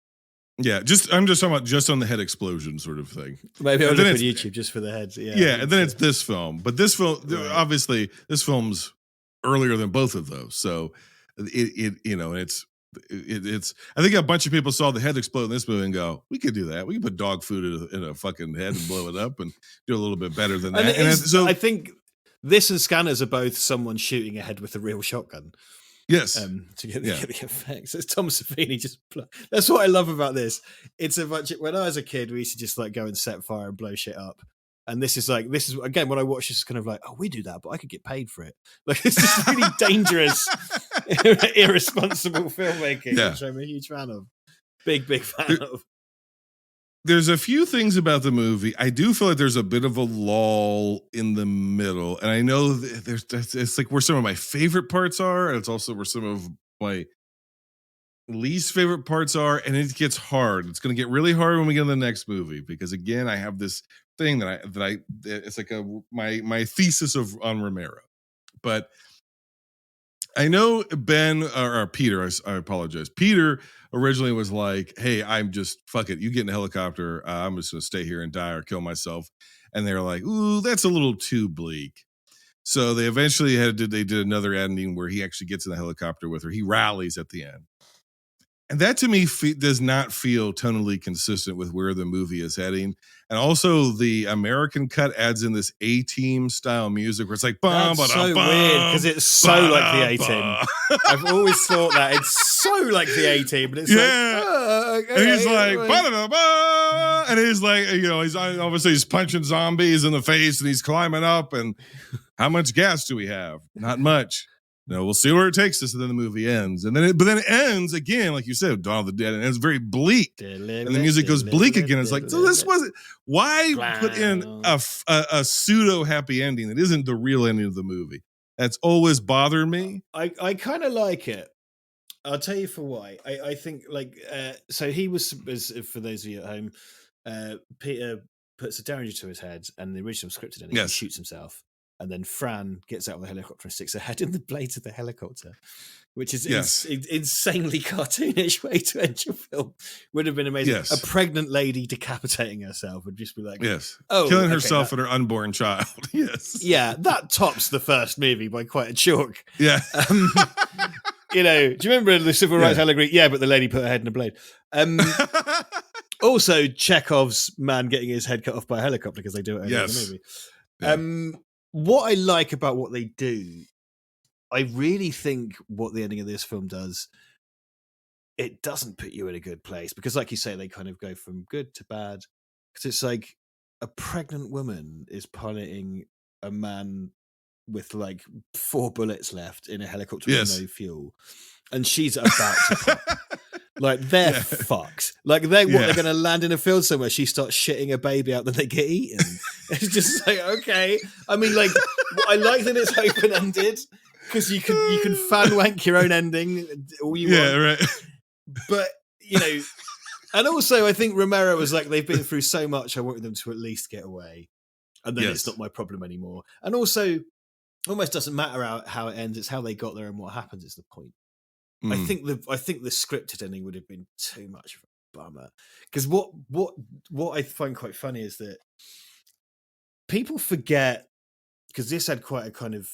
Yeah, I'm just talking about just on the head explosion sort of thing. Maybe I'll look on YouTube just for the heads. Yeah, and then it's this film. But this film, obviously, this film's earlier than both of those, so it's I think a bunch of people saw the head explode in this movie and go, we could do that. We could put dog food in a fucking head and blow it up and do a little bit better than that. So I think this and Scanners are both someone shooting a head with a real shotgun. Yes, to get the effects. It's Tom Savini that's what I love about this. It's a bunch when I was a kid, we used to just like go and set fire and blow shit up. And this is again, when I watch this, it's kind of like, oh, we do that, but I could get paid for it. Like, it's just really dangerous, irresponsible filmmaking, which I'm a huge fan of. Big fan of. There's a few things about the movie. I do feel like there's a bit of a lull in the middle. And I know it's like where some of my favorite parts are. And it's also where some of my least favorite parts are. And it gets hard. It's going to get really hard when we get to the next movie. Because again, I have this thing that it's like my thesis on Romero. But I know Ben or Peter, I apologize. Peter originally was like, hey, I'm just, fuck it. You get in a helicopter. I'm just going to stay here and die or kill myself. And they're like, ooh, that's a little too bleak. So they eventually they did another ending where he actually gets in the helicopter with her. He rallies at the end. And that to me does not feel tonally consistent with where the movie is heading. And also the American cut adds in this A-Team style music where it's like, that's so weird because it's so like the A-Team. I've always thought that it's so like the A-Team, but it's like, and he's like, and he's like, he's obviously he's punching zombies in the face and he's climbing up. And how much gas do we have? Not much. No, we'll see where it takes us, and then the movie ends. And then it ends again, like you said, Dawn of the Dead, and it's very bleak. And the music goes bleak again. It's like, so this wasn't. Why put in a pseudo happy ending that isn't the real ending of the movie? That's always bothered me. I kind of like it. I'll tell you for why. I think so he was, for those of you at home, Peter puts a derringer to his head, and the original scripted ending, he shoots himself. And then Fran gets out of the helicopter and sticks her head in the blades of the helicopter, which is insanely cartoonish way to end your film. Would have been amazing. Yes. A pregnant lady decapitating herself would just be like, killing herself and her unborn child. Yes. Yeah, that tops the first movie by quite a chalk. Yeah. Do you remember the civil rights allegory? Yeah, but the lady put her head in a blade. Also, Chekhov's man getting his head cut off by a helicopter because they do it in the movie. What I like about what they do, I really think what the ending of this film does, it doesn't put you in a good place because, like you say, they kind of go from good to bad. Because it's like a pregnant woman is piloting a man with like 4 bullets left in a helicopter with no fuel, and she's about to pop. Like they're fucked. Like they're going to land in a field somewhere. She starts shitting a baby out, then they get eaten. It's just like, okay. I mean, like I like that it's open ended because you can fan wank your own ending all you want. Right. But and also I think Romero was like, they've been through so much. I wanted them to at least get away, and then it's not my problem anymore. And also, almost doesn't matter how it ends. It's how they got there and what happens is the point. I think the scripted ending would have been too much of a bummer because what I find quite funny is that people forget, because this had quite a kind of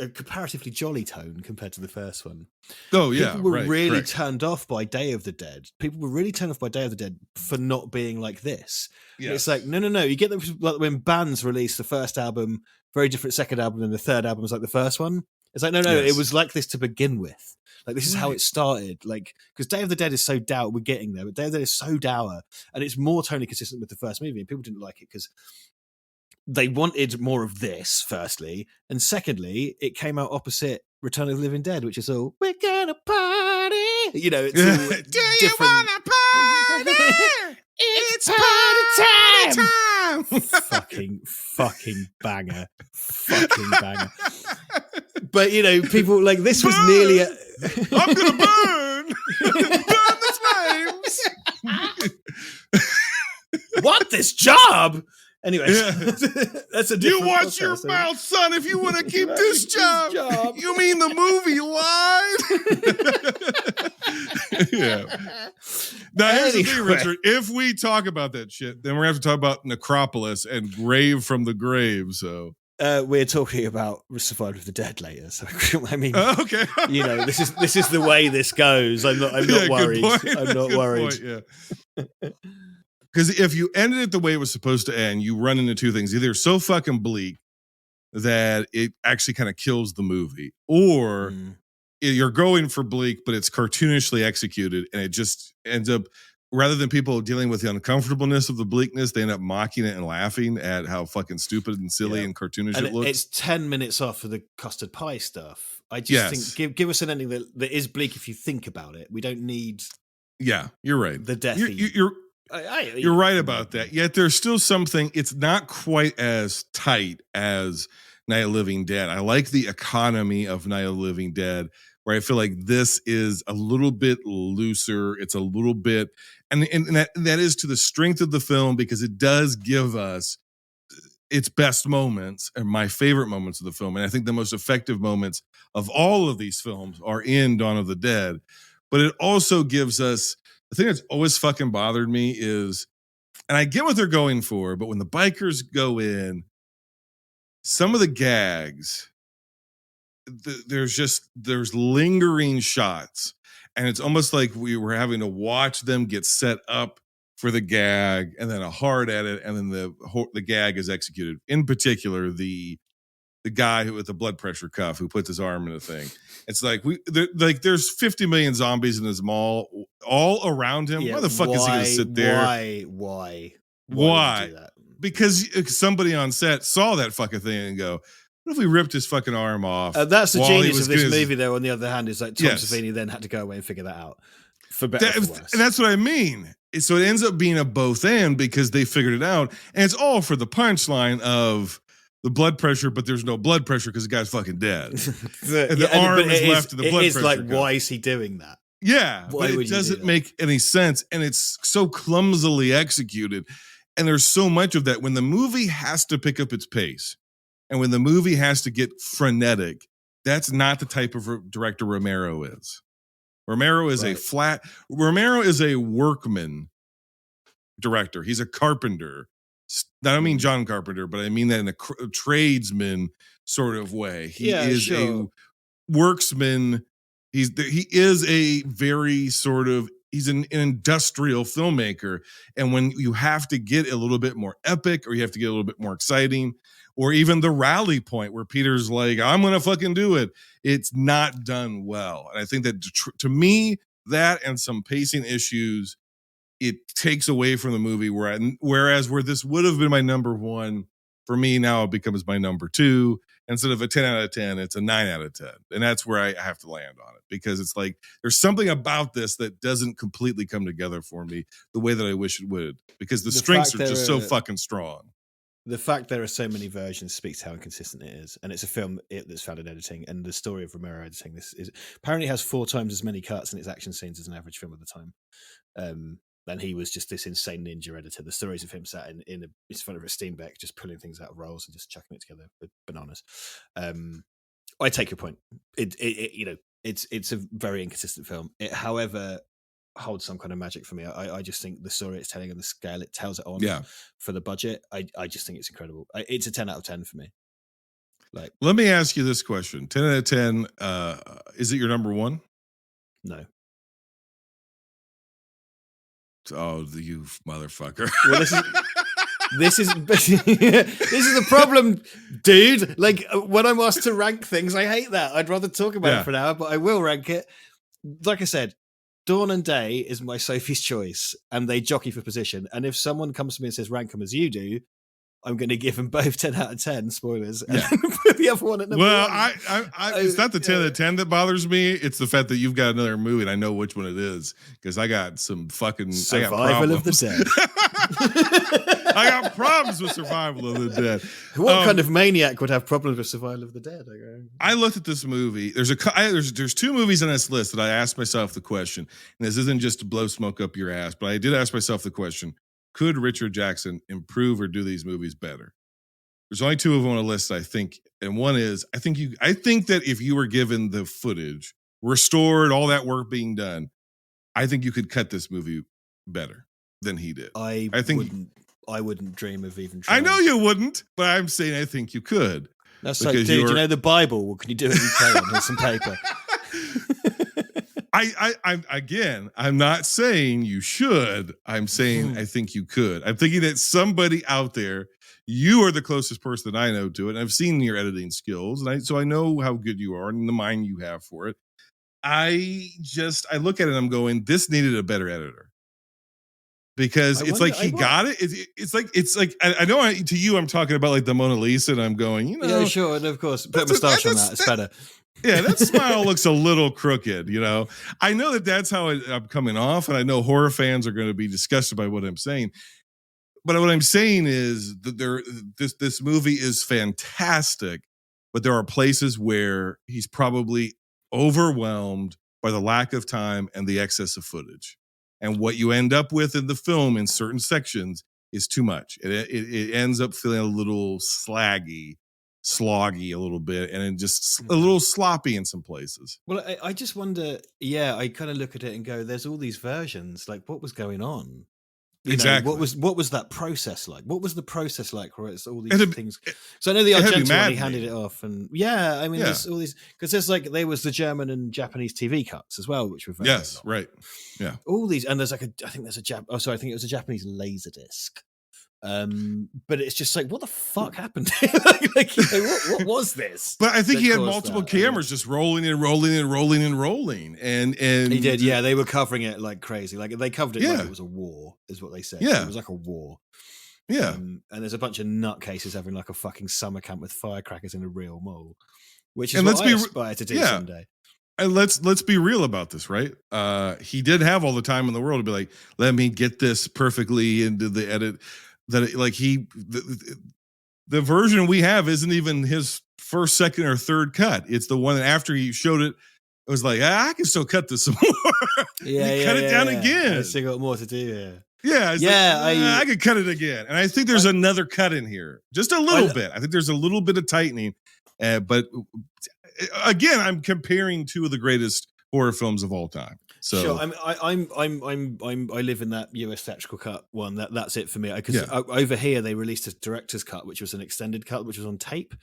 a comparatively jolly tone compared to the first one. Oh yeah, people were really turned off by Day of the Dead. People were really turned off by Day of the Dead for not being like this. Yes. It's like no. You get them like when bands release the first album, very different second album, and the third album is like the first one. It's like, no, Yes. it was like this to begin with. Like, this is how it started. Like, because Day of the Dead is so dour. We're getting there, but Day of the Dead is so dour, and it's more tonally consistent with the first movie, and people didn't like it because they wanted more of this, firstly, and secondly, it came out opposite Return of the Living Dead, which is all, we're gonna party. You know, it's all Do you different. wanna party? It's party time. fucking banger. Fucking banger. But, you know, people like, this was nearly a... I'm gonna burn. Burn the flames. Want this job? Anyway, Yeah. that's a You different watch your podcast, so- mouth, son, if you want to keep Right, this this job. job. You mean the movie line? Yeah. Now, here's the thing, Anyway. Richard. If we talk about that shit, then we're going to have to talk about Necropolis and Grave from the Grave. So, We're talking about Survivor of the Dead later. So, I mean, okay. you know, this is the way this goes. I'm not Yeah, good worried. point. I'm not Good worried. point, yeah. Because if you ended it the way it was supposed to end, you run into two things. Either so fucking bleak that it actually kind of kills the movie, or you're going for bleak, but it's cartoonishly executed, and it just ends up, rather than people dealing with the uncomfortableness of the bleakness, they end up mocking it and laughing at how fucking stupid and silly and cartoonish And it looks. it's 10 minutes off of the custard pie stuff. I just Yes. think give us an ending that is bleak if you think about it. We don't need Yeah, you're right. the death. You're right about that. Yet there's still something. It's not quite as tight as Night of the Living Dead. I like the economy of Night of the Living Dead, where I feel like this is a little bit looser. It's a little bit, and that is to the strength of the film, because it does give us its best moments and my favorite moments of the film. And I think the most effective moments of all of these films are in Dawn of the Dead. But it also gives us, the thing that's always fucking bothered me is, and I get what they're going for, but when the bikers go in, some of the gags, there's lingering shots, and it's almost like we were having to watch them get set up for the gag, and then a hard edit, and then the gag is executed. In particular, the guy who with the blood pressure cuff who puts his arm in a thing. It's like there's 50 million zombies in this mall all around him. Why the fuck is he going to sit there? Why would you do that? Because somebody on set saw that fucking thing and go, what if we ripped his fucking arm off? That's the while he genius was of this getting his- movie, though. On the other hand, is like Tom Yes. Savini then had to go away and figure that out for better or for worse. And that's what I mean. So it ends up being a both and, because they figured it out, and it's all for the punchline of the blood pressure, but there's no blood pressure because the guy's fucking dead. And the arm is left in the blood pressure. It's like, cuff. why is he doing that? Yeah, Why but would it you do doesn't that? make any sense, and it's so clumsily executed. And there's so much of that when the movie has to pick up its pace, and when the movie has to get frenetic. That's not the type of director Romero is. Romero is Romero is a workman director. He's a carpenter. I don't mean John Carpenter, but I mean that in a tradesman sort of way. He is a worksman. He is a very sort of, he's an industrial filmmaker. And when you have to get a little bit more epic, or you have to get a little bit more exciting, or even the rally point where Peter's like, I'm going to fucking do it, it's not done well. And I think that to me, that and some pacing issues, it takes away from the movie, whereas where this would have been my number one, for me now it becomes my number two. Instead of a 10 out of 10, it's a 9 out of 10. And that's where I have to land on it, because it's like there's something about this that doesn't completely come together for me the way that I wish it would, because the strengths are just so fucking strong. The fact there are so many versions speaks to how inconsistent it is, and it's a film that's found in editing. And the story of Romero editing this is apparently has 4 times as many cuts in its action scenes as an average film at the time. And he was just this insane ninja editor. The stories of him sat in front of a Steenbeck, just pulling things out of rolls and just chucking it together with bananas. I take your point. It's a very inconsistent film. It, however, holds some kind of magic for me. I just think the story it's telling and the scale it tells it on for the budget, I just think it's incredible. It's a 10 out of 10 for me. Like, let me ask you this question: 10 out of 10, is it your number one? No. Oh, you motherfucker. Well, this is this is the problem, dude. Like when I'm asked to rank things, I hate that. I'd rather talk about it for an hour, but I will rank it. Like I said, Dawn and Day is my Sophie's choice, and they jockey for position. And if someone comes to me and says rank them as you do, I'm going to give them both 10 out of 10, spoilers, and put the other one at number one. It's not the 10 out of 10 that bothers me. It's the fact that you've got another movie and I know which one it is because I got some fucking Survival of the Dead. I got problems with Survival of the Dead. What kind of maniac would have problems with Survival of the Dead? I looked at this movie. There's two movies on this list that I asked myself the question, and this isn't just to blow smoke up your ass, but I did ask myself the question, could Richard Jackson improve or do these movies better? There's only two of them on a list, I think. And one is, I think that if you were given the footage, restored, all that work being done, I think you could cut this movie better than he did. I wouldn't dream of even trying. I know you wouldn't, but I'm saying I think you could. That's like, dude, you know the Bible? Well, can you do it in Ukraine? Here's some paper. I'm not saying you should. I'm saying I think you could. I'm thinking that somebody out there, you are the closest person that I know to it. And I've seen your editing skills, and so I know how good you are and the mind you have for it. I look at it and I'm going, this needed a better editor. Because it's like he got it. It's like I know to you I'm talking about like the Mona Lisa, and I'm going, yeah, sure, and of course, put a moustache on that. It's better. Yeah, that smile looks a little crooked, you know. I know that's how I'm coming off, and I know horror fans are going to be disgusted by what I'm saying. But what I'm saying is that this movie is fantastic, but there are places where he's probably overwhelmed by the lack of time and the excess of footage. And what you end up with in the film in certain sections is too much. It ends up feeling a little sloggy a little bit, and just a little sloppy in some places. Well, I just wonder, I kind of look at it and go, there's all these versions, like what was going on? Exactly. What was that process like? What was the process like where it's all these things? So I know the Argento one, he handed it off, and there's all these, because there was the German and Japanese TV cuts as well, which were very long. Right. Yeah. All these, and there's like I think it was a Japanese Laserdisc. But it's just like, what the fuck happened? What was this? But I think he had multiple cameras just rolling and rolling and rolling and rolling, and he did. Yeah, they were covering it like crazy. Like they covered it like it was a war, is what they said. Yeah, it was like a war. Yeah, and there's a bunch of nutcases having like a fucking summer camp with firecrackers in a real mall, which is what I aspire to do someday. And let's be real about this, right? He did have all the time in the world to be like, let me get this perfectly into the edit. That the version we have isn't even his first, second, or third cut. It's the one that after he showed it, it was like, I can still cut this some more. Cut it down again. I still got more to do here. I could cut it again. And I think there's another cut in here. Just a little bit. I think there's a little bit of tightening. But again, I'm comparing two of the greatest horror films of all time. So sure, I live in that US theatrical cut one. That's it for me. Because over here they released a director's cut, which was an extended cut, which was on tape,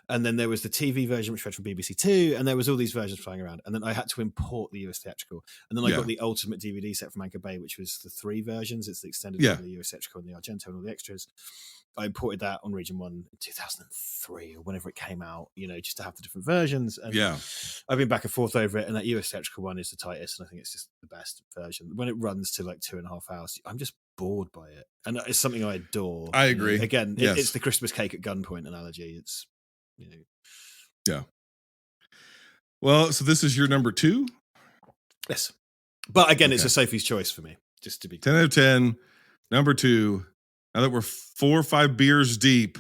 and then there was the TV version, which read from BBC Two, and there was all these versions flying around. And then I had to import the US theatrical, and then I got the ultimate DVD set from Anchor Bay, which was the 3 versions. It's the extended version, the US theatrical, and the Argento, and all the extras. I imported that on Region 1 in 2003 or whenever it came out, just to have the different versions. And I've been back and forth over it, and that US theatrical one is the tightest, and I think it's just the best version. When it runs to like 2.5 hours, I'm just bored by it. And it's something I adore. I agree. Again, it's the Christmas cake at gunpoint analogy. It's, Yeah. Well, so this is your number 2? Yes. But again, it's a Sophie's choice for me, just to be 10 out of 10, number 2. Now that we're 4 or 5 beers deep,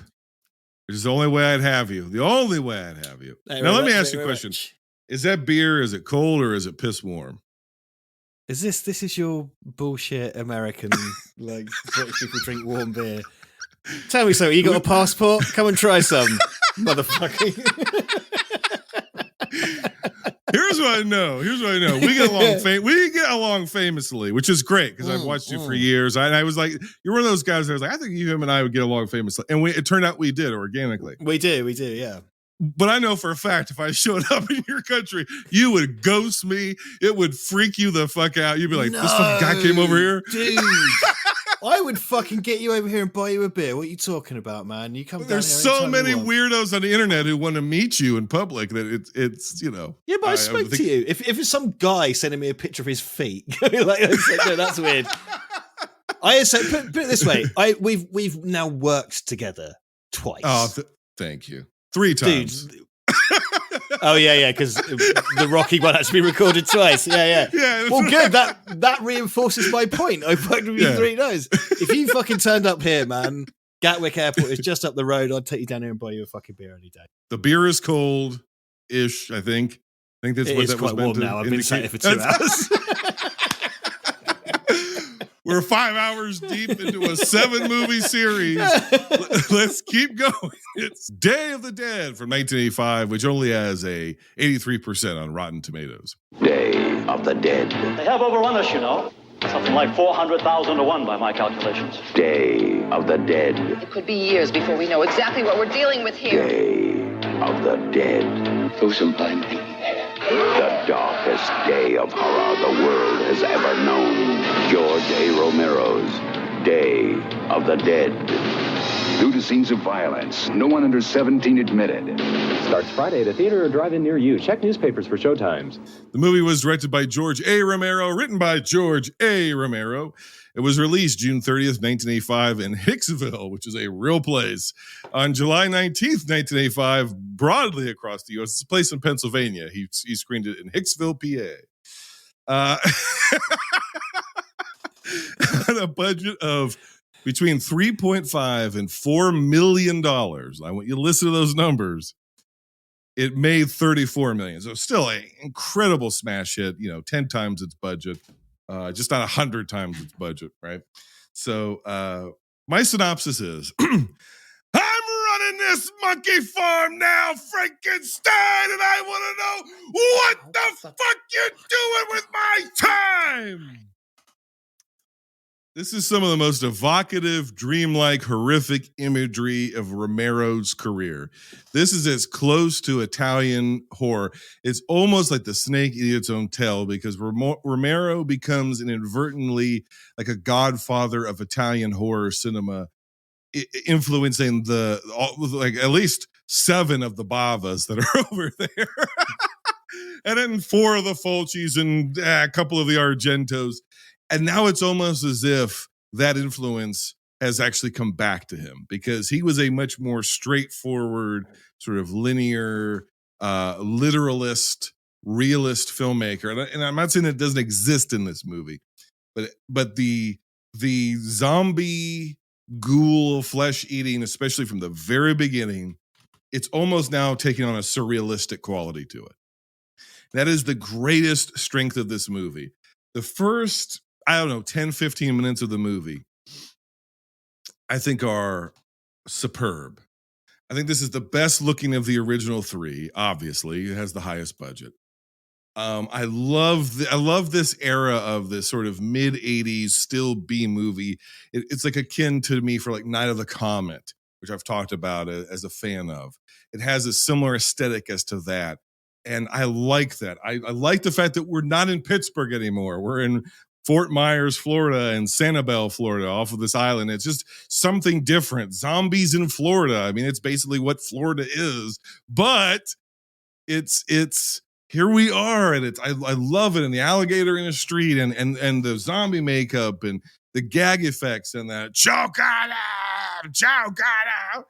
which is the only way I'd have you. The only way I'd have you. Now, let me ask you a question. Is that beer, is it cold or is it piss warm? Is this is your bullshit American, like, British people drink warm beer? Tell me so. You got a passport? Come and try some, motherfucker. Here's what I know. We get along famously, which is great because I've watched you for years. And I was like, you're one of those guys that was like, I think him and I would get along famously. And it turned out we did organically. We do, yeah. But I know for a fact, if I showed up in your country, you would ghost me. It would freak you the fuck out. You'd be like, this fucking guy came over here. Dude. I would fucking get you over here and buy you a beer. What are you talking about, man? You come down There's here so anytime many you want. weirdos on the internet who want to meet you in public that it's you know. Yeah, but I spoke to you. If it's some guy sending me a picture of his feet, no, that's weird. I say put it this way: we've now worked together twice. Oh, thank you. 3 times. Dude. Oh yeah, because the Rocky one had to be recorded twice. Yeah. Well, good. That reinforces my point. I fucked with you 3 times. If you fucking turned up here, man, Gatwick Airport is just up the road. I'd take you down here and buy you a fucking beer any day. The beer is cold-ish, I think. I think that's what that was meant to now. I've been sat here for 2 hours. We're 5 hours deep into a 7-movie series. Let's keep going. It's Day of the Dead from 1985, which only has a 83% on Rotten Tomatoes. Day of the Dead. They have overrun us, you know. Something like 400,000 to 1 by my calculations. Day of the Dead. It could be years before we know exactly what we're dealing with here. Day of the Dead. Who's blind? The darkest day of horror the world has ever known. George A. Romero's Day of the Dead. Due to scenes of violence, no one under 17 admitted. Starts Friday at a theater or drive-in near you. Check newspapers for showtimes. The movie was directed by George A. Romero, written by George A. Romero. It was released June 30th, 1985 in Hicksville, which is a real place. On July 19th, 1985, broadly across the U.S. It's a place in Pennsylvania. He screened it in Hicksville, PA. On a budget of between $3.5 and $4 million. I want you to listen to those numbers. It made $34 million. So still an incredible smash hit, 10 times its budget. Just not 100 times its budget, right? So my synopsis is, I'm running this monkey farm now, Frankenstein, and I want to know what the fuck you're doing with my time. This is some of the most evocative, dreamlike, horrific imagery of Romero's career. This is as close to Italian horror. It's almost like the snake eating its own tail, because Romero becomes inadvertently like a godfather of Italian horror cinema, influencing at least 7 of the Bavas that are over there. And then 4 of the Fulcis and a couple of the Argentos. And now it's almost as if that influence has actually come back to him, because he was a much more straightforward, sort of linear, literalist, realist filmmaker. And I'm not saying that it doesn't exist in this movie, but the zombie ghoul flesh eating, especially from the very beginning, it's almost now taking on a surrealistic quality to it. That is the greatest strength of this movie. The first, 10, 15 minutes of the movie, I think are superb. I think this is the best looking of the original 3. Obviously, it has the highest budget. I love this era of this sort of mid 80s still B movie. It's like akin to me for like Night of the Comet, which I've talked about as a fan of. It has a similar aesthetic as to that. And I like that. I like the fact that we're not in Pittsburgh anymore. We're in Fort Myers, Florida, and Sanibel, Florida, off of this island. It's just something different. Zombies in Florida. I mean, it's basically what Florida is, but it's here we are, and I love it. And the alligator in the street, and the zombie makeup, and the gag effects, and that choke on him.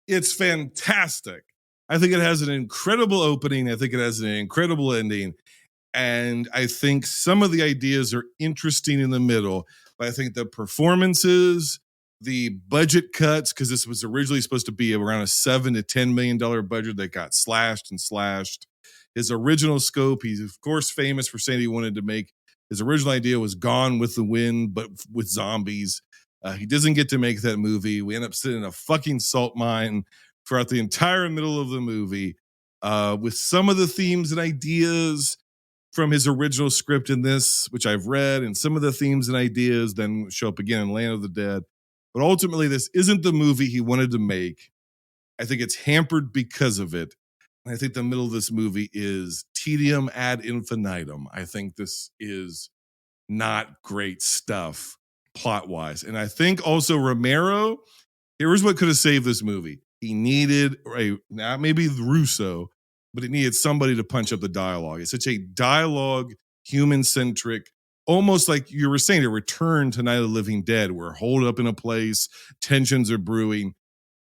It's fantastic. I think it has an incredible opening. I think it has an incredible ending. And I think some of the ideas are interesting in the middle, but I think the performances, the budget cuts, because this was originally supposed to be around a $7 to $10 million budget that got slashed. His original scope, he's of course famous for saying he wanted to make, his original idea was Gone with the Wind, but with zombies. He doesn't get to make that movie. We end up sitting in a fucking salt mine throughout the entire middle of the movie, with some of the themes and ideas from his original script in this, which I've read, and some of the themes and ideas then show up again in Land of the Dead. But ultimately, this isn't the movie he wanted to make. I think it's hampered because of it. And I think the middle of this movie is tedium ad infinitum. I think this is not great stuff. plot wise. And I think also Romero, here's what could have saved this movie. He needed not maybe Russo, but it needed somebody to punch up the dialogue. It's such a dialogue, human-centric, almost like you were saying, a return to Night of the Living Dead. We're holed up in a place, tensions are brewing.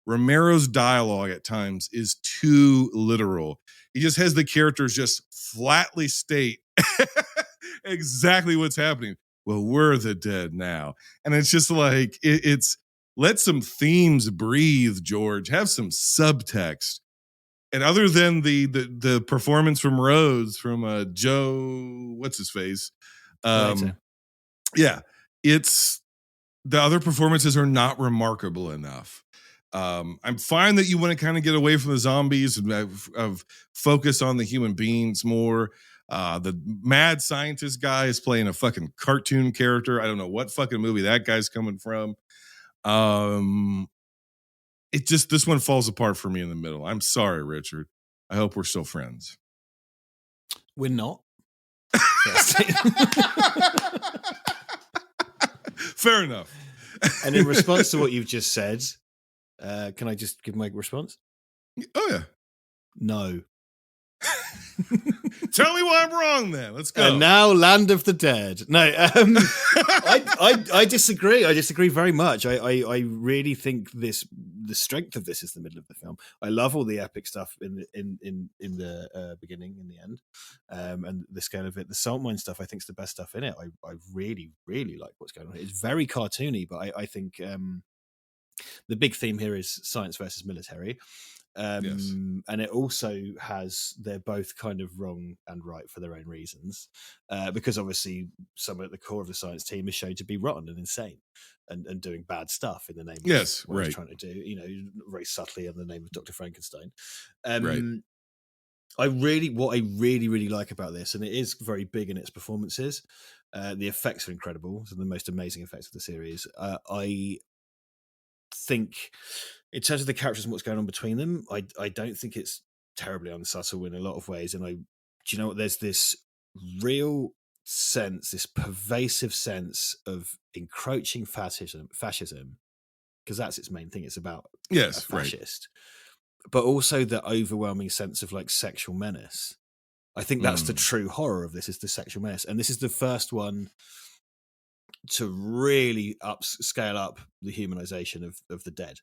Romero's dialogue at times is too literal. He just has the characters just flatly state exactly what's happening. Well, we're the dead now. And it's just like, it's let some themes breathe, George. Have some subtext. And other than the performance from Rhodes, from Joe, what's his face? Yeah, it's the other performances are not remarkable enough. I'm fine that you want to kind of get away from the zombies and of focus on the human beings more. The mad scientist guy is playing a fucking cartoon character. I don't know what fucking movie that guy's coming from. This one falls apart for me in the middle. I'm sorry, Richard. I hope we're still friends. We're not. Fair enough. And in response to what you've just said, can I just give my response? Oh, yeah. No. Tell me why I'm wrong then. Let's go. And now Land of the Dead. No, I disagree. I disagree very much. I really think the strength of this is the middle of the film. I love all the epic stuff in the beginning, in the end, and the scale of it. The salt mine stuff, I think, is the best stuff in it. I really, really like what's going on. It's very cartoony, but I think the big theme here is science versus military. Yes. And it also has, they're both kind of wrong and right for their own reasons, because obviously someone at the core of the science team is shown to be rotten and insane and doing bad stuff in the name of what he's trying to do, very subtly in the name of Dr. Frankenstein. What I really like about this, and it is very big in its performances, the effects are incredible. Some of the most amazing effects of the series. I think in terms of the characters and what's going on between them, I don't think it's terribly unsubtle in a lot of ways. And do you know what? There's this real sense, this pervasive sense of encroaching fascism, because that's its main thing. It's about a fascist, but also the overwhelming sense of like sexual menace. I think that's the true horror of this, is the sexual menace. And this is the first one to really scale up the humanization of the dead.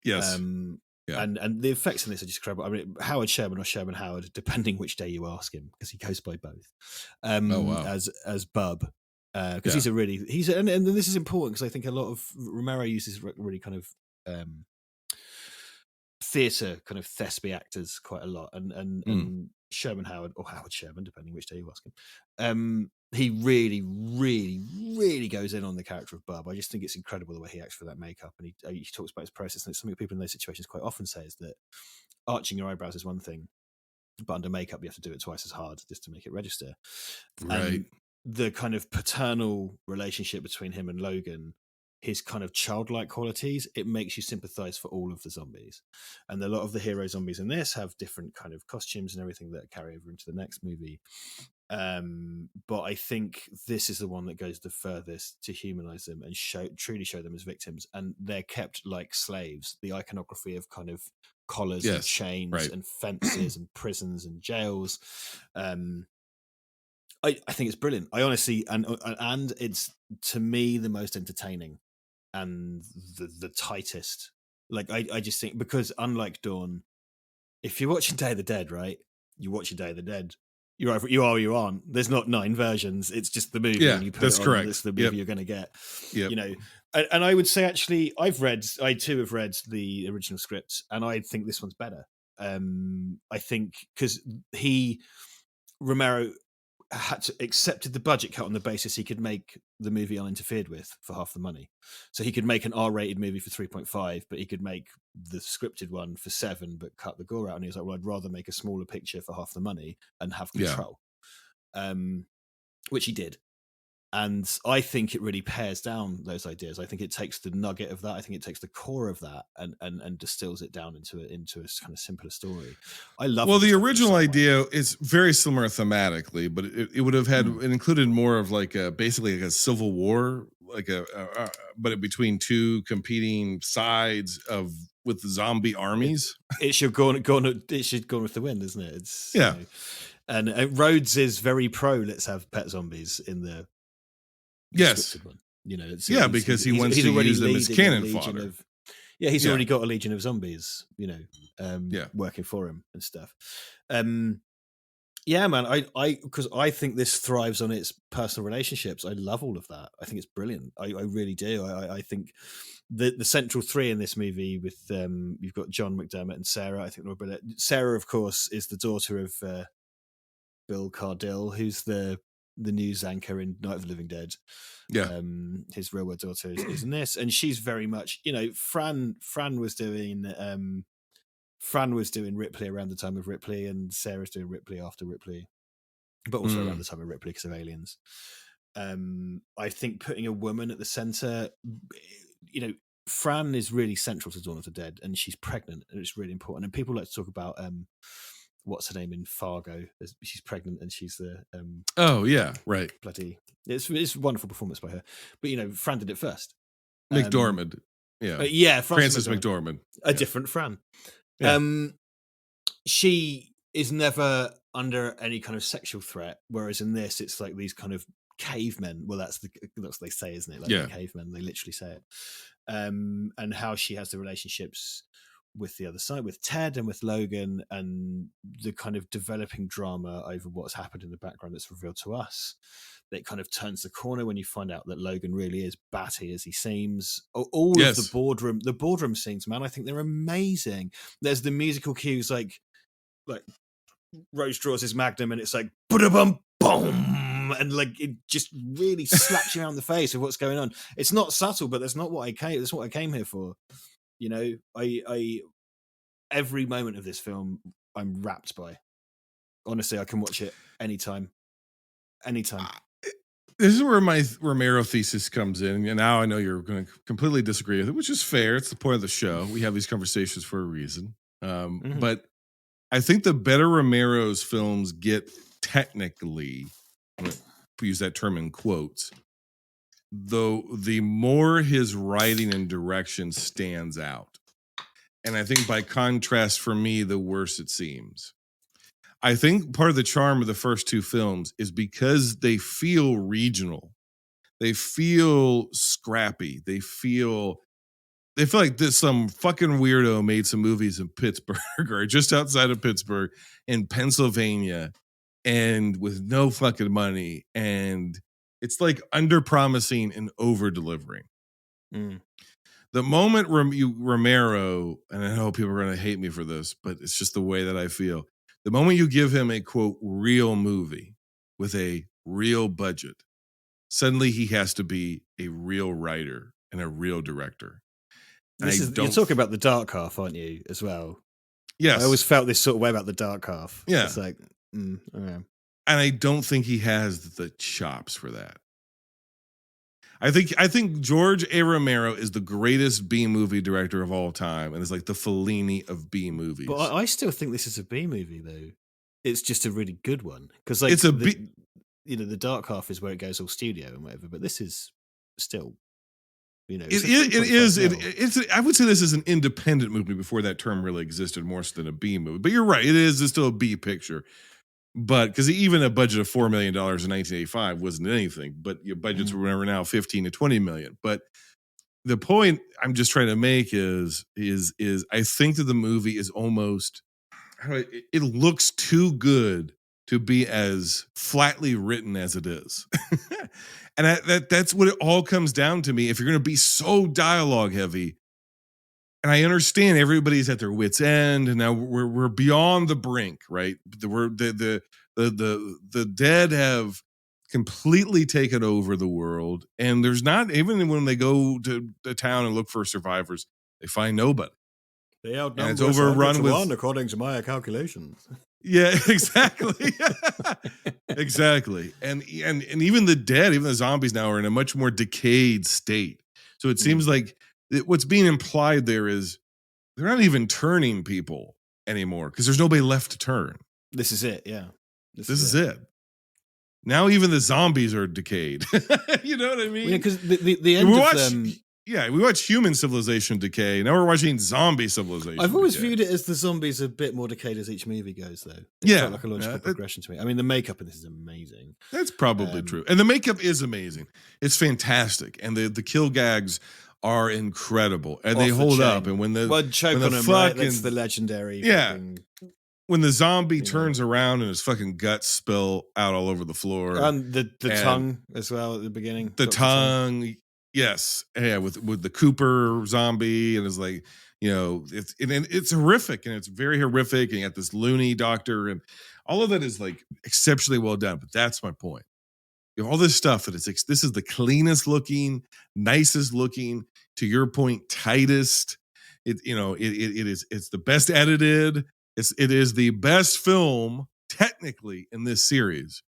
Yes. And the effects in this are just incredible. I mean, Howard Sherman or Sherman Howard, depending which day you ask him, because he goes by both. As Bub, because and this is important because I think a lot of Romero uses really kind of theatre kind of thespian actors quite a lot, and Sherman Howard or Howard Sherman, depending which day you ask him. He really, really, really goes in on the character of Bub. I just think it's incredible the way he acts for that makeup, and he talks about his process. And it's something people in those situations quite often say is that arching your eyebrows is one thing, but under makeup you have to do it twice as hard just to make it register. Right. And the kind of paternal relationship between him and Logan, his kind of childlike qualities, it makes you sympathize for all of the zombies. And a lot of the hero zombies in this have different kind of costumes and everything that carry over into the next movie. But I think this is the one that goes the furthest to humanize them and truly show them as victims. And they're kept like slaves. The iconography of kind of collars and chains and fences and prisons and jails. I think it's brilliant. I honestly, and it's, to me, the most entertaining and the tightest. Like, I just think, because unlike Dawn, if you're watching Day of the Dead, right, you watch your Day of the Dead, you are or you aren't. There's not 9 versions. It's just the movie. Yeah, and you put that's it on, correct. It's the movie you're going to get. Yep. You know, and I would say, actually, I too have read the original script, and I think this one's better. I think because Romero accepted the budget cut on the basis he could make the movie uninterfered with for half the money. So he could make an R-rated movie for 3.5, but he could make the scripted one for 7, but cut the gore out. And he was like, well, I'd rather make a smaller picture for half the money and have control. Which he did. And I think it really pares down those ideas. I think it takes the nugget of that. I think it takes the core of that and distills it down into a kind of simpler story. I love. Well, the original idea is very similar thematically, but it would have had it included more of like basically like a Civil War like but between two competing sides with zombie armies. It should go on. It should go on with the wind, isn't it? It's yeah. And Rhodes is very pro. Let's have pet zombies in the yes one. It's because he wants to use them as cannon fodder. He's already got a legion of zombies. Working for him and stuff. Yeah, man. Because I think this thrives on its personal relationships. I love all of that. I think it's brilliant. I really do. I think the central three in this movie with you've got John McDermott and Sarah. I think they're brilliant. Sarah, of course, is the daughter of Bill Cardill, who's the news anchor in Night of the Living Dead. Yeah, his real world daughter is in this, and she's very much Fran was doing Ripley around the time of Ripley, and Sarah's doing Ripley after Ripley, but also around the time of Ripley because of Aliens. I think putting a woman at the center, Fran is really central to Dawn of the Dead, and she's pregnant, and it's really important. And people like to talk about what's her name in Fargo? She's pregnant, and she's the oh yeah, right. Bloody, it's a wonderful performance by her. But Fran did it first. McDormand, Frances McDormand, a different Fran. Yeah. She is never under any kind of sexual threat, whereas in this, it's like these kind of cavemen. Well, that's what they say, isn't it? Like the cavemen, they literally say it. And how she has the relationships with the other side, with Ted and with Logan, and the kind of developing drama over what's happened in the background that's revealed to us. That kind of turns the corner when you find out that Logan really is batty as he seems. All of the boardroom scenes, man, I think they're amazing. There's the musical cues, like Rose draws his magnum, and it's like ba-da-bum, boom, and like it just really slaps you around the face with what's going on. It's not subtle, but that's what I came here for. I every moment of this film I'm wrapped by. Honestly, I can watch it anytime. This is where my Romero thesis comes in, and now I know you're going to completely disagree with it, which is fair. It's the point of the show. We have these conversations for a reason. But I think the better Romero's films get technically, I'm going to use that term in quotes, though the more his writing and direction stands out. And I think by contrast, for me, the worse it seems. I think part of the charm of the first two films is because they feel regional. They feel scrappy. They feel like some fucking weirdo made some movies in Pittsburgh or just outside of Pittsburgh in Pennsylvania and with no fucking money. And it's like under-promising and over-delivering. The moment Romero, and I know people are going to hate me for this, but it's just the way that I feel. The moment you give him a, quote, real movie with a real budget, suddenly he has to be a real writer and a real director. You're talking about the dark half, aren't you, as well? Yes. I always felt this sort of way about the dark half. Yeah. It's like, okay. And I don't think he has the chops for that. I think George A. Romero is the greatest B movie director of all time, and is like the Fellini of B movies. But I still think this is a B movie, though. It's just a really good one because, it's a B. The dark half is where it goes all studio and whatever, but this is still, it is. I would say this is an independent movie before that term really existed, more so than a B movie. But you're right; it's still a B picture. But because even a budget of $4 million in 1985 wasn't anything, but your budgets were now 15 to 20 million. But the point I'm just trying to make is I think that the movie is almost, it looks too good to be as flatly written as it is. And that's what it all comes down to me. If you're going to be so dialogue heavy, and I understand everybody's at their wits' end, and now we're beyond the brink, right? The dead have completely taken over the world, and there's not, even when they go to the town and look for survivors, they find nobody. They outnumber it's overrun with, according to my calculations. Yeah, exactly. Exactly. And even the dead, even the zombies now are in a much more decayed state. So it seems like what's being implied there is they're not even turning people anymore because there's nobody left to turn. This is it, yeah. This is it. Now even the zombies are decayed. You know what I mean? Yeah, because the end of them. Yeah, we watch human civilization decay. Now we're watching zombie civilization. I've always decay. viewed it as the zombies a bit more decayed as each movie goes, though. It Yeah, felt like a logical progression to me. I mean, the makeup in this is amazing. That's probably true, and the makeup is amazing. It's fantastic, and the kill gags are incredible, and they hold up. And when the choke on him, right? That's the legendary. When the zombie turns around and his fucking guts spill out all over the floor, and the tongue as well at the beginning. The tongue. Yes, yeah, with the Cooper zombie, and it's like, you know, it's horrific, and it's very horrific, and you got this loony doctor, and all of that is like exceptionally well done. But that's my point. You know, all this stuff that this is the cleanest looking, nicest looking, to your point, tightest. It's the best edited. It is the best film technically in this series,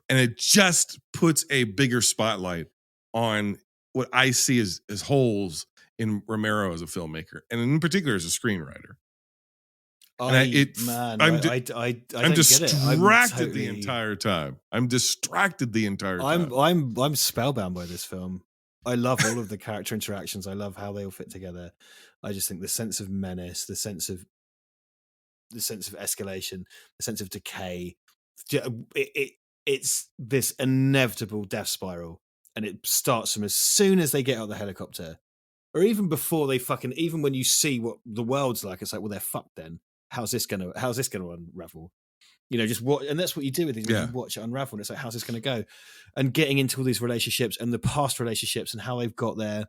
and it just puts a bigger spotlight on what I see as holes in Romero as a filmmaker, and in particular as a screenwriter. I'm distracted the entire time. I'm distracted the entire time. I'm spellbound by this film. I love all of the character interactions. I love how they all fit together. I just think the sense of menace, the sense of escalation, the sense of decay. It's this inevitable death spiral. And it starts from as soon as they get out of the helicopter, or even before even when you see what the world's like, it's like, well, they're fucked then. How's this gonna unravel? You know, just what, and that's what you do with these. You watch it unravel, and it's like, how's this gonna go? And getting into all these relationships and the past relationships and how they've got there.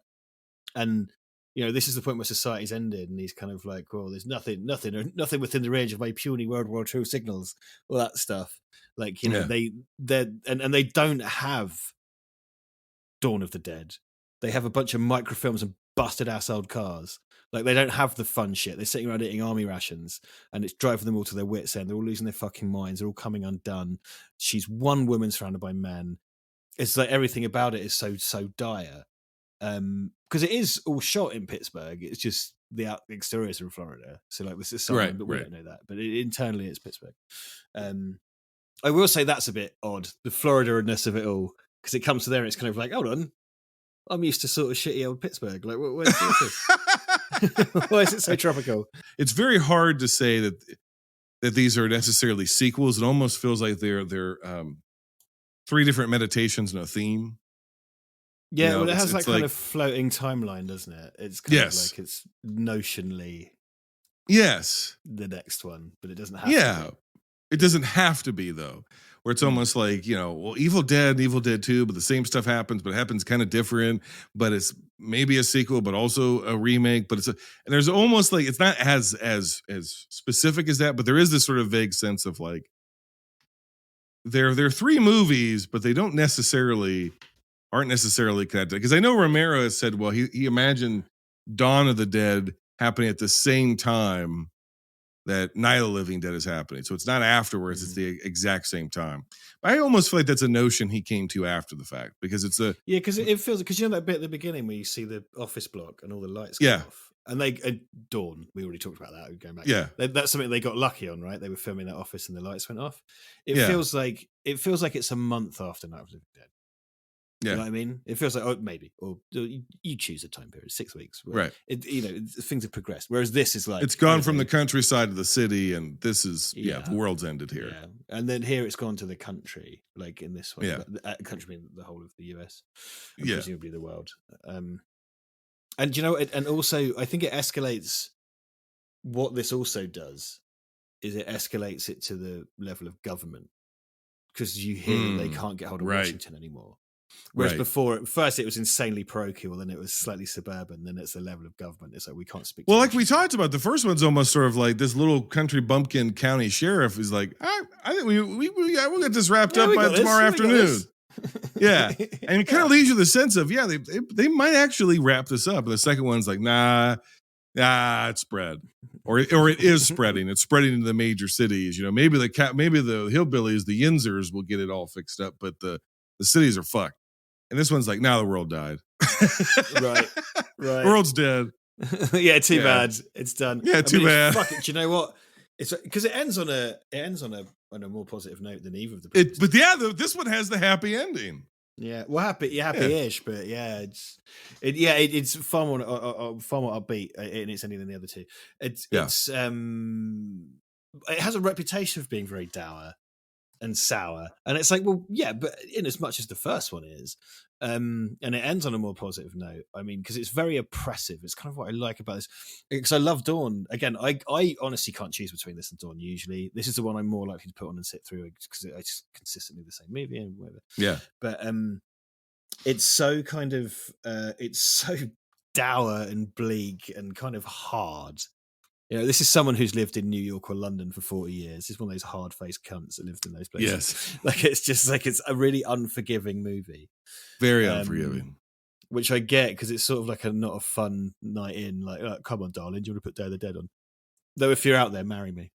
And, you know, this is the point where society's ended, and he's kind of like, oh, there's nothing within the range of my puny World War II signals, all that stuff. Like, you know, they don't have Dawn of the Dead. They have a bunch of microfilms and busted ass old cars. Like, they don't have the fun shit. They're sitting around eating army rations, and it's driving them all to their wits' end. They're all losing their fucking minds. They're all coming undone. She's one woman surrounded by men. It's like everything about it is so dire. Because it is all shot in Pittsburgh. It's just the exteriors are in Florida. So like, this is something, but we don't know that. But internally, it's Pittsburgh. I will say that's a bit odd, the Florida-ness of it all, because it comes to there and it's kind of like, hold on, I'm used to sort of shitty old Pittsburgh. Like, where's this? Why is it so tropical? It's very hard to say that these are necessarily sequels. It almost feels like they're three different meditations and a theme. Yeah, you know, well, it has that kind of floating timeline, doesn't it? It's kind of like it's notionally the next one, but it doesn't have to be. It doesn't have to be, though, where it's almost like, you know, well, Evil Dead and Evil Dead 2, but the same stuff happens, but it happens kind of different, but it's maybe a sequel, but also a remake, but and there's almost like, it's not as specific as that, but there is this sort of vague sense of like, they're three movies, but they aren't necessarily connected. Because I know Romero has said, well, he imagined Dawn of the Dead happening at the same time that Night of the Living Dead is happening. So it's not afterwards, it's the exact same time. But I almost feel like that's a notion he came to after the fact, because it's a... Yeah, because it feels... Because you know that bit at the beginning where you see the office block and all the lights go off? And Dawn, we already talked about that, going back. Yeah. That's something they got lucky on, right? They were filming that office and the lights went off. It feels like it's a month after Night of the Living Dead. Yeah. You know what I mean? It feels like, maybe, or you choose a time period, 6 weeks. Right. Things have progressed. Whereas this is like... It's gone from the countryside to the city, and this is, the world's ended here. Yeah. And then here it's gone to the country, like in this one. Yeah. Country being the whole of the US. And yeah. presumably the world. And, you know, and also, I think it escalates... What this also does is it escalates it to the level of government. Because you hear that they can't get hold of Washington anymore. Whereas before, first it was insanely parochial, then it was slightly suburban, then it's the level of government. It's like, we can't speak. Well, like we talked about, the first one's almost sort of like this little country bumpkin county sheriff is like, I think we'll get this wrapped up by tomorrow afternoon. Yeah. And it kind of leaves you the sense of, they might actually wrap this up. And the second one's like, nah, it's spread. Or it is spreading. It's spreading into the major cities. You know, maybe the hillbillies, the Yinzers will get it all fixed up, but the cities are fucked. And this one's like, now the world died. Right. The world's dead. Yeah, too bad. It's done. Yeah, too bad. Fuck it. Do you know what? It's because it ends on a on a more positive note than either of the. But this one has the happy ending. Yeah, well, happy-ish, but yeah, it's far more upbeat in its ending than the other two. It has a reputation of being very dour and sour, and it's like, well, yeah, but in as much as the first one is, and it ends on a more positive note. I mean, because it's very oppressive. It's kind of what I like about this, because I love Dawn. Again, I honestly can't choose between this and Dawn. Usually, this is the one I'm more likely to put on and sit through because it's consistently the same movie and whatever. Yeah, but it's so kind of it's so dour and bleak and kind of hard. You know, this is someone who's lived in New York or London for 40 years. It's one of those hard-faced cunts that lived in those places. Yes. Like, it's just like, it's a really unforgiving movie. Very unforgiving. Which I get, because it's sort of like not a fun night in. Like, come on, darling, do you want to put Day of the Dead on? Though if you're out there, marry me.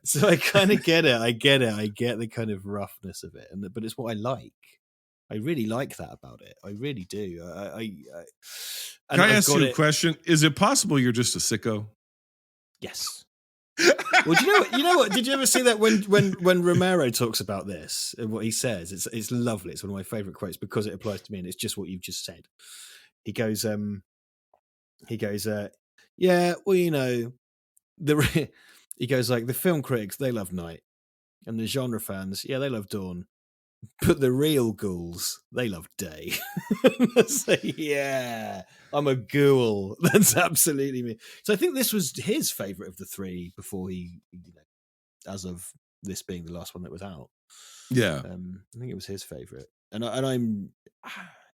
So I kind of get it. I get the kind of roughness of it. But it's what I like. I really like that about it. I really do. Can I ask you a question? Is it possible you're just a sicko? Yes. Well, you know what? Did you ever see that when Romero talks about this and what he says? It's lovely. It's one of my favorite quotes because it applies to me, and it's just what you've just said. He goes, yeah, well, you know, he goes like, the film critics, they love Night, and the genre fans, yeah, they love Dawn. But the real ghouls, they love Day. So, yeah, I'm a ghoul. That's absolutely me. So I think this was his favourite of the three before he, as of this being the last one that was out. Yeah. I think it was his favourite. And I'm,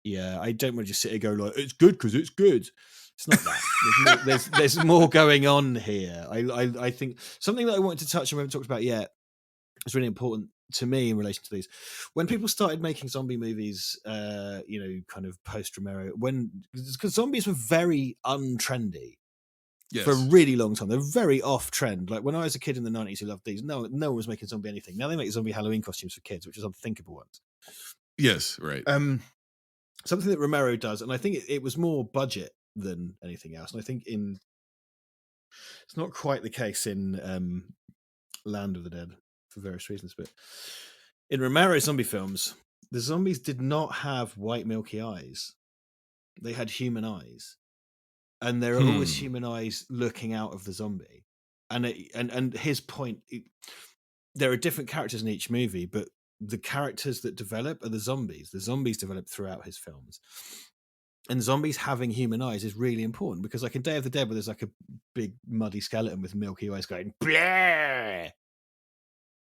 yeah, I don't want to just sit here and go like, it's good because it's good. It's not that. There's more going on here. I think something that I wanted to touch on we haven't talked about yet is really important to me in relation to these. When people started making zombie movies, kind of post Romero, because zombies were very untrendy for a really long time. They're very off trend. Like when I was a kid in the 90s who loved these, no one was making zombie anything. Now they make zombie Halloween costumes for kids, which is unthinkable once. Yes, right. Something that Romero does, and I think it was more budget than anything else. And I think it's not quite the case in Land of the Dead, for various reasons, but in Romero's zombie films, the zombies did not have white milky eyes. They had human eyes, and there are always human eyes looking out of the zombie. And his point, there are different characters in each movie, but the characters that develop are the zombies. The zombies develop throughout his films. And zombies having human eyes is really important because, like in Day of the Dead, where there's like a big muddy skeleton with milky eyes going, blah!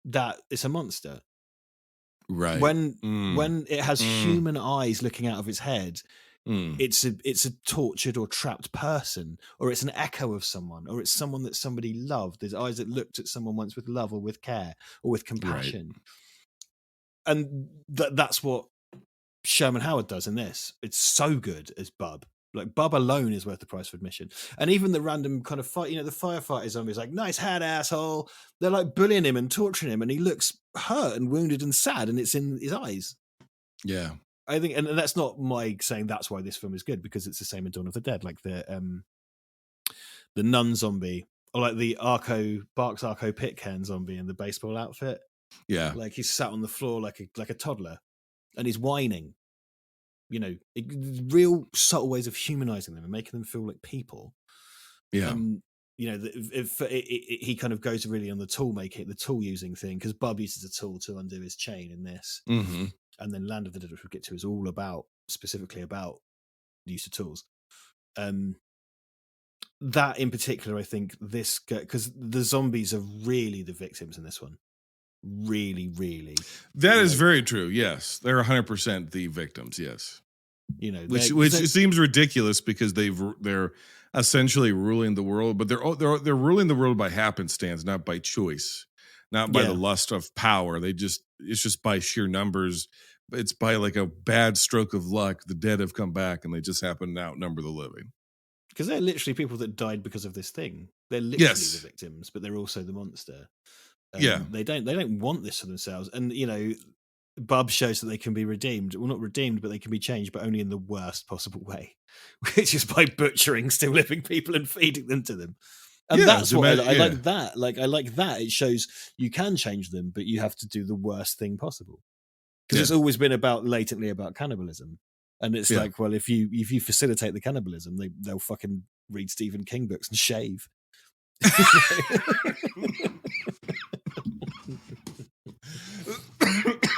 That it's a monster, right? When it has human eyes looking out of its head, it's a tortured or trapped person, or it's an echo of someone, or it's someone that somebody loved. There's eyes that looked at someone once with love or with care or with compassion, and that's what Sherman Howard does in this. It's so good as Bub. Like, Bub alone is worth the price of admission. And even the random kind of fight, the firefighter zombie is like, nice hat, asshole. They're like bullying him and torturing him, and he looks hurt and wounded and sad, and it's in his eyes. Yeah. I think, and that's not my saying that's why this film is good, because it's the same in Dawn of the Dead. Like the nun zombie, or like the Barks Arco Pitcairn zombie in the baseball outfit. Yeah. Like he's sat on the floor like a toddler, and he's whining. Real subtle ways of humanizing them and making them feel like people. Yeah. He kind of goes really on the tool using thing, because Bub uses a tool to undo his chain in this. Mm-hmm. And then Land of the Dead, which we'll get to, is all specifically about the use of tools. That in particular, I think because the zombies are really the victims in this one. Really, really. That is very true. Yes, they're 100% the victims. Yes, which seems ridiculous because they're essentially ruling the world, but they're ruling the world by happenstance, not by choice, not by the lust of power. It's just by sheer numbers. It's by like a bad stroke of luck. The dead have come back, and they just happen to outnumber the living. Because they're literally people that died because of this thing. They're literally the victims, but they're also the monster. They don't want this for themselves. And Bub shows that they can be redeemed. Well, not redeemed, but they can be changed, but only in the worst possible way, which is by butchering still living people and feeding them to them. And that's what I like. That, I like that. It shows you can change them, but you have to do the worst thing possible. Because it's always been latently about cannibalism, and it's like, well, if you facilitate the cannibalism, they'll fucking read Stephen King books and shave.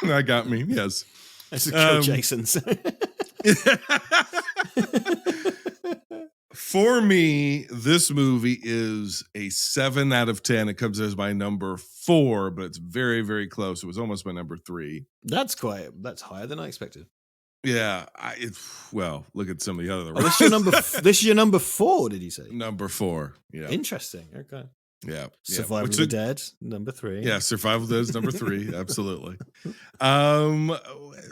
That got me. Yes, that's a kill Jason's. For me, this movie is a 7 out of 10. It comes as my number 4, but it's very, very close. It was almost my number 3. That's higher than I expected. Yeah, well, look at some of the other. This is your number 4. Did you say number 4? Yeah, interesting. Okay. Yeah, Survival of the Dead, number 3. Yeah, Survival of the Dead is number 3. Absolutely.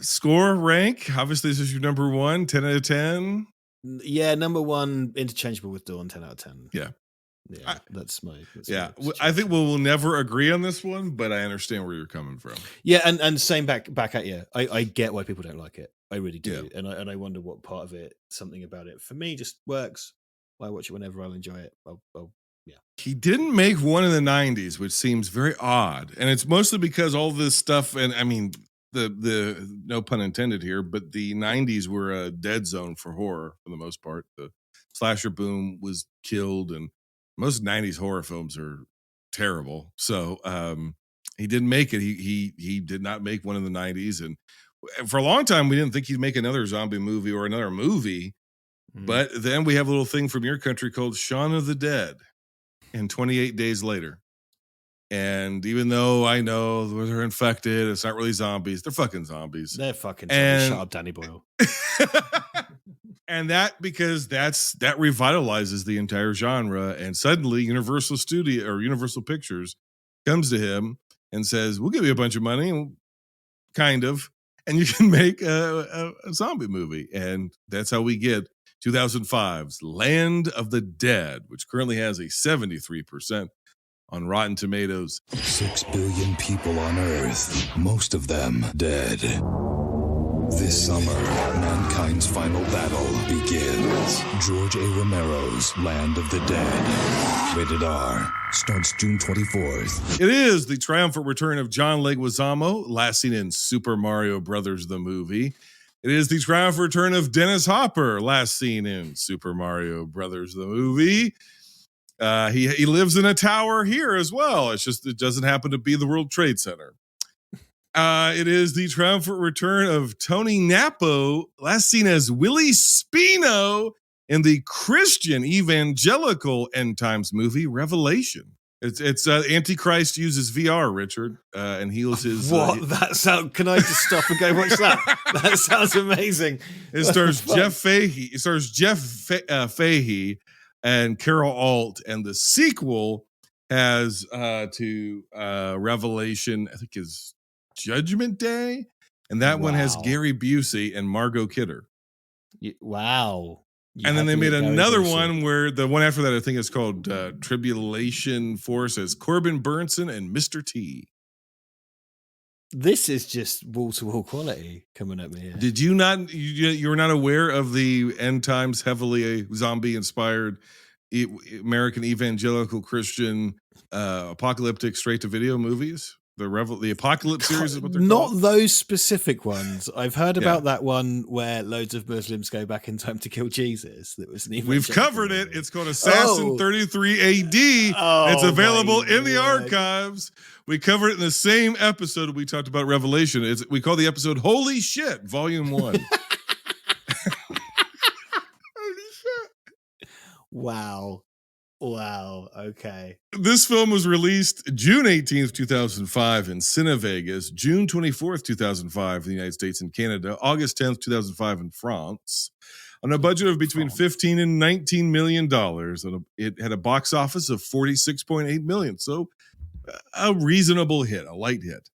Score rank. Obviously, this is your number 1. 10 out of 10. Yeah, number 1, interchangeable with Dawn. 10 out of 10. Yeah, that's my. I think we'll never agree on this one, but I understand where you're coming from. Yeah, and same back at you. I get why people don't like it. I really do, and I wonder what part of it, something about it, for me, just works. I watch it whenever I'll enjoy it. Yeah. He didn't make one in the 90s, which seems very odd, and it's mostly because all this stuff, and I mean, the no pun intended here, but the 90s were a dead zone for horror for the most part. The slasher boom was killed, and most 90s horror films are terrible. So he didn't make it. He did not make one in the 90s, and for a long time we didn't think he'd make another zombie movie or another movie. But then we have a little thing from your country called Shaun of the Dead, and 28 Days Later. And even though I know they're infected, it's not really zombies. They're fucking zombies. They're fucking zombies. Shut up, Danny Boyle. And that revitalizes the entire genre. And suddenly Universal Pictures comes to him and says, we'll give you a bunch of money, kind of, and you can make a zombie movie. And that's how we get 2005's Land of the Dead, which currently has a 73% on Rotten Tomatoes. 6 billion people on Earth, most of them dead. This summer, mankind's final battle begins. George A. Romero's Land of the Dead. Rated R. Starts June 24th. It is the triumphant return of John Leguizamo, last seen in Super Mario Brothers the movie. It is the triumphant return of Dennis Hopper, last seen in Super Mario Brothers the movie. He lives in a tower here as well. It's just it doesn't happen to be the World Trade Center. It is the triumphant return of Tony Nappo, last seen as Willie Spino in the Christian evangelical end times movie Revelation. It's Antichrist uses VR, Richard, and heals his. What? That sound? Can I just stop and go watch that? That sounds amazing. It stars Jeff Fahey. It stars Jeff Fahey and Carol Alt, and the sequel has to Revelation. I think is Judgment Day, and that one has Gary Busey and Margot Kidder. Wow. And then they made another one where the one after that I think is called Tribulation Force, as Corbin Burnson and Mr. T. This is just wall-to-wall quality coming at me here. Did you not? You were not aware of the end times heavily zombie-inspired American evangelical Christian apocalyptic straight-to-video movies? The Apocalypse series is what they're called? Not those specific ones. I've heard about that one where loads of Muslims go back in time to kill Jesus. That was an We've covered it. It's called Assassin 33 AD. It's available in the archives. We covered it in the same episode we talked about Revelation. We call the episode Holy Shit, Volume 1. Holy shit. Wow. Okay. This film was released June 18th, 2005 in Cinevegas, June 24th, 2005 in the United States and Canada, August 10th, 2005 in France, on a budget of between $15 and $19 million. And it had a box office of $46.8 million. So a reasonable hit, a light hit.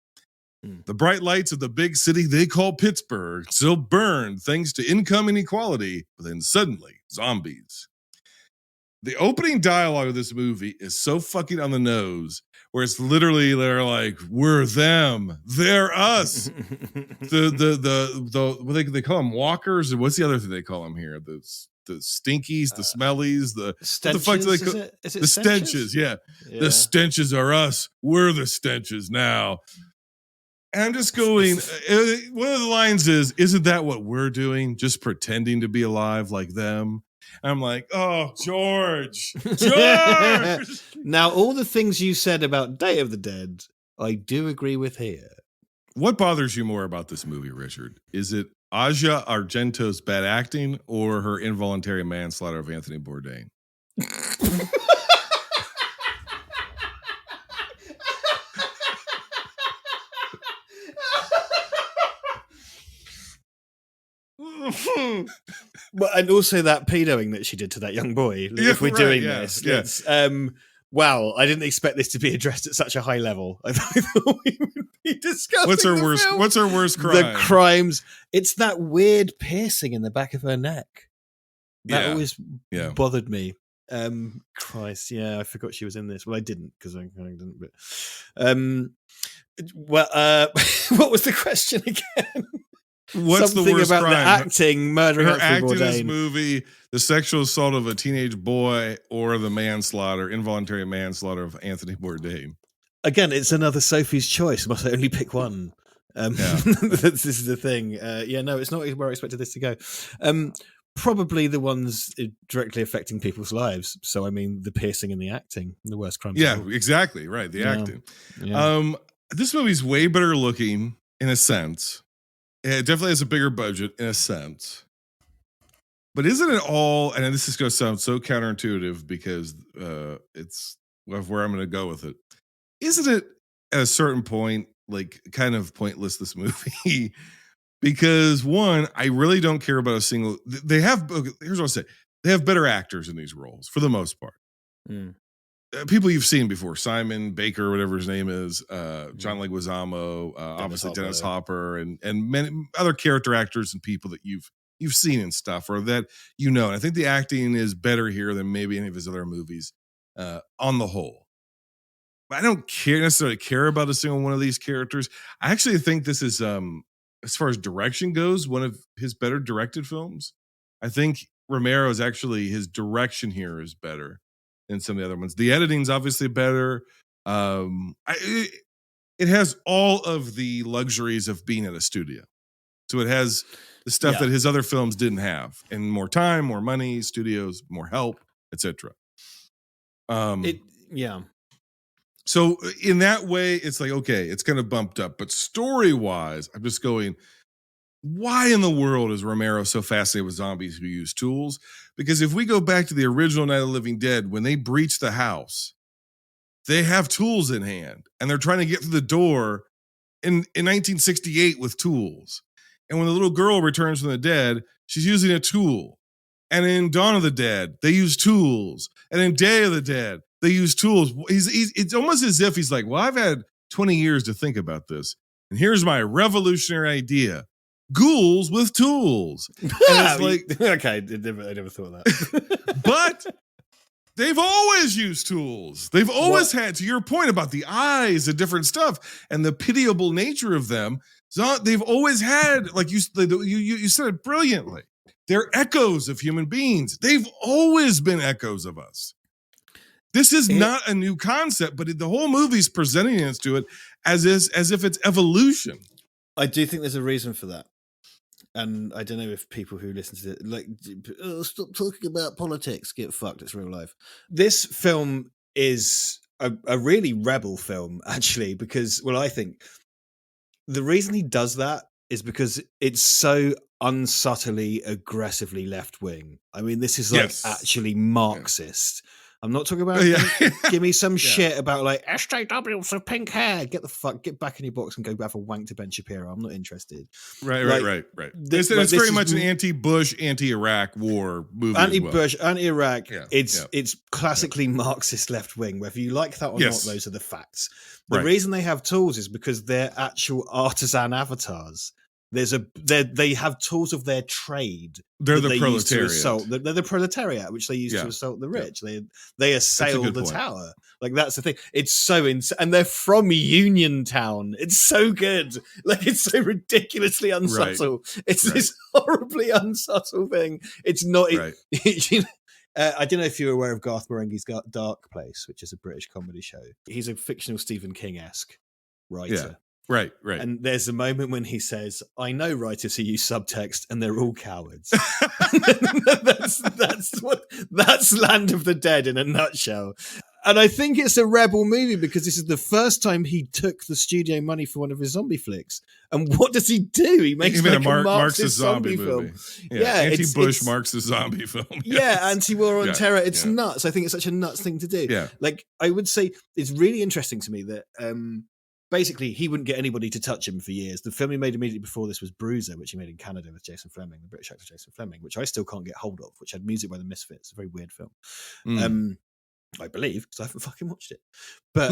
The bright lights of the big city they call Pittsburgh still burn thanks to income inequality, but then suddenly zombies. The opening dialogue of this movie is so fucking on the nose, where it's literally they're like, "We're them, they're us." the what they call them, walkers, and what's the other thing they call them here? The stinkies, the smellies, the stenches, what the fuck do they call is it the stenches? Yeah. The stenches are us. We're the stenches now. And I'm just going. One of the lines is, "Isn't that what we're doing? Just pretending to be alive like them." I'm like, oh, George. Now, all the things you said about Day of the Dead, I do agree with here. What bothers you more about this movie, Richard? Is it Asia Argento's bad acting or her involuntary manslaughter of Anthony Bourdain? But and also that pedoing that she did to that young boy. If we're doing this, wow, I didn't expect this to be addressed at such a high level. I thought we would be discussing. What's her worst? Film. What's her worst crime? The crimes. It's that weird piercing in the back of her neck. That always bothered me. Christ, I forgot she was in this. Well, I didn't because I didn't. But what was the question again? What's Something the worst about crime? the acting, murdering her Anthony acting in this Bourdain. movie, the sexual assault of a teenage boy, or the manslaughter, involuntary manslaughter of Anthony Bourdain. Again, it's another Sophie's choice. Must I only pick one? This is the thing. No, it's not where I expected this to go. Probably the ones directly affecting people's lives. So, I mean, the piercing and the acting, the worst crimes. Yeah, exactly. Right. The acting. Yeah. This movie's way better looking in a sense. It definitely has a bigger budget in a sense. But isn't it all, and this is going to sound so counterintuitive because it's where I'm going to go with it. Isn't it at a certain point, like kind of pointless, this movie? Because one, I really don't care about a single, here's what I'll say. They have better actors in these roles for the most part. People you've seen before, Simon Baker, whatever his name is, John Leguizamo, obviously Dennis Hopper, and many other character actors and people that you've seen and stuff, or that you know. And I think the acting is better here than maybe any of his other movies on the whole. But I don't necessarily care about a single one of these characters. I actually think this is, as far as direction goes, one of his better directed films. I think Romero's actually, his direction here is better than some of the other ones. The editing's obviously better. It has all of the luxuries of being at a studio. So it has the stuff that his other films didn't have, and more time, more money, studios, more help, etc. So in that way, it's like, okay, it's kind of bumped up. But story-wise, I'm just going, why in the world is Romero so fascinated with zombies who use tools? Because if we go back to the original Night of the Living Dead, when they breach the house, they have tools in hand, and they're trying to get through the door in 1968 with tools. And when the little girl returns from the dead, she's using a tool. And in Dawn of the Dead, they use tools. And in Day of the Dead, they use tools. It's almost as if he's like, well, I've had 20 years to think about this, and here's my revolutionary idea. Ghouls with tools. And it's like, okay, I never thought of that. But they've always used tools. They've always had, to your point about the eyes and different stuff and the pitiable nature of them. So they've always had, like you said it brilliantly. They're echoes of human beings. They've always been echoes of us. This is not a new concept, but the whole movie's presenting us to it as if it's evolution. I do think there's a reason for that. And I don't know if people who listen to it, like, stop talking about politics, get fucked, it's real life. This film is a really rebel film, actually, because, well, I think the reason he does that is because it's so unsubtly, aggressively left-wing. I mean, this is like actually Marxist. Yeah. I'm not talking about give me some shit about like SJWs with pink hair. Get back in your box and go have a wank to Ben Shapiro. I'm not interested. Right. It's very much an anti-Bush, anti-Iraq war movie. Anti-Bush, anti-Iraq. Yeah. It's classically Marxist left wing. Whether you like that or not, those are the facts. The reason they have tools is because they're actual artisan avatars. they have tools of their trade. They're the they use to proletariat. assault. They're the proletariat, which they use to assault the rich. They assail the tower. Like, that's the thing. It's so and they're from Uniontown. It's so good. Like, it's so ridiculously unsubtle. It's this horribly unsubtle thing. It's not. I don't know if you're aware of Garth Marenghi's Dark Place, which is a British comedy show. He's a fictional Stephen King-esque writer. Yeah. Right. And there's a moment when he says, "I know writers who use subtext, and they're all cowards." that's Land of the Dead in a nutshell. And I think it's a rebel movie because this is the first time he took the studio money for one of his zombie flicks. And what does he do? He makes a Marxist zombie film. Yeah, anti-Bush Marxist zombie film. Yeah, anti-war on terror. It's nuts. I think it's such a nuts thing to do. Yeah. Like, I would say it's really interesting to me that basically he wouldn't get anybody to touch him for years. The film he made immediately before this was Bruiser, which he made in Canada with Jason Fleming, the British actor Jason Fleming, which I still can't get hold of, which had music by the Misfits. A very weird film. I believe, because I haven't fucking watched it. But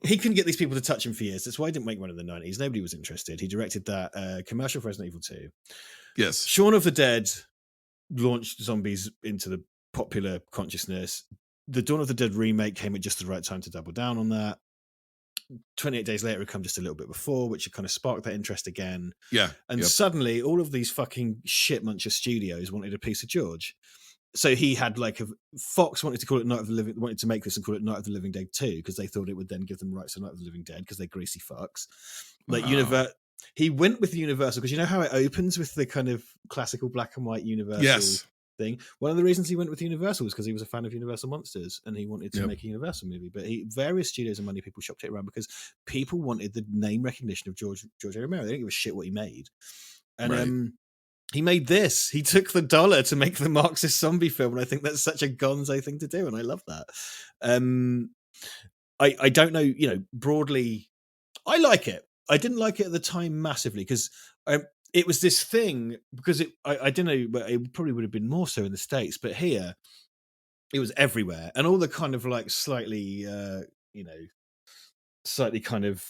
he couldn't get these people to touch him for years. That's why he didn't make one in the 90s. Nobody was interested. He directed that commercial for Resident Evil 2. Yes. Shaun of the Dead launched zombies into the popular consciousness. The Dawn of the Dead remake came at just the right time to double down on that. 28 Days Later had come just a little bit before, which had kind of sparked that interest again. Yeah. And suddenly all of these fucking shit muncher studios wanted a piece of George. So he had Fox wanted to call it wanted to make this and call it Night of the Living Dead 2 because they thought it would then give them rights to Night of the Living Dead because they're greasy fucks. He went with Universal because you know how it opens with the kind of classical black and white Universal thing. One of the reasons he went with Universal was because he was a fan of Universal Monsters and he wanted to make a Universal movie. But various studios and money people shopped it around because people wanted the name recognition of George A. Romero. They didn't give a shit what he made. And he made this. He took the dollar to make the Marxist zombie film, and I think that's such a gonzo thing to do, and I love that. I don't know, broadly, I like it. I didn't like it at the time massively because it was this thing because I don't know, but it probably would have been more so in the States, but here it was everywhere, and all the kind of slightly slightly kind of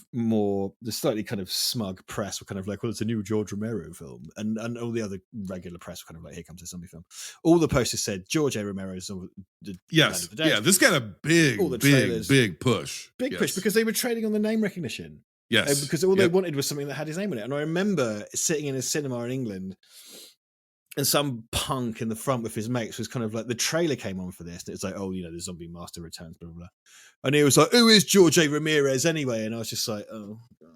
smug press were kind of like, well, it's a new George Romero film, and all the other regular press were kind of like, here comes a zombie film. All the posters said George A. Romero's this got a big push because they were trading on the name recognition. Because all they wanted was something that had his name on it. And I remember sitting in a cinema in England and some punk in the front with his mates was kind of like, the trailer came on for this. And it's like, oh, the zombie master returns, blah, blah, blah. And he was like, who is George A. Ramirez anyway? And I was just like, oh, God.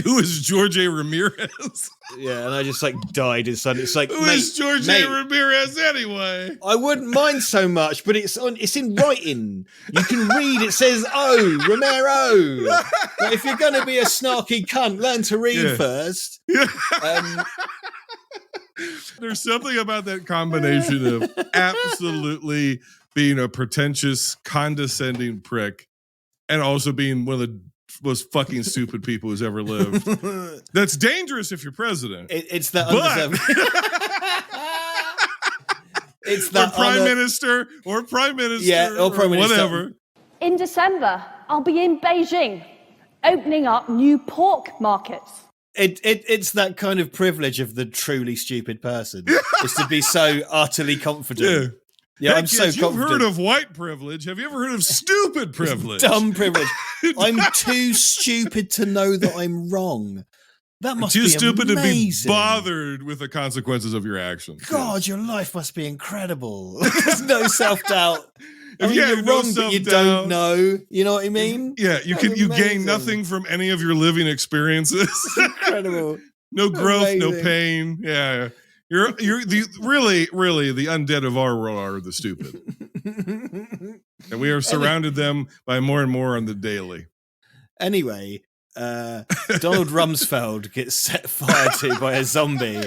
Who is George A. Ramirez? Yeah, and I just died inside. It's like, who is George A. Ramirez anyway? I wouldn't mind so much, but it's in writing. You can read. It says, "Oh, Romero." Like, if you're going to be a snarky cunt, learn to read first. There's something about that combination of absolutely being a pretentious, condescending prick, and also being one of the most fucking stupid people who's ever lived. That's dangerous if you're president. It's that undeserved. It's that prime minister, or prime minister, or prime minister, whatever. In December, I'll be in Beijing, opening up new pork markets. It's that kind of privilege of the truly stupid person, is to be so utterly confident. Yeah, I'm so confident. You've heard of white privilege. Have you ever heard of stupid privilege? Dumb privilege. I'm too stupid to know that I'm wrong. That must be amazing. Too stupid to be bothered with the consequences of your actions. God, your life must be incredible. There's no self-doubt. You're wrong, but you don't know. You know what I mean? Yeah, you gain nothing from any of your living experiences. It's incredible. No growth, no pain. Yeah. You're the really the undead of our world are the stupid. And we are surrounded them by more and more on the daily. Anyway, Donald Rumsfeld gets set fire to by a zombie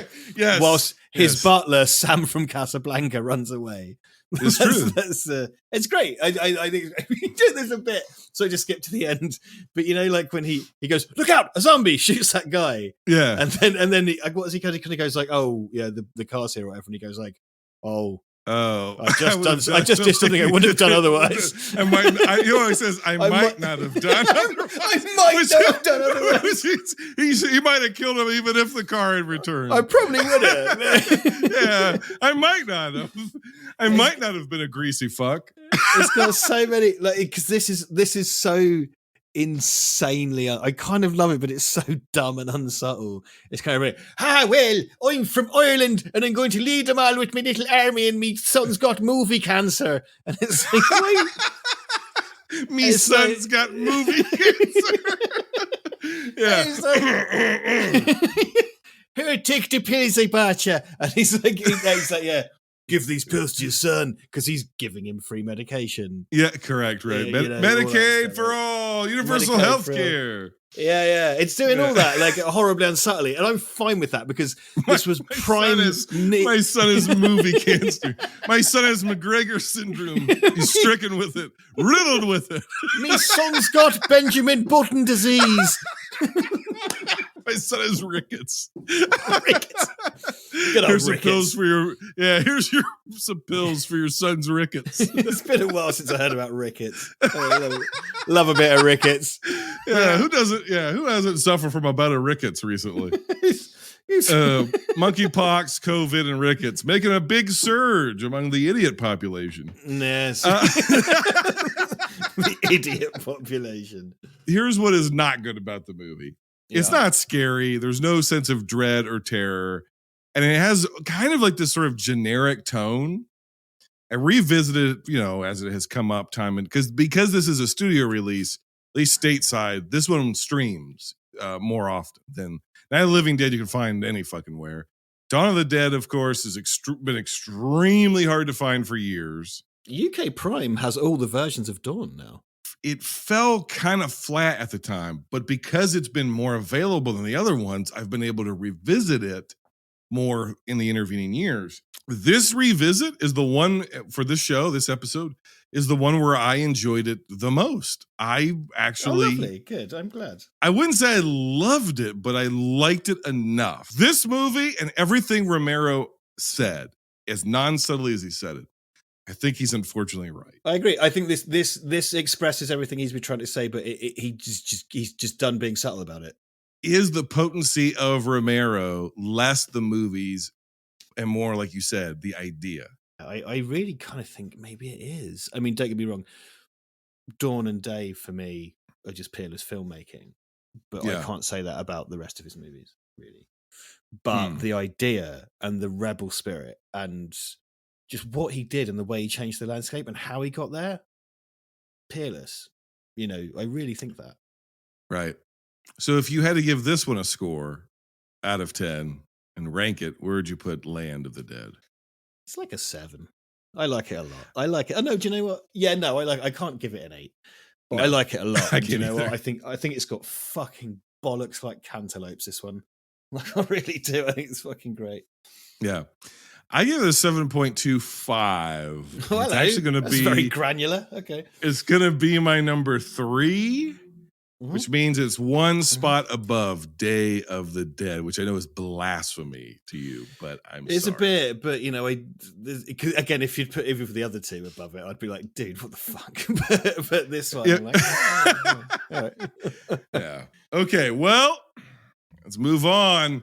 whilst his butler, Sam from Casablanca, runs away. It's true. It's great. I think there's a bit, so I just skip to the end. But when he goes, look out, a zombie, shoots that guy. Yeah. And then he, what does he kind of goes like, oh yeah, the car's here or whatever. And he goes like, oh, Oh, I just did something I wouldn't have done otherwise. I might. You know, he says I might not have done. I might not have done otherwise. He might have killed him even if the car had returned. I probably would have. Yeah, I might not have. I might not have been a greasy fuck. It's got so many, like, because this is so insanely. I kind of love it, but it's so dumb and unsubtle. It's kind of like, well, I'm from Ireland and I'm going to lead them all with my little army, and my son's got movie cancer, and it's like, why? Me son's got movie cancer. Yeah. It's like, here, take the pills I bought you, and he's like, yeah. Give these pills to your son, because he's giving him free medication. Yeah, correct, right. Medicaid for all, universal health care. Yeah. It's doing all that, like, horribly unsubtly. And I'm fine with that, because this was prime. My son is movie cancer. My son has McGregor syndrome. He's stricken with it, riddled with it. My son's got Benjamin Button disease. My son has rickets. Here's some pills for your. Yeah, here's some pills for your son's rickets. It's been a while since I heard about rickets. Love a bit of rickets. Yeah, who doesn't? Yeah, who hasn't suffered from a bout of rickets recently? Monkeypox, COVID, and rickets making a big surge among the idiot population. Yes. The idiot population. Here's what is not good about the movie. It's not scary. There's no sense of dread or terror. And it has kind of like this sort of generic tone. I revisited it, as it has come up time. And because this is a studio release, at least stateside, this one streams more often than Night of the Living Dead you can find any fucking where. Dawn of the Dead, of course, has been extremely hard to find for years. UK Prime has all the versions of Dawn now. It fell kind of flat at the time, but because it's been more available than the other ones, I've been able to revisit it more in the intervening years. This revisit is the one for this show, this episode, is the one where I enjoyed it the most. I actually... lovely. Good. I'm glad. I wouldn't say I loved it, but I liked it enough. This movie and everything Romero said, as non-subtly as he said it, I think he's unfortunately right. I agree. I think this expresses everything he's been trying to say, but he's just done being subtle about it. Is the potency of Romero less the movies and more, like you said, the idea? I really kind of think maybe it is. I mean, don't get me wrong. Dawn and Day, for me, are just peerless filmmaking. But I can't say that about the rest of his movies, really. But the idea and the rebel spirit and just what he did and the way he changed the landscape and how he got there, peerless. I really think that. Right. So if you had to give this one a score out of 10 and rank it, where would you put Land of the Dead? It's like a 7. I like it a lot. I like it. Oh no, do you know what? Yeah, no, I can't give it an 8. But I like it a lot. Do you know what? I think it's got fucking bollocks like cantaloupes, this one. Like, I really do. I think it's fucking great. Yeah. I give it a 7.25. Oh, it's actually going to be very granular. Okay. It's going to be my number 3, which means it's one spot above Day of the Dead, which I know is blasphemy to you, but It's sorry. a bit, but again, if you'd put either of the other two above it, I'd be like, dude, what the fuck? but this one, I'm like, all right. Yeah. Okay, well, let's move on.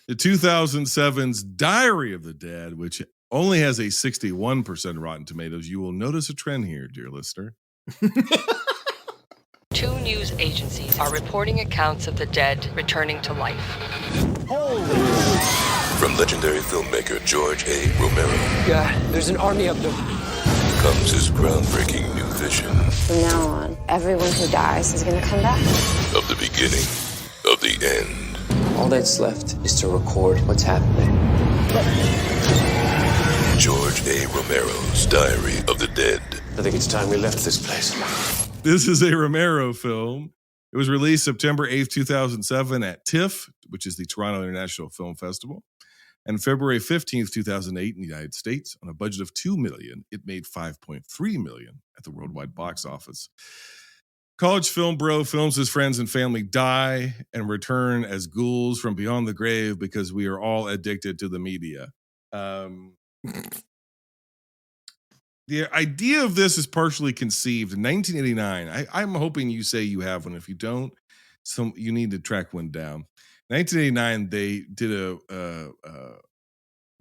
The 2007's Diary of the Dead, which only has a 61% Rotten Tomatoes. You will notice a trend here, dear listener. 2 news agencies are reporting accounts of the dead returning to life. From legendary filmmaker George A. Romero Yeah, there's an army up there. comes his groundbreaking new vision From now on, everyone who dies is going to come back. of the beginning of the end. All that's left is to record what's happening. George A. Romero's Diary of the Dead. I think it's time we left this place. This is a Romero film. It was released September 8th, 2007 at TIFF, which is the Toronto International Film Festival, and February 15th, 2008 in the United States. On a budget of $2 million, it made $5.3 million at the worldwide box office. College film bro films his friends and family die and return as ghouls from beyond the grave because we are all addicted to the media. The idea of this is partially conceived in 1989. I'm hoping you say you have one. If you don't, you need to track one down. 1989, they did a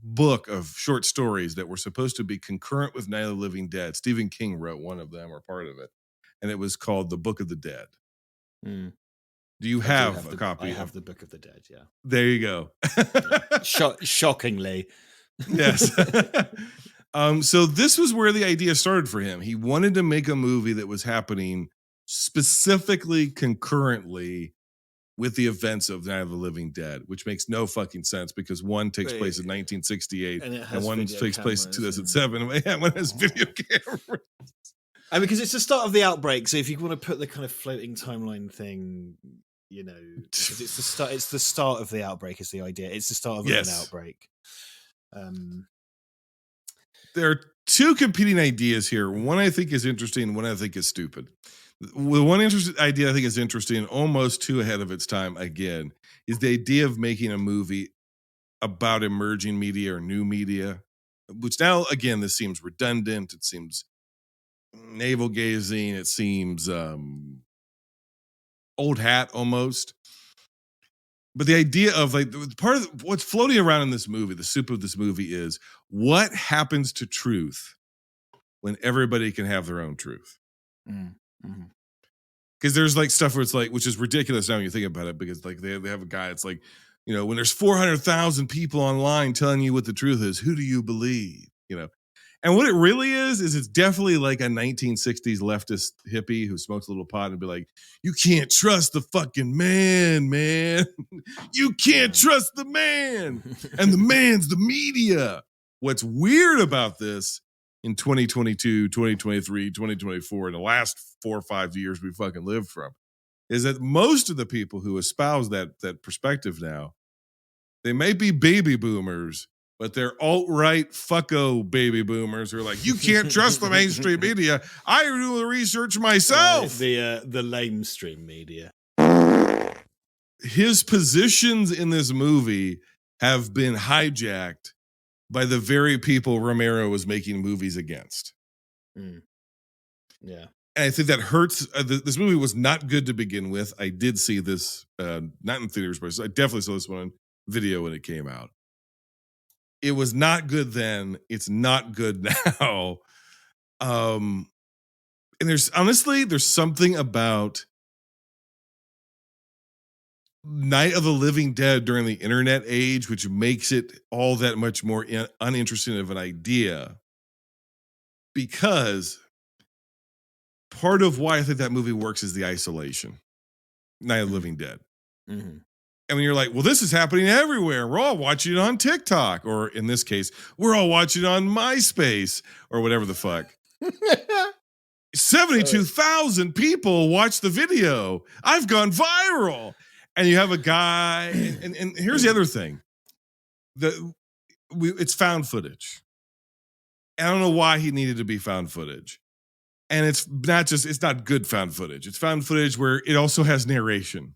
book of short stories that were supposed to be concurrent with Night of the Living Dead. Stephen King wrote one of them or part of it, and it was called The Book of the Dead. Mm. Do you have a copy? I have The Book of the Dead, yeah. There you go. Shockingly. Yes. So this was where the idea started for him. He wanted to make a movie that was happening specifically concurrently with the events of Night of the Living Dead, which makes no fucking sense because one takes place in 1968 and one takes place in 2007. And one has video cameras. I mean, because it's the start of the outbreak. So if you want to put the kind of floating timeline thing, you know, because it's the start of the outbreak is the idea. It's the start of an outbreak. There are two competing ideas here. One I think is interesting, one I think is stupid. The one idea I think is interesting, almost too ahead of its time again, is the idea of making a movie about emerging media or new media, which now, again, this seems redundant. It seems navel-gazing. It seems old hat almost. But the idea of like part of what's floating around in this movie, the soup of this movie is what happens to truth when everybody can have their own truth. Because there's like stuff where it's like, which is ridiculous now when you think about it, because like they have a guy, it's like, you know, when there's 400,000 people online telling you what the truth is, who do you believe? You know, and what it really is it's definitely like a 1960s leftist hippie who smokes a little pot and be like, you can't trust the fucking man. You can't trust the man. And the man's the media. What's weird about this in 2022, 2023, 2024, in the last 4 or 5 years we fucking lived from, is that most of the people who espouse that perspective now, they may be baby boomers, but they're alt-right fucko baby boomers who are like, you can't trust the mainstream media. I do the research myself. The lamestream media. His positions in this movie have been hijacked by the very people Romero was making movies against. Yeah. And I think that hurts. This movie was not good to begin with. I did see this, not in theaters, but I definitely saw this one on video when it came out. It was not good then. It's not good now. And there's something about Night of the Living Dead during the internet age, which makes it all that much more uninteresting of an idea. Because part of why I think that movie works is the isolation. Night of the Living Dead. Mm-hmm. And when you're like, well, this is happening everywhere. We're all watching it on TikTok. Or in this case, we're all watching it on MySpace or whatever the fuck. 72,000 people watch the video. I've gone viral. And you have a guy, and here's the other thing. It's found footage. I don't know why he needed to be found footage. And it's not good found footage. It's found footage where it also has narration.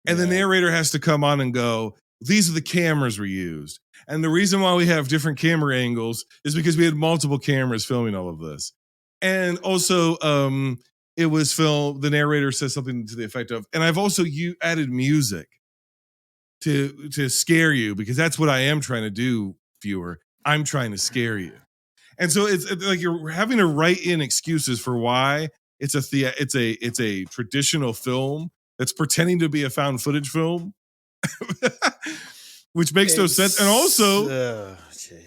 And the narrator has to come on and go, these are the cameras we used. And the reason why we have different camera angles is because we had multiple cameras filming all of this. And also, it was filmed, the narrator says something to the effect of, and I've also added music to scare you, because that's what I am trying to do, viewer. I'm trying to scare you. And so it's like you're having to write in excuses for why it's a traditional film that's pretending to be a found footage film, which makes no sense. And also,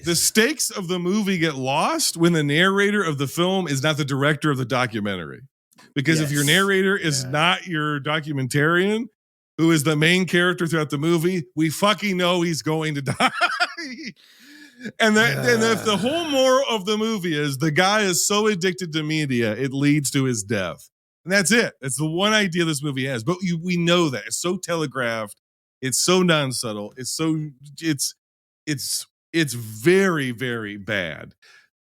the stakes of the movie get lost when the narrator of the film is not the director of the documentary. Because if your narrator is not your documentarian, who is the main character throughout the movie, we fucking know he's going to die. And if the whole moral of the movie is the guy is so addicted to media, it leads to his death. And that's it. That's the one idea this movie has. But we know that. It's so telegraphed. It's so non-subtle. It's very, very bad.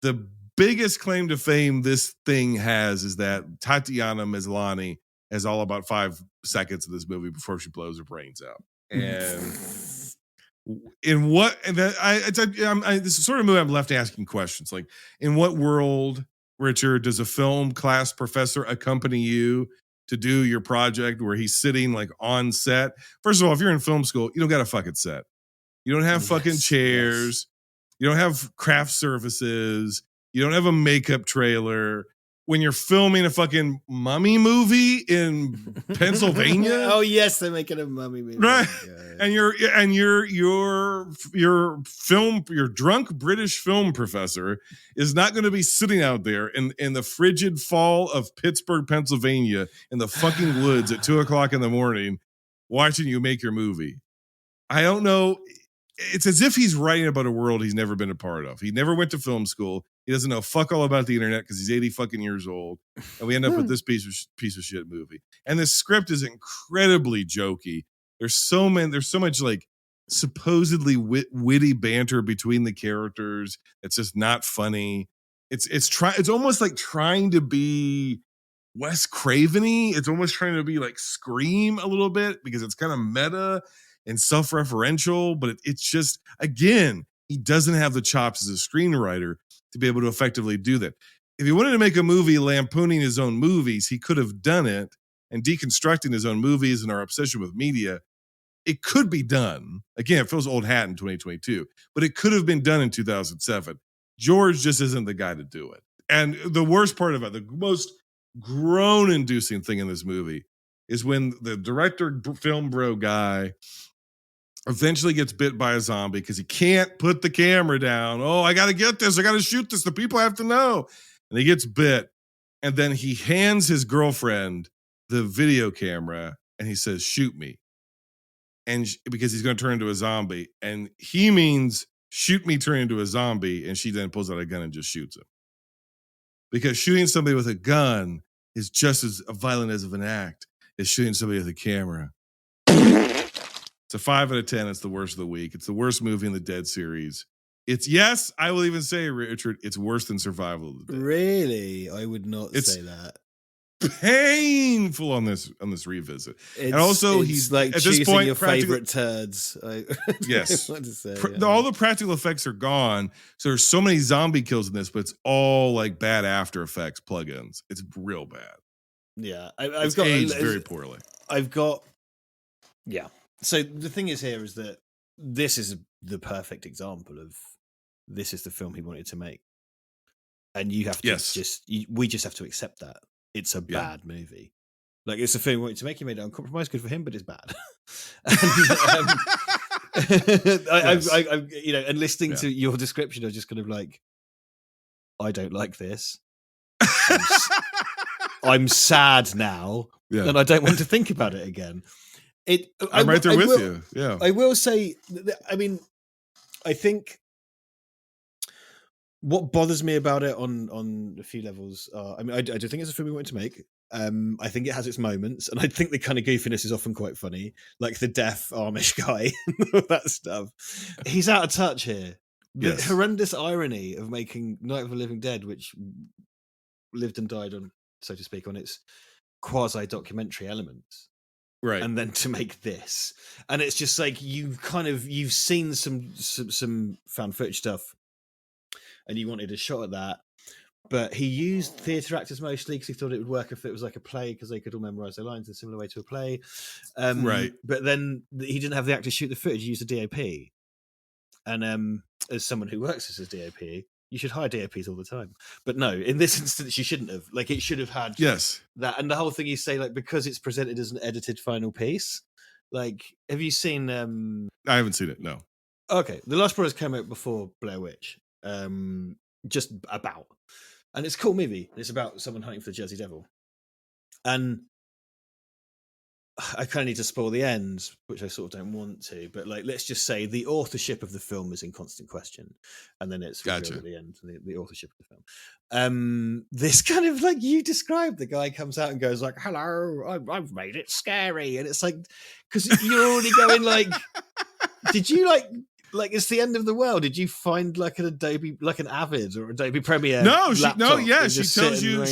The biggest claim to fame this thing has is that Tatiana Maslany has all about 5 seconds of this movie before she blows her brains out. And in what, and that this is sort of movie I'm left asking questions like, in what world, Richard, does a film class professor accompany you to do your project where he's sitting like on set? First of all, if you're in film school, you don't got a fucking set. You don't have fucking chairs. You don't have craft services. You don't have a makeup trailer. When you're filming a fucking mummy movie in Pennsylvania. Oh yes, they're making a mummy movie. Right. And your drunk British film professor is not going to be sitting out there in the frigid fall of Pittsburgh, Pennsylvania, in the fucking woods at 2:00 in the morning, watching you make your movie. I don't know. It's as if he's writing about a world he's never been a part of. He never went to film school. He doesn't know fuck all about the internet because he's 80 fucking years old. And we end up with this piece of shit movie. And the script is incredibly jokey. There's so much like supposedly witty banter between the characters. It's just not funny. It's almost like trying to be Wes Craven-y. It's almost trying to be like Scream a little bit because it's kind of meta and self-referential, but it's just, again, he doesn't have the chops as a screenwriter to be able to effectively do that. If he wanted to make a movie lampooning his own movies, he could have done it, and deconstructing his own movies and our obsession with media, it could be done. Again, it feels old hat in 2022, but it could have been done in 2007. George just isn't the guy to do it. And the worst part about it, the most groan-inducing thing in this movie is when the director, film bro guy, eventually gets bit by a zombie because he can't put the camera down. Oh, I got to get this. I got to shoot this. The people have to know. And he gets bit. And then he hands his girlfriend the video camera and he says, shoot me. And because he's going to turn into a zombie. And he means shoot me, turn into a zombie. And she then pulls out a gun and just shoots him. Because shooting somebody with a gun is just as violent as of an act as shooting somebody with a camera. It's a 5 out of 10. It's the worst of the week. It's the worst movie in the Dead series. Yes, I will even say, Richard, it's worse than Survival of the Dead. Really? I would not say that. Painful on this revisit. And also, he's like at choosing this point your favorite turds. Yes. What to say, all the practical effects are gone. So there's so many zombie kills in this, but it's all like bad After Effects plugins. It's real bad. Yeah. I've got aged very poorly. Yeah. So the thing is here is that this is the perfect example of this is the film he wanted to make. And you have to we just have to accept that. It's a bad movie. Like, it's a film he wanted to make. He made it uncompromised. Good for him, but it's bad. And listening to your description, I was just kind of like, I don't like this. I'm sad now, and I don't want to think about it again. I'm right there with you. Yeah, I will say. I mean, I think what bothers me about it on a few levels. I mean, I do think it's a film we wanted to make. I think it has its moments, and I think the kind of goofiness is often quite funny, like the deaf Amish guy and all that stuff. He's out of touch here. The horrendous irony of making Night of the Living Dead, which lived and died on, so to speak, on its quasi-documentary elements. Right. And then to make this. And it's just like you've seen some found footage stuff and you wanted a shot at that. But he used theatre actors mostly because he thought it would work if it was like a play because they could all memorize their lines in a similar way to a play. Right. But then he didn't have the actors shoot the footage. He used a DOP. And as someone who works as a DOP, you should hire DOPs all the time. But no, in this instance, you shouldn't have. Like, it should have had that. And the whole thing you say, like, because it's presented as an edited final piece. Like, have you seen... I haven't seen it, no. Okay. The Last Brothers came out before Blair Witch. Just about. And it's a cool movie. It's about someone hunting for the Jersey Devil. And I kind of need to spoil the end, which I sort of don't want to. But like, let's just say the authorship of the film is in constant question. And then it's revealed at the end, the authorship of the film. This kind of like you described, the guy comes out and goes like, hello, I've made it scary. And it's like, because you're already going like, did you like it's the end of the world. Did you find like an Adobe, like an Avid or Adobe Premiere? No, she tells you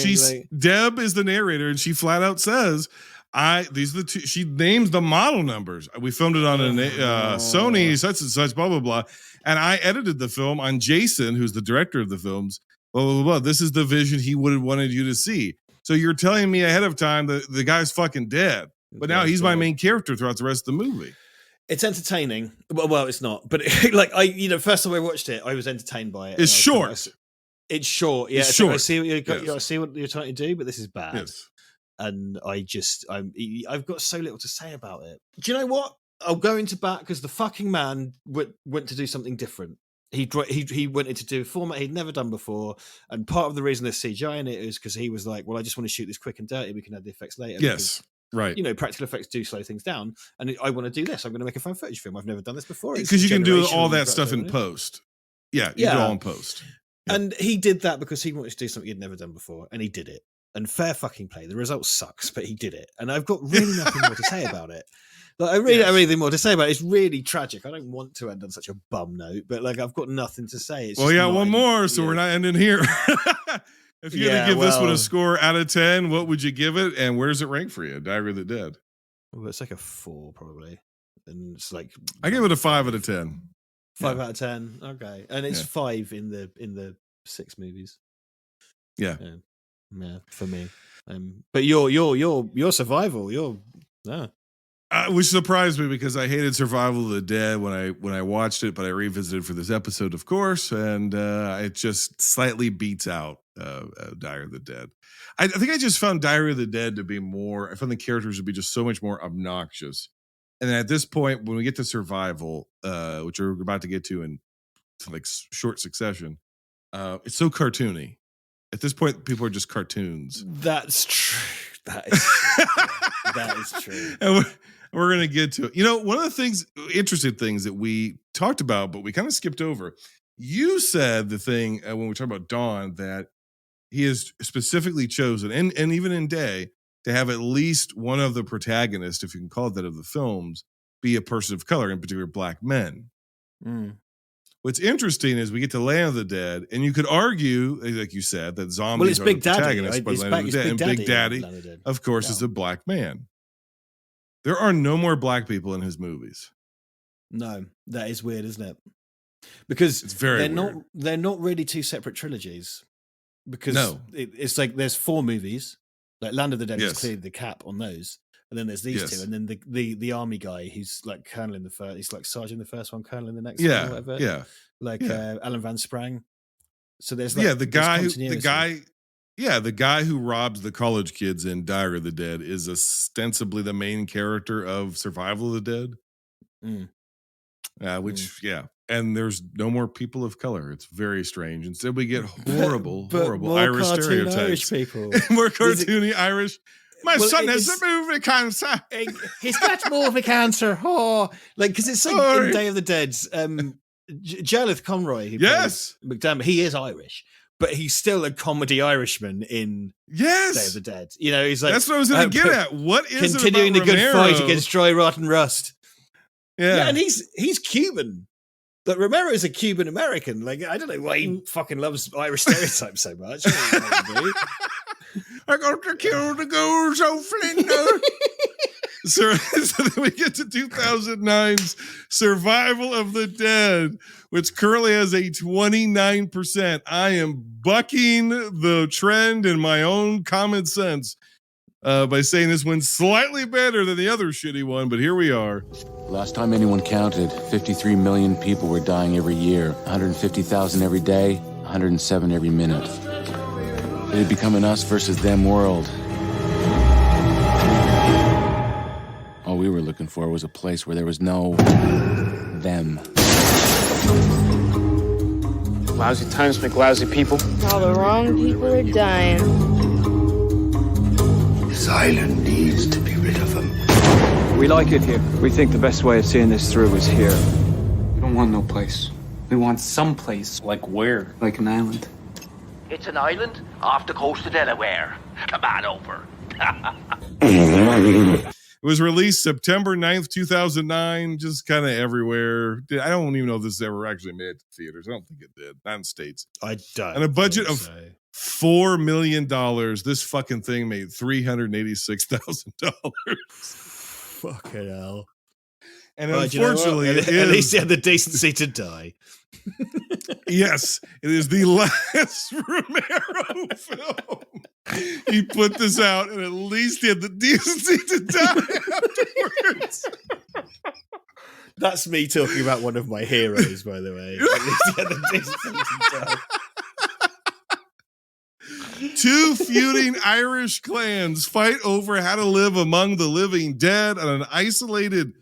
Deb is the narrator, and she flat out says, These are the two. She names the model numbers. We filmed it on a Sony, such and such, blah blah blah. And I edited the film on Jason, who's the director of the films. Blah blah blah. This is the vision he would have wanted you to see. So you're telling me ahead of time that the guy's fucking dead, but now he's my main character throughout the rest of the movie. It's entertaining. Well, it's not. But first time I watched it, I was entertained by it. It's short. It's short. Yeah, it's short. I see I see what you're trying to do, but this is bad. Yes. And I've got so little to say about it. Do you know what? I'll go into bat because the fucking man went to do something different. He wanted to do a format he'd never done before, and part of the reason there's CGI in it is because he was like, "Well, I just want to shoot this quick and dirty. We can add the effects later." Yes, right. You know, practical effects do slow things down, and I want to do this. I'm going to make a found footage film. I've never done this before because you can do all that stuff in post. Yeah, you do it all in post. Yeah. And he did that because he wanted to do something he'd never done before, and he did it. And fair fucking play. The result sucks, but he did it. And I've got really nothing more to say about it. Like, I really don't have anything more to say about it. It's really tragic. I don't want to end on such a bum note, but like I've got nothing to say. It's one more, so we're not ending here. If you had to give this one a score out of 10, what would you give it? And where does it rank for you? Diary of the Dead. Well, it's like a 4 probably. And it's like I give it a 5 out of 10. 5 out of 10. Okay. And it's 5 in the 6 movies. Yeah. Yeah, for me. But your survival, which surprised me because I hated Survival of the Dead when I watched it, but I revisited for this episode, of course, and it just slightly beats out Diary of the Dead. I think I just found Diary of the Dead to be I found the characters to be just so much more obnoxious. And then at this point, when we get to Survival, which we're about to get to in like short succession, it's so cartoony. At this point, people are just cartoons. That's true. That is true. And we're going to get to it. You know, one of the interesting things that we talked about, but we kind of skipped over. You said the thing when we were talking about Dawn that he has specifically chosen, and even in Day, to have at least one of the protagonists, if you can call it that, of the films, be a person of color, in particular black men. Mm. What's interesting is we get to Land of the Dead, and you could argue, like you said, that zombies are the protagonists by Land of the Dead, and Big Daddy, of course, is a black man. There are no more black people in his movies. No, that is weird, isn't it? Because it's very weird. They're not really two separate trilogies. Because it's like there's 4 movies. Like Land of the Dead is clearly the cap on those. And then there's these two, and then the army guy, he's like colonel in the first, he's like sergeant in the first one, colonel in the next one, or whatever. Yeah, like Alan Van Sprang. So there's like the guy who robs the college kids in Diary of the Dead is ostensibly the main character of Survival of the Dead. And there's no more people of color. It's very strange. Instead, we get horrible Irish stereotypes. Irish people, more cartoony Irish. My son has a movie cancer. He's got movie cancer. Oh, like because it's like in Day of the Dead. Jarlath Conroy. McDermott. He is Irish, but he's still a comedy Irishman in Day of the Dead. You know, he's like that's what I was going to get at. What is continuing it about the good Romero? fight against dry, rotten rust? Yeah, and he's Cuban. But Romero is a Cuban American. Like I don't know why he fucking loves Irish stereotypes so much. I got to kill the ghost of Flinders. So then we get to 2009's Survival of the Dead, which currently has a 29%. I am bucking the trend in my own common sense by saying this one's slightly better than the other shitty one, but here we are. Last time anyone counted, 53 million people were dying every year, 150,000 every day, 107 every minute. It had become an us versus them world. All we were looking for was a place where there was no them. Lousy times make lousy people. All the wrong people are dying. This island needs to be rid of them. We like it here. We think the best way of seeing this through is here. We don't want no place. We want some place. Like where? Like an island. It's an island off the coast of Delaware. Come on over. It was released September 9th, 2009, just kind of everywhere. I don't even know if this ever actually made it to theaters. I don't think it did. Not in States. I don't. And a budget of $4 million. This fucking thing made $386,000. Fucking hell. And Right, unfortunately, at least he had the decency to die. Yes, it is the last Romero film. He put this out, and at least he had the decency to die afterwards. That's me talking about one of my heroes, by the way. At least he had the decency to die. Two feuding Irish clans fight over how to live among the living dead on an isolated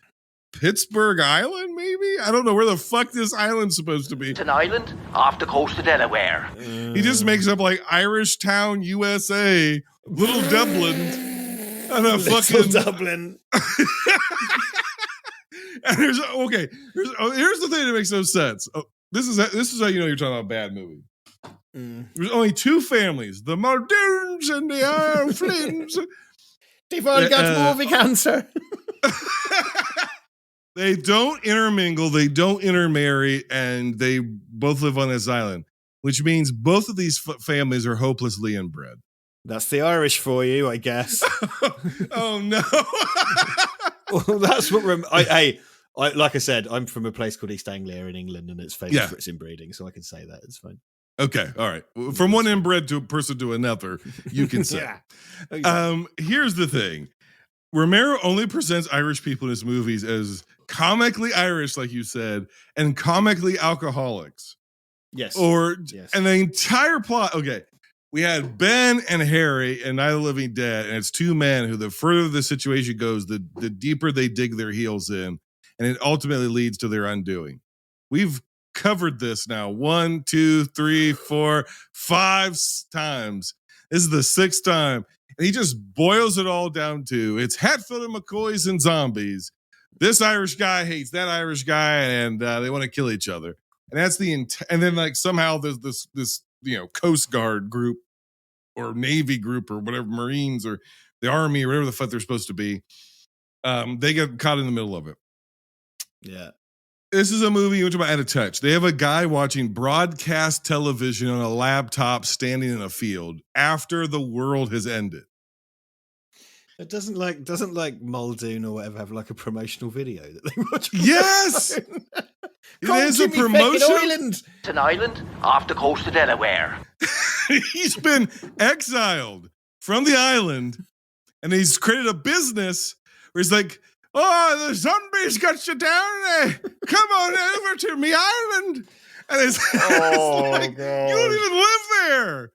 Pittsburgh Island, maybe? I don't know where the fuck this island's supposed to be. It's an island off the coast of Delaware. He just makes up like Irish Town, USA, Little Dublin, and a fucking Dublin. And here's the thing that makes no sense. This is how you know you're talking about a bad movie. There's only two families, the Muldoons and the Flins. They've all got movie cancer. They don't intermingle, they don't intermarry, and they both live on this island, which means both of these families are hopelessly inbred. That's the Irish for you, I guess. Oh, no. Well, that's what... like I said, I'm from a place called East Anglia in England, and it's famous for its inbreeding, so I can say that. It's fine. Okay, all right. From one inbred to a person to another, you can say. Here's the thing. Romero only presents Irish people in his movies as comically Irish, like you said, and comically alcoholics. Yes. And the entire plot, okay, we had Ben and Harry and Night of the Living Dead, and it's two men who, the further the situation goes, the deeper they dig their heels in, and it ultimately leads to their undoing. We've covered this now 1, 2, 3, 4, 5 times. This is the 6th time. And he just boils it all down to it's Hatfield and McCoys and zombies. This Irish guy hates that Irish guy, and they want to kill each other. And that's and then like somehow there's this Coast Guard group or Navy group or whatever, Marines or the Army or whatever the fuck they're supposed to be. They get caught in the middle of it. Yeah. This is a movie which I'm out of touch. They have a guy watching broadcast television on a laptop standing in a field after the world has ended. It doesn't like Muldoon or whatever have like a promotional video that they watch. Yes! It is a promotion. It's an island off the coast of Delaware. He's been exiled from the island, and he's created a business where he's like, oh, the zombies got you down there. Come on over to me island. And it's like, God. You don't even live there.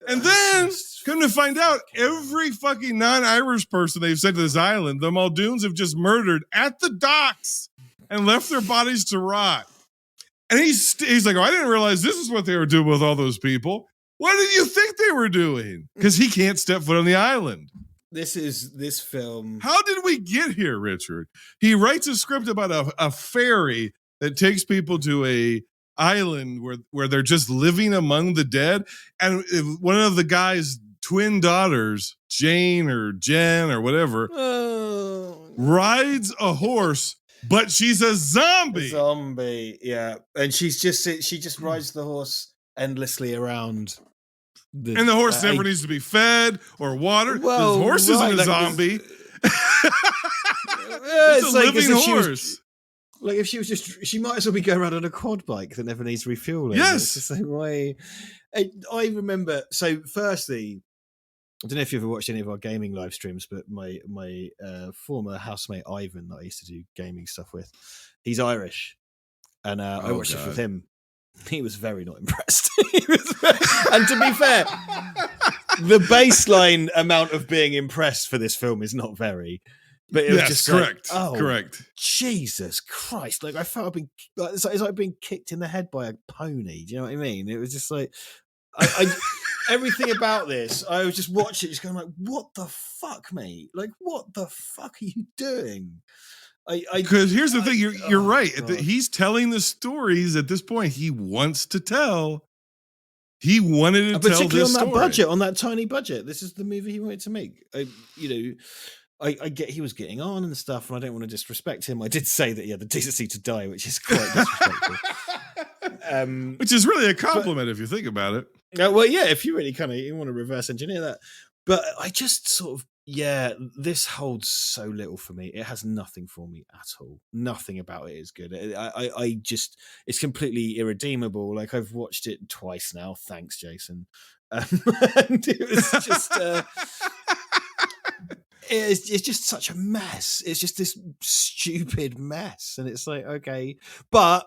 And then, come to find out, every fucking non-Irish person they've sent to this island, the Muldoons have just murdered at the docks and left their bodies to rot. And he's like, oh, I didn't realize this is what they were doing with all those people. What did you think they were doing? Because he can't step foot on the island. This film. How did we get here, Richard? He writes a script about a ferry that takes people to a island where they're just living among the dead, and one of the guy's twin daughters, Jane or Jen or whatever, rides a horse, but she's a zombie. Yeah, and she just rides the horse endlessly around. And the horse never needs to be fed or watered. Well, the horse isn't a zombie. It's a living horse. Like if she was she might as well be going around on a quad bike that never needs refueling. Yes. It's the same way. I remember, so firstly, I don't know if you've ever watched any of our gaming live streams, but my former housemate Ivan that I used to do gaming stuff with, he's Irish. And I watched it with him. He was very not impressed. And to be fair, the baseline amount of being impressed for this film is not very. But it was just correct. Like, correct. Jesus Christ! Like I felt it's like being kicked in the head by a pony. Do you know what I mean? It was just like I everything about this. I was just watching it, just going like, "What the fuck, mate? Like, what the fuck are you doing?" Because here's the thing, you're right. He's telling the stories at this point he wants to tell. He wanted to tell this particularly on that story. budget, on that tiny budget. This is the movie he wanted to make. I get he was getting on and stuff, and I don't want to disrespect him. I did say that he had the decency to die, which is quite disrespectful. Which is really a compliment if you think about it. Well, yeah, if you really you want to reverse engineer that. But I just sort of, this holds so little for me. It has nothing for me at all. Nothing about it is good. I just, it's completely irredeemable. Like, I've watched it twice now. Thanks, Jason. And it was just, it's just such a mess. It's just this stupid mess. And it's like, okay. But,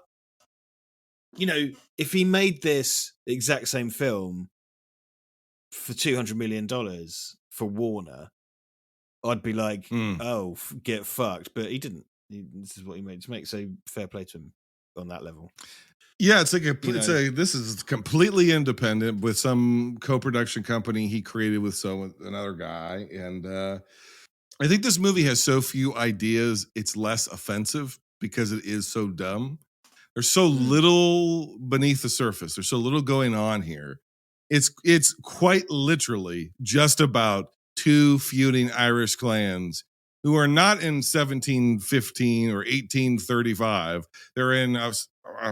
if he made this exact same film for $200 million for Warner, I'd be like, oh, get fucked. But he didn't. This is what he made to make. So fair play to him on that level. Yeah, this is completely independent with some co-production company he created with another guy. And I think this movie has so few ideas, it's less offensive because it is so dumb. There's so little beneath the surface. There's so little going on here. It's quite literally just about two feuding Irish clans who are not in 1715 or 1835. They're in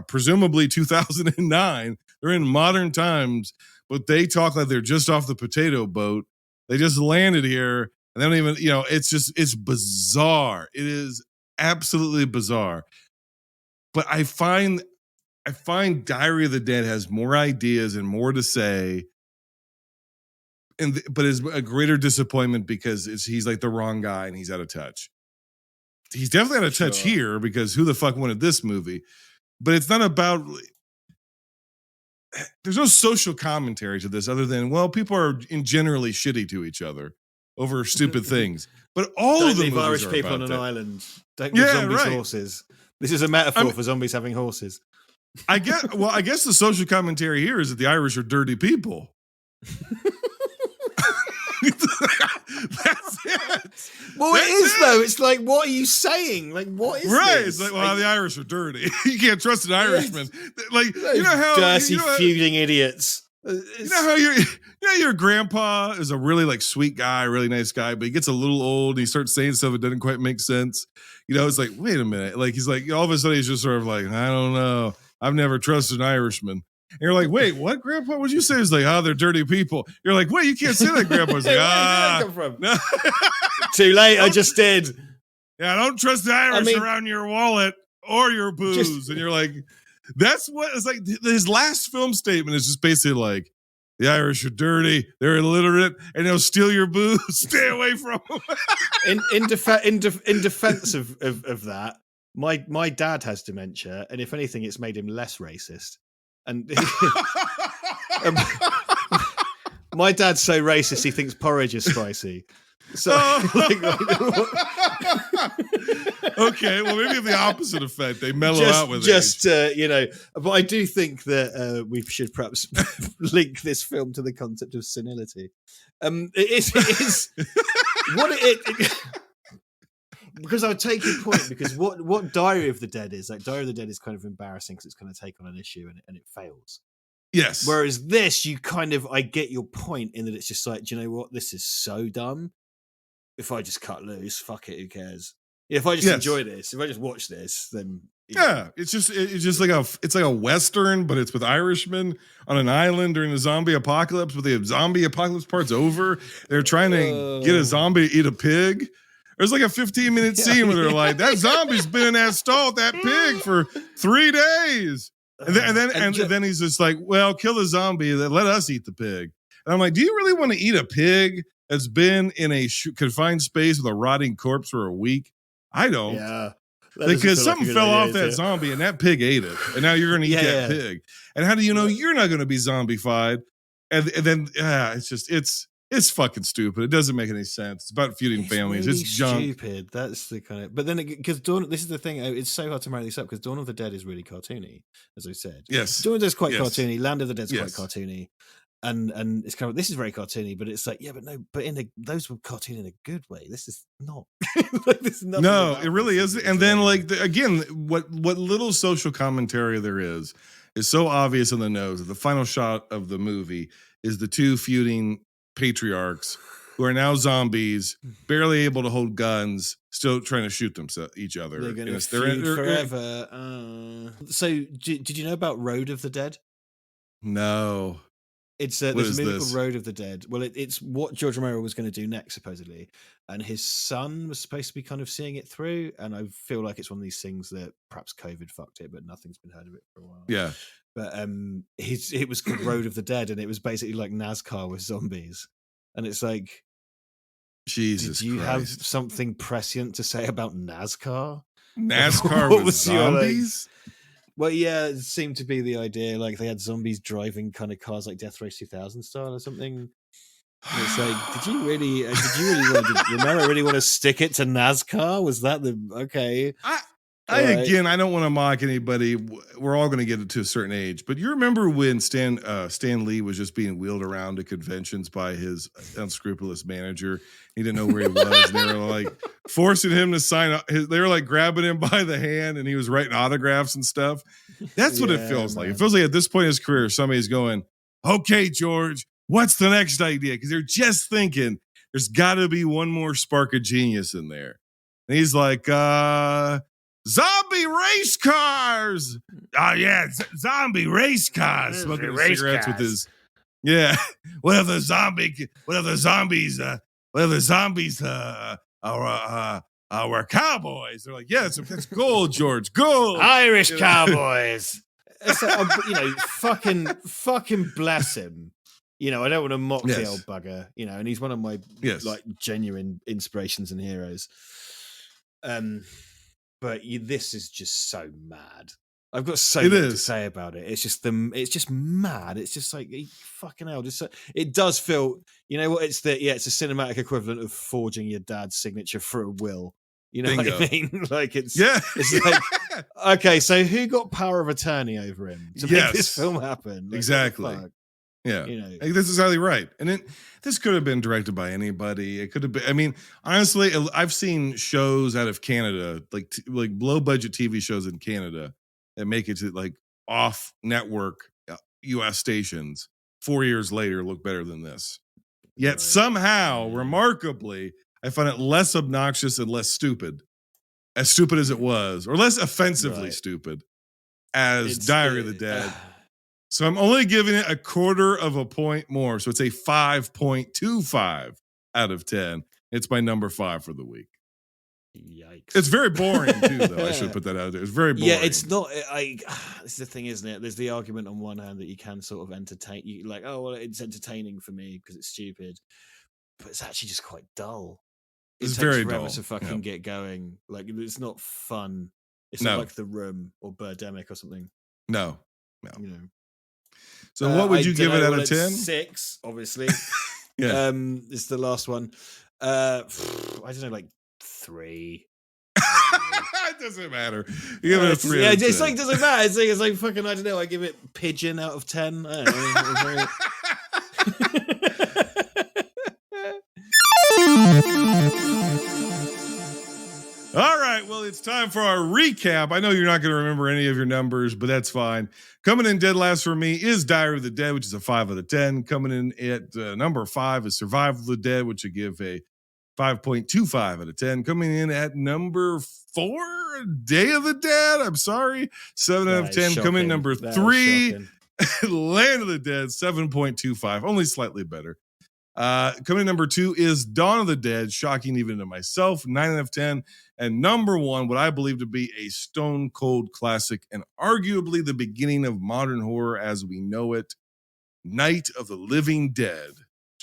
presumably 2009. They're in modern times, but they talk like they're just off the potato boat. They just landed here and they don't even, it's bizarre. It is absolutely bizarre. But I find Diary of the Dead has more ideas and more to say, but is a greater disappointment because he's like the wrong guy and he's out of touch. He's definitely out of touch here because who the fuck wanted this movie? But it's not about. There's no social commentary to this other than, well, people are generally shitty to each other over stupid things. But all of the movies Irish are people about on an that. island. Don't give zombies horses. This is a metaphor for zombies having horses. I guess the social commentary here is that the Irish are dirty people. That's it. Well, it is though. It's like, what are you saying? Like, what is right? This? It's like, well, the Irish are dirty. You can't trust an Irishman. Like, you know how dirty, feuding idiots. You know how your grandpa is a really like sweet guy, really nice guy, but he gets a little old and he starts saying stuff that doesn't quite make sense. It's like, wait a minute. Like, he's like, all of a sudden he's just sort of like, I don't know. I've never trusted an Irishman. And you're like, wait, what, Grandpa? What'd you say? It's like, they're dirty people. You're like, wait, you can't say that, Grandpa. It's like, where did that come from? Too late, I just did. Yeah, don't trust the Irish around your wallet or your booze. And you're like, that's what it's like. His last film statement is just basically like, the Irish are dirty, they're illiterate, and they'll steal your booze. Stay away from them. in defense of that, my dad has dementia, and if anything, it's made him less racist. And my dad's so racist he thinks porridge is spicy. So, okay, well, maybe the opposite effect. They mellow out with it. But I do think that we should perhaps link this film to the concept of senility. It is what it because I would take your point, because what Diary of the Dead is, like, Diary of the Dead is kind of embarrassing because it's going to take on an issue and it fails. Yes. Whereas this, I get your point in that it's just like, do you know what? This is so dumb. If I just cut loose, fuck it, who cares? If I just enjoy this, if I just watch this, then it's just like a Western, but it's with Irishmen on an island during the zombie apocalypse. But the zombie apocalypse part's over. They're trying to get a zombie to eat a pig. There's like a 15-minute scene where they're like, that zombie's been in that stall with that pig for 3 days. And then he's just like, well, kill the zombie, then let us eat the pig. And I'm like, do you really want to eat a pig that's been in a confined space with a rotting corpse for a week? I don't. Yeah. Because something fell off that zombie and that pig ate it. And now you're going to eat that pig. And how do you know you're not going to be zombified? And then it's fucking stupid. It doesn't make any sense. It's about feuding families. Really it's junk. Stupid. That's the kind of. But then, because this is the thing. It's so hard to marry this up because Dawn of the Dead is really cartoony, as I said. Yes, Dawn of the Dead's quite cartoony. Land of the Dead's quite cartoony, and it's kind of, this is very cartoony. But it's like, yeah, but no. But those were cartoon in a good way. This is not. This is no, it really isn't. And then, like, again, what little social commentary there is so obvious in the nose. The final shot of the movie is the two feuding patriarchs who are now zombies, barely able to hold guns, still trying to shoot each other. They're going to feud forever. So, did you know about Road of the Dead? No. It's there's a movie called Road of the Dead. Well, it's what George Romero was going to do next, supposedly, and his son was supposed to be kind of seeing it through. And I feel like it's one of these things that perhaps COVID fucked it, but nothing's been heard of it for a while. Yeah, but it was called Road of the Dead, and it was basically like NASCAR with zombies. And it's like, Jesus, did you Christ. have something prescient to say about NASCAR? NASCAR with zombies? Well, yeah, it seemed to be the idea. Like they had zombies driving kind of cars like Death Race 2000 style or something. And it's like, did you really did Romero really want to stick it to NASCAR? Was that the okay? Again, I don't want to mock anybody. We're all going to get it to a certain age, but you remember when Stan Lee was just being wheeled around to conventions by his unscrupulous manager? He didn't know where he was, and they were like forcing him to sign. They were like grabbing him by the hand, and he was writing autographs and stuff. That's what it feels like. It feels like at this point in his career, somebody's going, "Okay, George, what's the next idea?" Because they're just thinking there's got to be one more spark of genius in there, and he's like, zombie race cars. Oh yeah, zombie race cars. Smoking race cigarettes cars with his. Yeah. What if the zombies are cowboys? They're like, yeah, that's gold, George. Gold. Irish cowboys. It's like, fucking bless him. I don't want to mock the old bugger, and he's one of my like genuine inspirations and heroes. But this is just so mad. I've got so much to say about it. It's just mad. It's just like fucking hell. It does feel. You know what? It's a cinematic equivalent of forging your dad's signature for a will. You know Bingo. what I mean? Like it's like okay. So who got power of attorney over him to make this film happen? Like, exactly. Yeah, this is highly right. And this could have been directed by anybody. It could have been. I mean, honestly, I've seen shows out of Canada, like low budget TV shows in Canada that make it to like off network U.S. stations 4 years later look better than this. Yet somehow, remarkably, I find it less obnoxious and less stupid as it was, or less offensively stupid as Diary of the Dead. So I'm only giving it a quarter of a point more. So it's a 5.25 out of 10. It's my number 5 for the week. Yikes. It's very boring too, though. I should put that out there. It's very boring. Yeah, it's not. This is the thing, isn't it? There's the argument on one hand that you can sort of entertain. You like, oh well, it's entertaining for me because it's stupid, but it's actually just quite dull. It's takes very forever dull to fucking get going. Like it's not fun. It's not like The Room or Birdemic or something. No. So what would you give it out of 10? 6, obviously. Yeah. It's the last one. I don't know, like 3. It doesn't matter. You give it a 3. Yeah, it's like doesn't matter. It's like fucking. I don't know. I give it Pigeon out of 10. I don't know. All right, well, it's time for our recap. I know you're not going to remember any of your numbers, but that's fine. Coming in dead last for me is Diary of the Dead, which is a 5 out of 10. Coming in at number 5 is Survival of the Dead, which I give a 5.25 out of 10. Coming in at number 4, Day of the Dead. I'm sorry, 7 out of 10. Coming in number 3, Land of the Dead, 7.25, only slightly better. Coming in number 2 is Dawn of the Dead, shocking even to myself, 9 out of 10. And number 1, what I believe to be a stone cold classic and arguably the beginning of modern horror as we know it, Night of the Living Dead.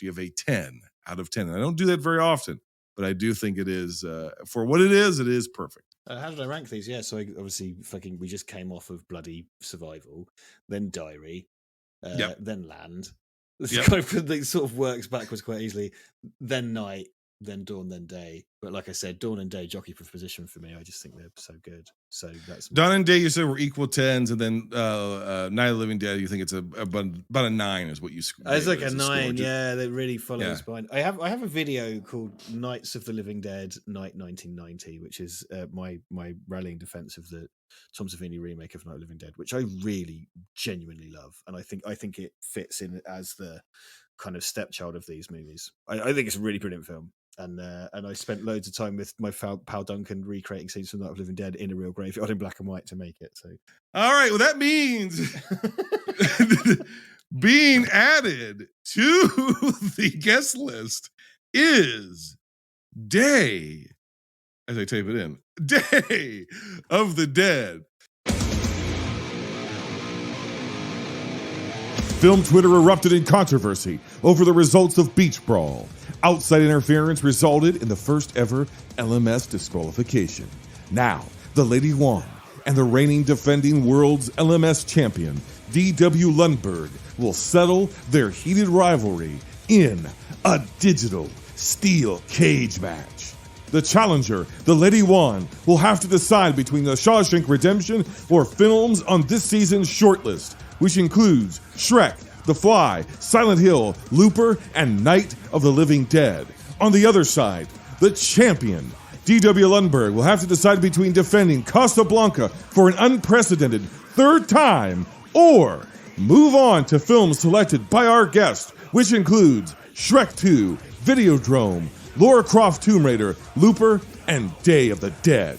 You have a 10 out of 10. And I don't do that very often, but I do think it is, for what it is perfect. How did I rank these? Yeah, so obviously we just came off of bloody Survival, then Diary, then Land. It sort of works backwards quite easily. Then Night, then Dawn, then Day. But like I said, Dawn and Day jockey for position for me. I just think they're so good. So that's Dawn and Day. You said were equal 10s, and then Night of the Living Dead. You think it's about a 9 is what you. It's like a 9. Yeah, that really follows behind. I have a video called Nights of the Living Dead, Night 1990, which is my rallying defense of the Tom Savini remake of Night of the Living Dead, which I really genuinely love, and I think it fits in as the kind of stepchild of these movies. I think it's a really brilliant film. And I spent loads of time with my pal Duncan recreating scenes from Night of the Living Dead in a real graveyard in black and white to make it. So, all right, well that means being added to the guest list is Day, as I tape it in, Day of the Dead. Film Twitter erupted in controversy over the results of Beach Brawl. Outside interference resulted in the first ever LMS disqualification. Now, the Lady won, and the reigning defending world's LMS champion, D.W. Lundberg, will settle their heated rivalry in a digital steel cage match. The challenger, the Lady One, will have to decide between The Shawshank Redemption or films on this season's shortlist, which includes Shrek, The Fly, Silent Hill, Looper, and Night of the Living Dead. On the other side, the champion, D.W. Lundberg, will have to decide between defending Casablanca for an unprecedented third time or move on to films selected by our guest, which includes Shrek 2, Videodrome, Lara Croft Tomb Raider, Looper, and Day of the Dead.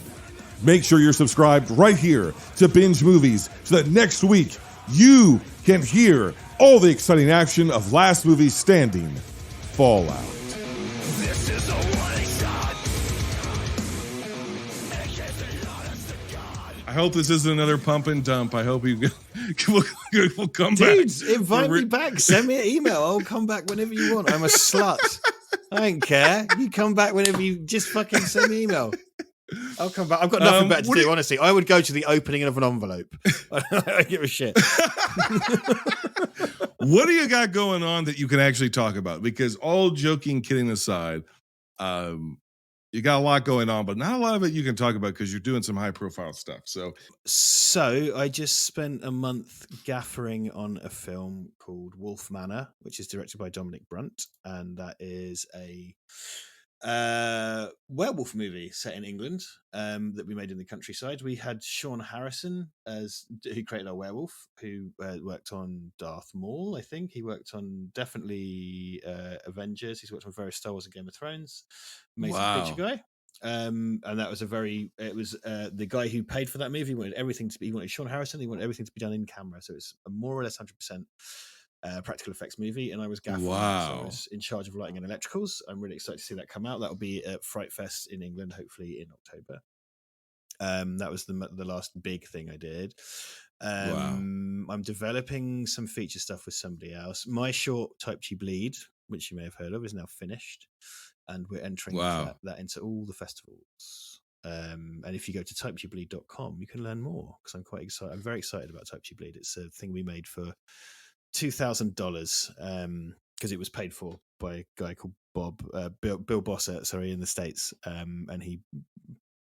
Make sure you're subscribed right here to Binge Movies so that next week you can hear all the exciting action of last movie standing, Fallout. This is a warning shot. I hope this isn't another pump and dump. I hope you will come back. Dudes, invite me back. Send me an email. I'll come back whenever you want. I'm a slut. I don't care. You come back whenever you just fucking send me an email. I'll come back. I've got nothing better to do, honestly. I would go to the opening of an envelope. I don't give a shit. What do you got going on that you can actually talk about? Because all joking, kidding aside, you got a lot going on, but not a lot of it you can talk about because you're doing some high profile stuff. So I just spent a month gaffering on a film called Wolf Manor, which is directed by Dominic Brunt, and that is a werewolf movie set in England that we made in the countryside. We had Sean Harrison who created our werewolf, who worked on Darth Maul. I think he worked on definitely Avengers. He's worked on various Star Wars and Game of Thrones. Amazing picture guy. And that was the guy who paid for that movie. He wanted Sean Harrison. He wanted everything to be done in camera, so it's a more or less 100% practical effects movie, and I was gaffing. Wow. So I was in charge of lighting and electricals. I'm really excited to see that come out. That'll be at Fright Fest in England, hopefully in October. That was the last big thing I did. Wow. I'm developing some feature stuff with somebody else. My short Type G Bleed, which you may have heard of, is now finished, and we're entering that into all the festivals. And if you go to typegbleed.com, you can learn more, because I'm quite excited. I'm very excited about Type G Bleed. It's a thing we made for $2,000 because it was paid for by a guy called Bill Bossert, in the States, and he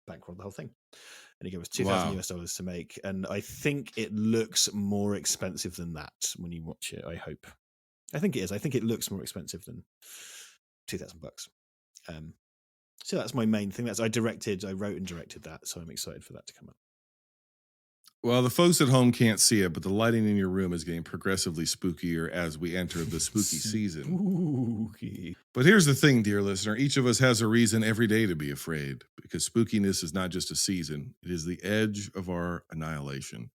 bankrolled the whole thing, and he gave us $2,000 to make. And I think it looks more expensive than that when you watch it. I think it is. I think it looks more expensive than $2,000. So that's my main thing. I wrote and directed that, so I'm excited for that to come out. Well, the folks at home can't see it, but the lighting in your room is getting progressively spookier as we enter the spooky season. Spooky. But here's the thing, dear listener. Each of us has a reason every day to be afraid, because spookiness is not just a season. It is the edge of our annihilation.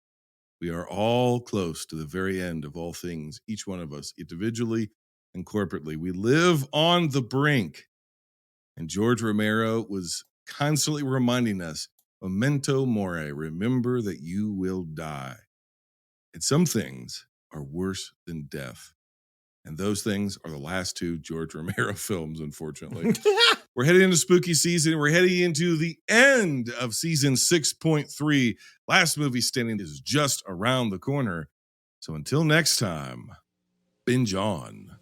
We are all close to the very end of all things, each one of us, individually and corporately. We live on the brink. And George Romero was constantly reminding us, memento mori, remember that you will die. And some things are worse than death. And those things are the last two George Romero films, unfortunately. We're heading into spooky season. We're heading into the end of season 6.3. Last movie standing is just around the corner. So until next time, binge on.